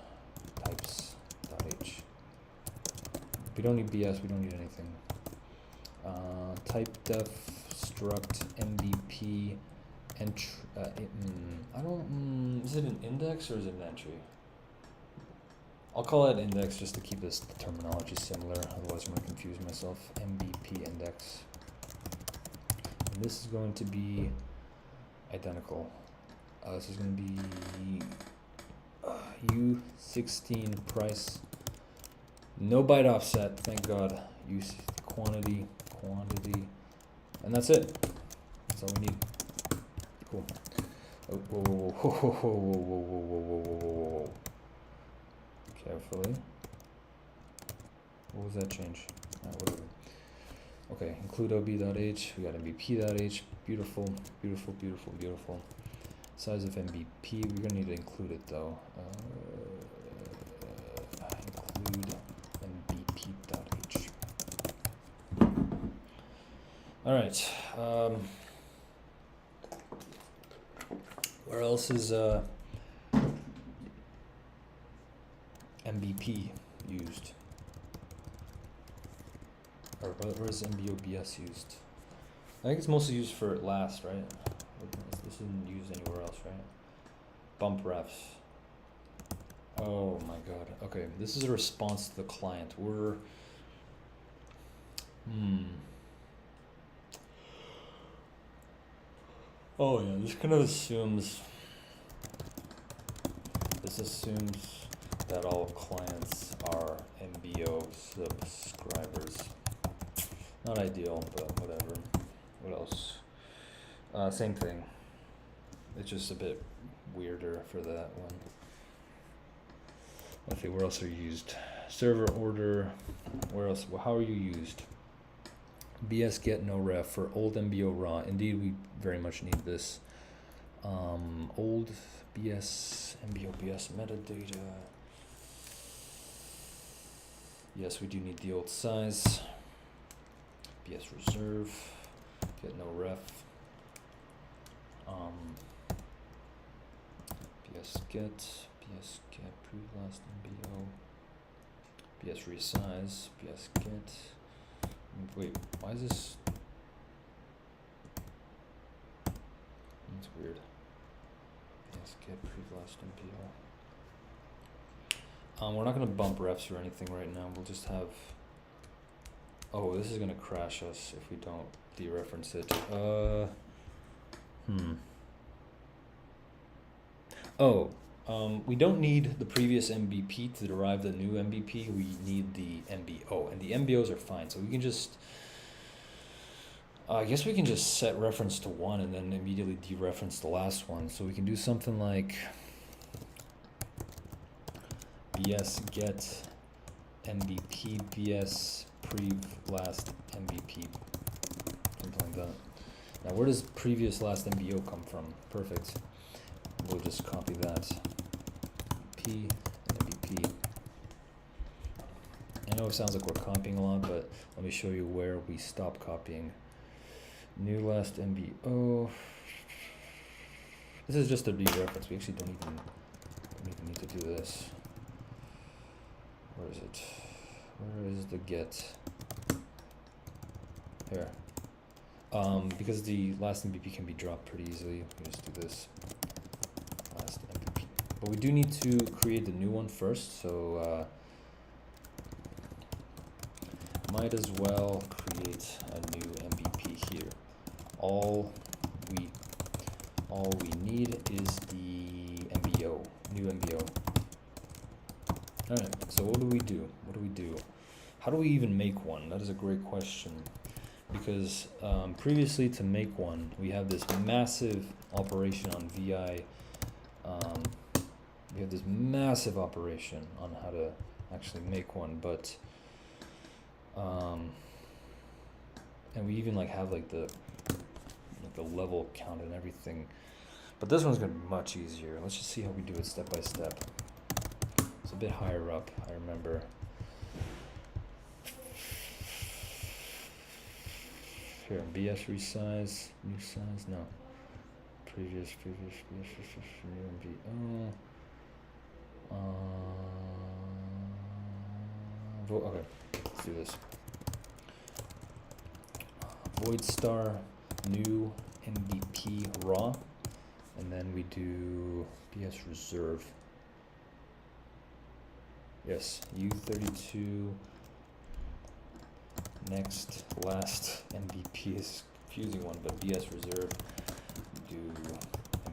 types.h. We don't need BS, we don't need anything. Type def struct mbp is it an index or is it an entry? I'll call it index just to keep this terminology similar, otherwise I'm going to confuse myself. mbp index. And this is going to be identical. This is going to be U16 price. No byte offset, thank God. Use quantity, and that's it. That's all we need. Cool. Oh, whoa. Carefully. What was that change? Whatever. Okay, include ob.h. We got mbp.h. Beautiful. Size of mbp. We're gonna need to include it though. Include mbp.h. All right. Where else is mbp used? Or where is mbobs used? I think it's mostly used for last, right? This isn't used anywhere else, right? Bump refs. Oh my god. Okay, this is a response to the client. We're Oh yeah, this kind of assumes that all clients are MBO subscribers. Not ideal, but whatever. What else? Same thing. It's just a bit weirder for that one. Okay, where else are you used? Server order. Where else? Well, how are you used? BS get no ref for old MBO raw. Indeed, we very much need this. Old BS MBO BS metadata. Yes, we do need the old size. BS reserve. Get no ref. BS get prove last MBO. BS resize. BS get. Wait, why is this? That's weird. BS get prove last MBO. We're not gonna bump refs or anything right now. We'll just have. Oh, this is gonna crash us if we don't dereference it. We don't need the previous MBP to derive the new MBP. We need the MBO, and the MBOs are fine. So we can just, I guess we can just set reference to one and then immediately dereference the last one. So we can do something like BS get MBP BS prev last MBP, something like that. Now where does previous last MBO come from? Perfect. We'll just copy that. P MBP. I know it sounds like we're copying a lot, but let me show you where we stop copying. New last MBO. This is just a dereference. We actually don't even need to do this. Where is it? Where is the get? Here. Because the last MBP can be dropped pretty easily, we just do this. Last MBP. But we do need to create the new one first, so my might as well create a new MVP here. All we need is the MBO, new MBO. All right, so what do we do? What do we do? How do we even make one? That is a great question, because previously to make one, we have this massive operation on VI. We have this massive operation on how to actually make one, but and we even like have like the level count and everything. But this one's gonna be much easier. Let's just see how we do it step by step. It's a bit higher up, I remember. Here, BS resize, new size, no. Previous, new MBO. Okay, let's do this. Void star, new MVP raw, and then we do BS reserve. Yes, U32. Next, last MVP is a confusing one, but BS reserve. Do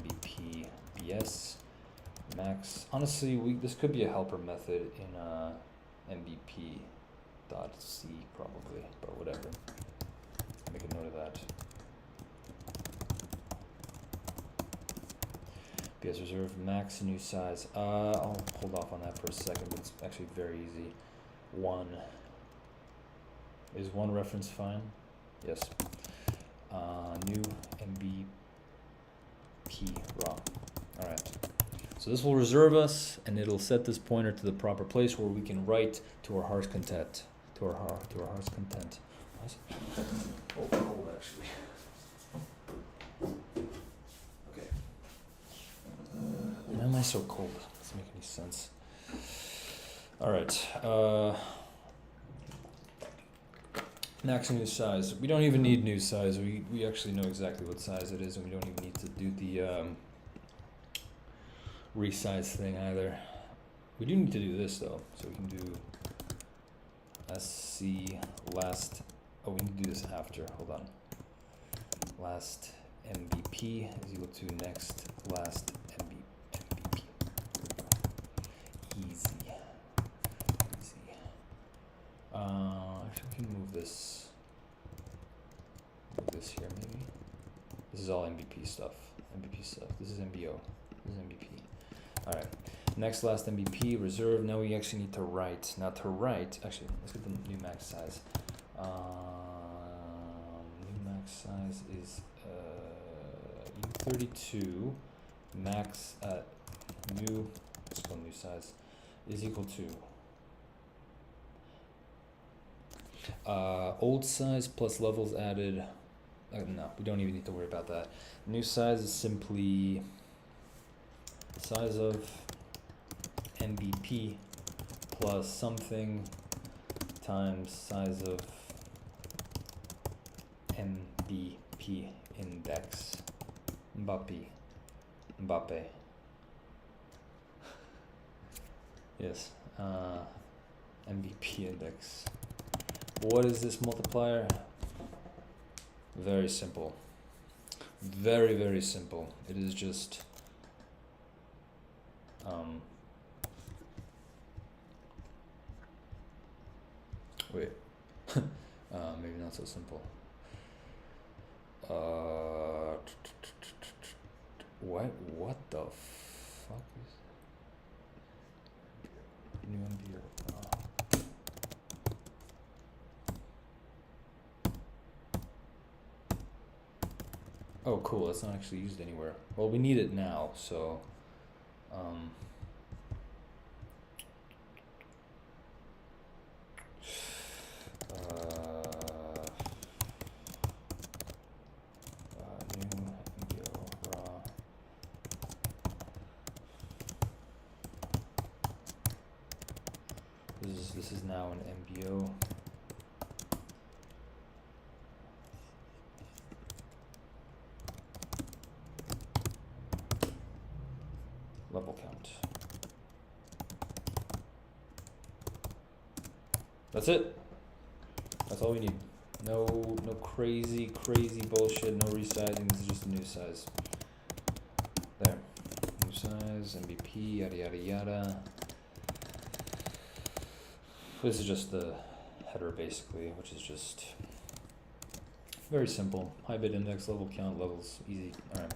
MVP BS max. Honestly, this could be a helper method in MVP.c probably, but whatever. Make a note of that. BS reserve max new size. I'll hold off on that for a second, but it's actually very easy. One. Is one reference fine? Yes. New MVP raw. All right. So this will reserve us, and it'll set this pointer to the proper place where we can write to our heart's content. To our heart's content. Oh, cold actually. Okay. Why am I so cold? Doesn't make any sense. All right. Max new size. We don't even need new size. We actually know exactly what size it is, and we don't even need to do the resize thing either. We do need to do this though, so we can do SC last. Oh, we need to do this after. Hold on. Last MVP is equal to next last MVP. Easy. Actually, we can move this. Move this here, maybe. This is all MVP stuff. MVP stuff. This is MBO. This is MVP. All right. Next, last MVP reserve. Now we actually need to write. Now to write, actually, let's get the new max size. New max size is U32. Max new. Let's go new size is equal to. Old size plus levels added. No, we don't even need to worry about that. New size is simply size of MVP plus something times size of MVP index. Mbappe. Yes. MVP index. What is this multiplier? Very simple. Very, very simple. It is just wait. Maybe not so simple. What the fuck is new MBO? Oh, cool. It's not actually used anywhere. Well, we need it now, so new MBO raw. This is now an MBO. Level count. That's it. That's all we need. No crazy bullshit, no resizing, this is just a new size. There, new size, MVP, yada yada yada. This is just the header basically, which is just very simple. High bit index, level count, levels, easy, alright.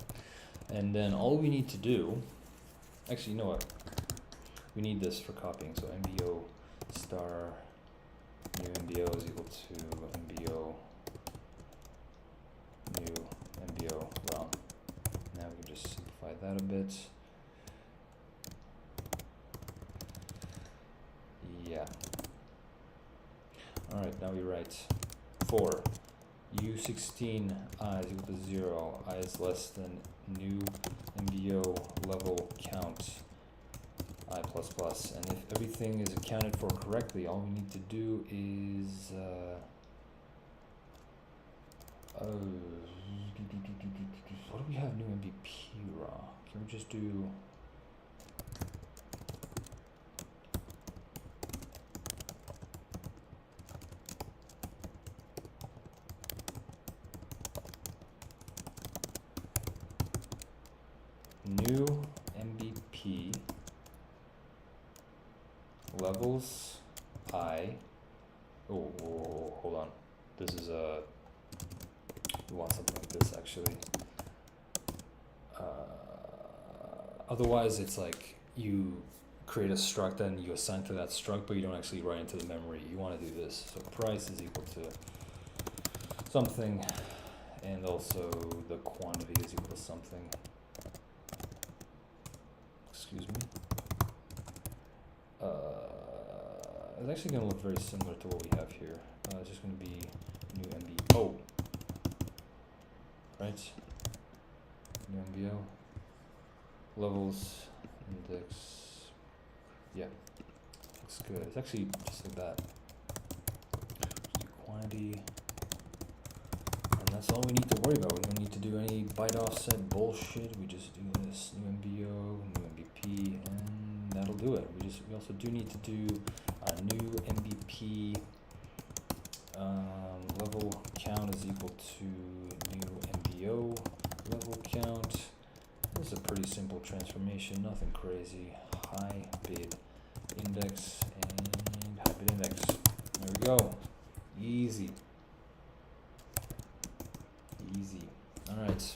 And then all we need to do, actually you know what? We need this for copying, so MBO star new MBO is equal to MBO new MBO well. Now we can just simplify that a bit. Yeah. Alright, now we write for U16 I is equal to 0, I is less than new MBO level count I++, and if everything is accounted for correctly, all we need to do is what do we have new MVP raw? Can we just do new MVP levels I, hold on, this is we want something like this actually. Otherwise it's like you create a struct and you assign to that struct, but you don't actually write into the memory. You want to do this, so price is equal to something, and also the quantity is equal to something. Excuse me. It's actually going to look very similar to what we have here. It's just going to be new MBO, right? New MBO levels index. Yeah, looks good. It's actually just like that. Do quantity, and that's all we need to worry about. We don't need to do any byte offset bullshit. We just do this new MBO, new MVP, and that'll do it. We also do need to do a new MVP level count is equal to new MBO level count. This is a pretty simple transformation, nothing crazy. High bid index and high bid index. There we go. Easy. Easy. All right.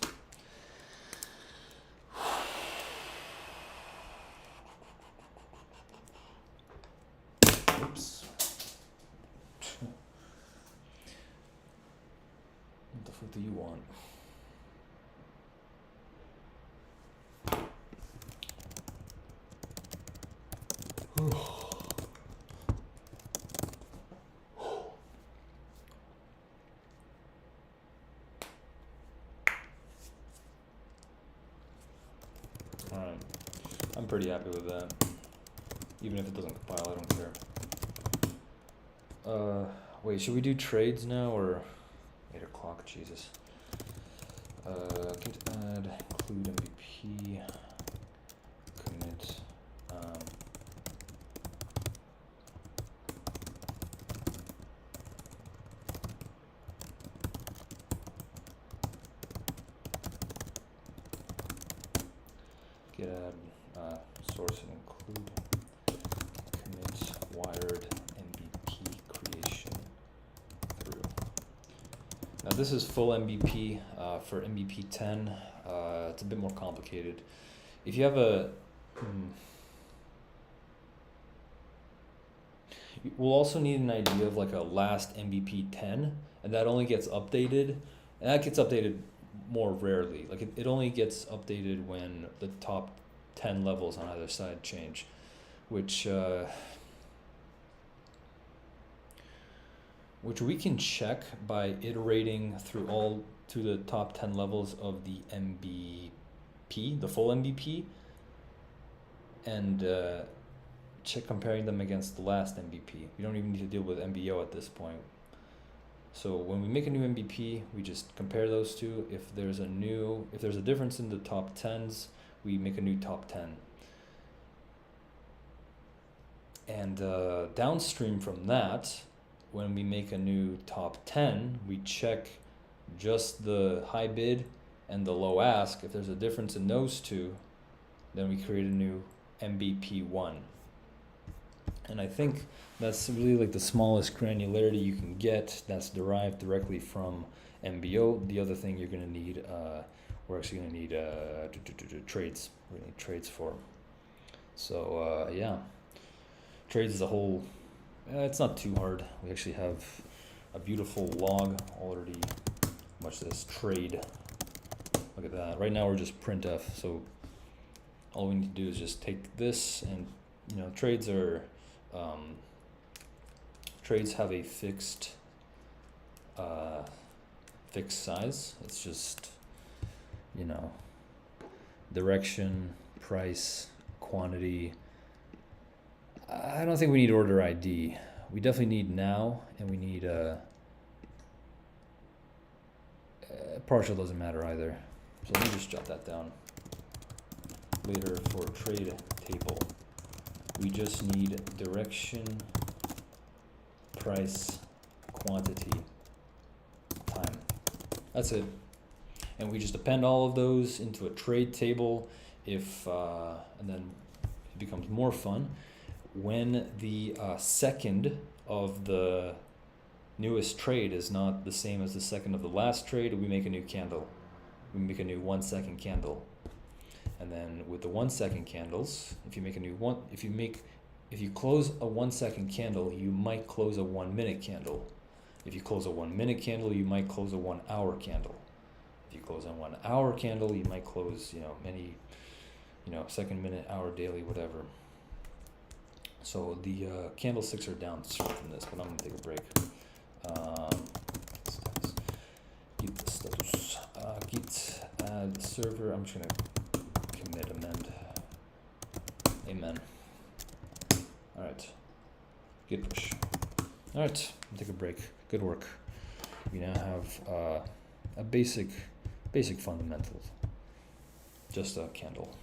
Oops. What the fuck do you want? Alright, I'm pretty happy with that. Even if it doesn't compile, I don't care. Wait, should we do trades now or 8 o'clock? Jesus. Git add, include MVP, commit, git add, source and include, commit, wired, MVP creation through. Now this is full MVP. For MVP 10, it's a bit more complicated. If you have a, we'll also need an idea of like a last MVP 10, and that only gets updated, and that gets updated more rarely. Like it only gets updated when the top 10 levels on either side change, which we can check by iterating through the top 10 levels of the MVP, the full MVP, and check comparing them against the last MVP. We don't even need to deal with MBO at this point. So when we make a new MVP, we just compare those two. If there's a difference in the top 10s, we make a new top 10. And downstream from that, when we make a new top 10, we check just the high bid and the low ask. If there's a difference in those two, then we create a new MBP1. And I think that's really like the smallest granularity you can get that's derived directly from MBO. The other thing you're going to need, we're actually going to need trades. We're going to need trades for. So yeah, trades as a whole, it's not too hard. We actually have a beautiful log already. Watch this trade. Look at that. Right now we're just printf. So all we need to do is just take this, and you know, trades are trades have a fixed size. It's just, you know, direction, price, quantity. I don't think we need order ID. We definitely need now, and we need partial doesn't matter either. So let me just jot that down. Later for trade table, we just need direction, price, quantity, time. That's it. And we just append all of those into a trade table. If and then it becomes more fun when the second of the newest trade is not the same as the second of the last trade. We make a new candle. We make a new 1 second candle. And then with the 1 second candles, if you make a new one, if you close a 1 second candle, you might close a 1 minute candle. If you close a 1 minute candle, you might close a 1 hour candle. If you close a 1 hour candle, you might close, you know, many, you know, second, minute, hour, daily, whatever. So the candlesticks are down from this, but I'm gonna take a break. Git status, git add server. I'm just gonna commit amend. Amen. All right. Git push. All right. Take a break. Good work. We now have a basic fundamentals. Just a candle.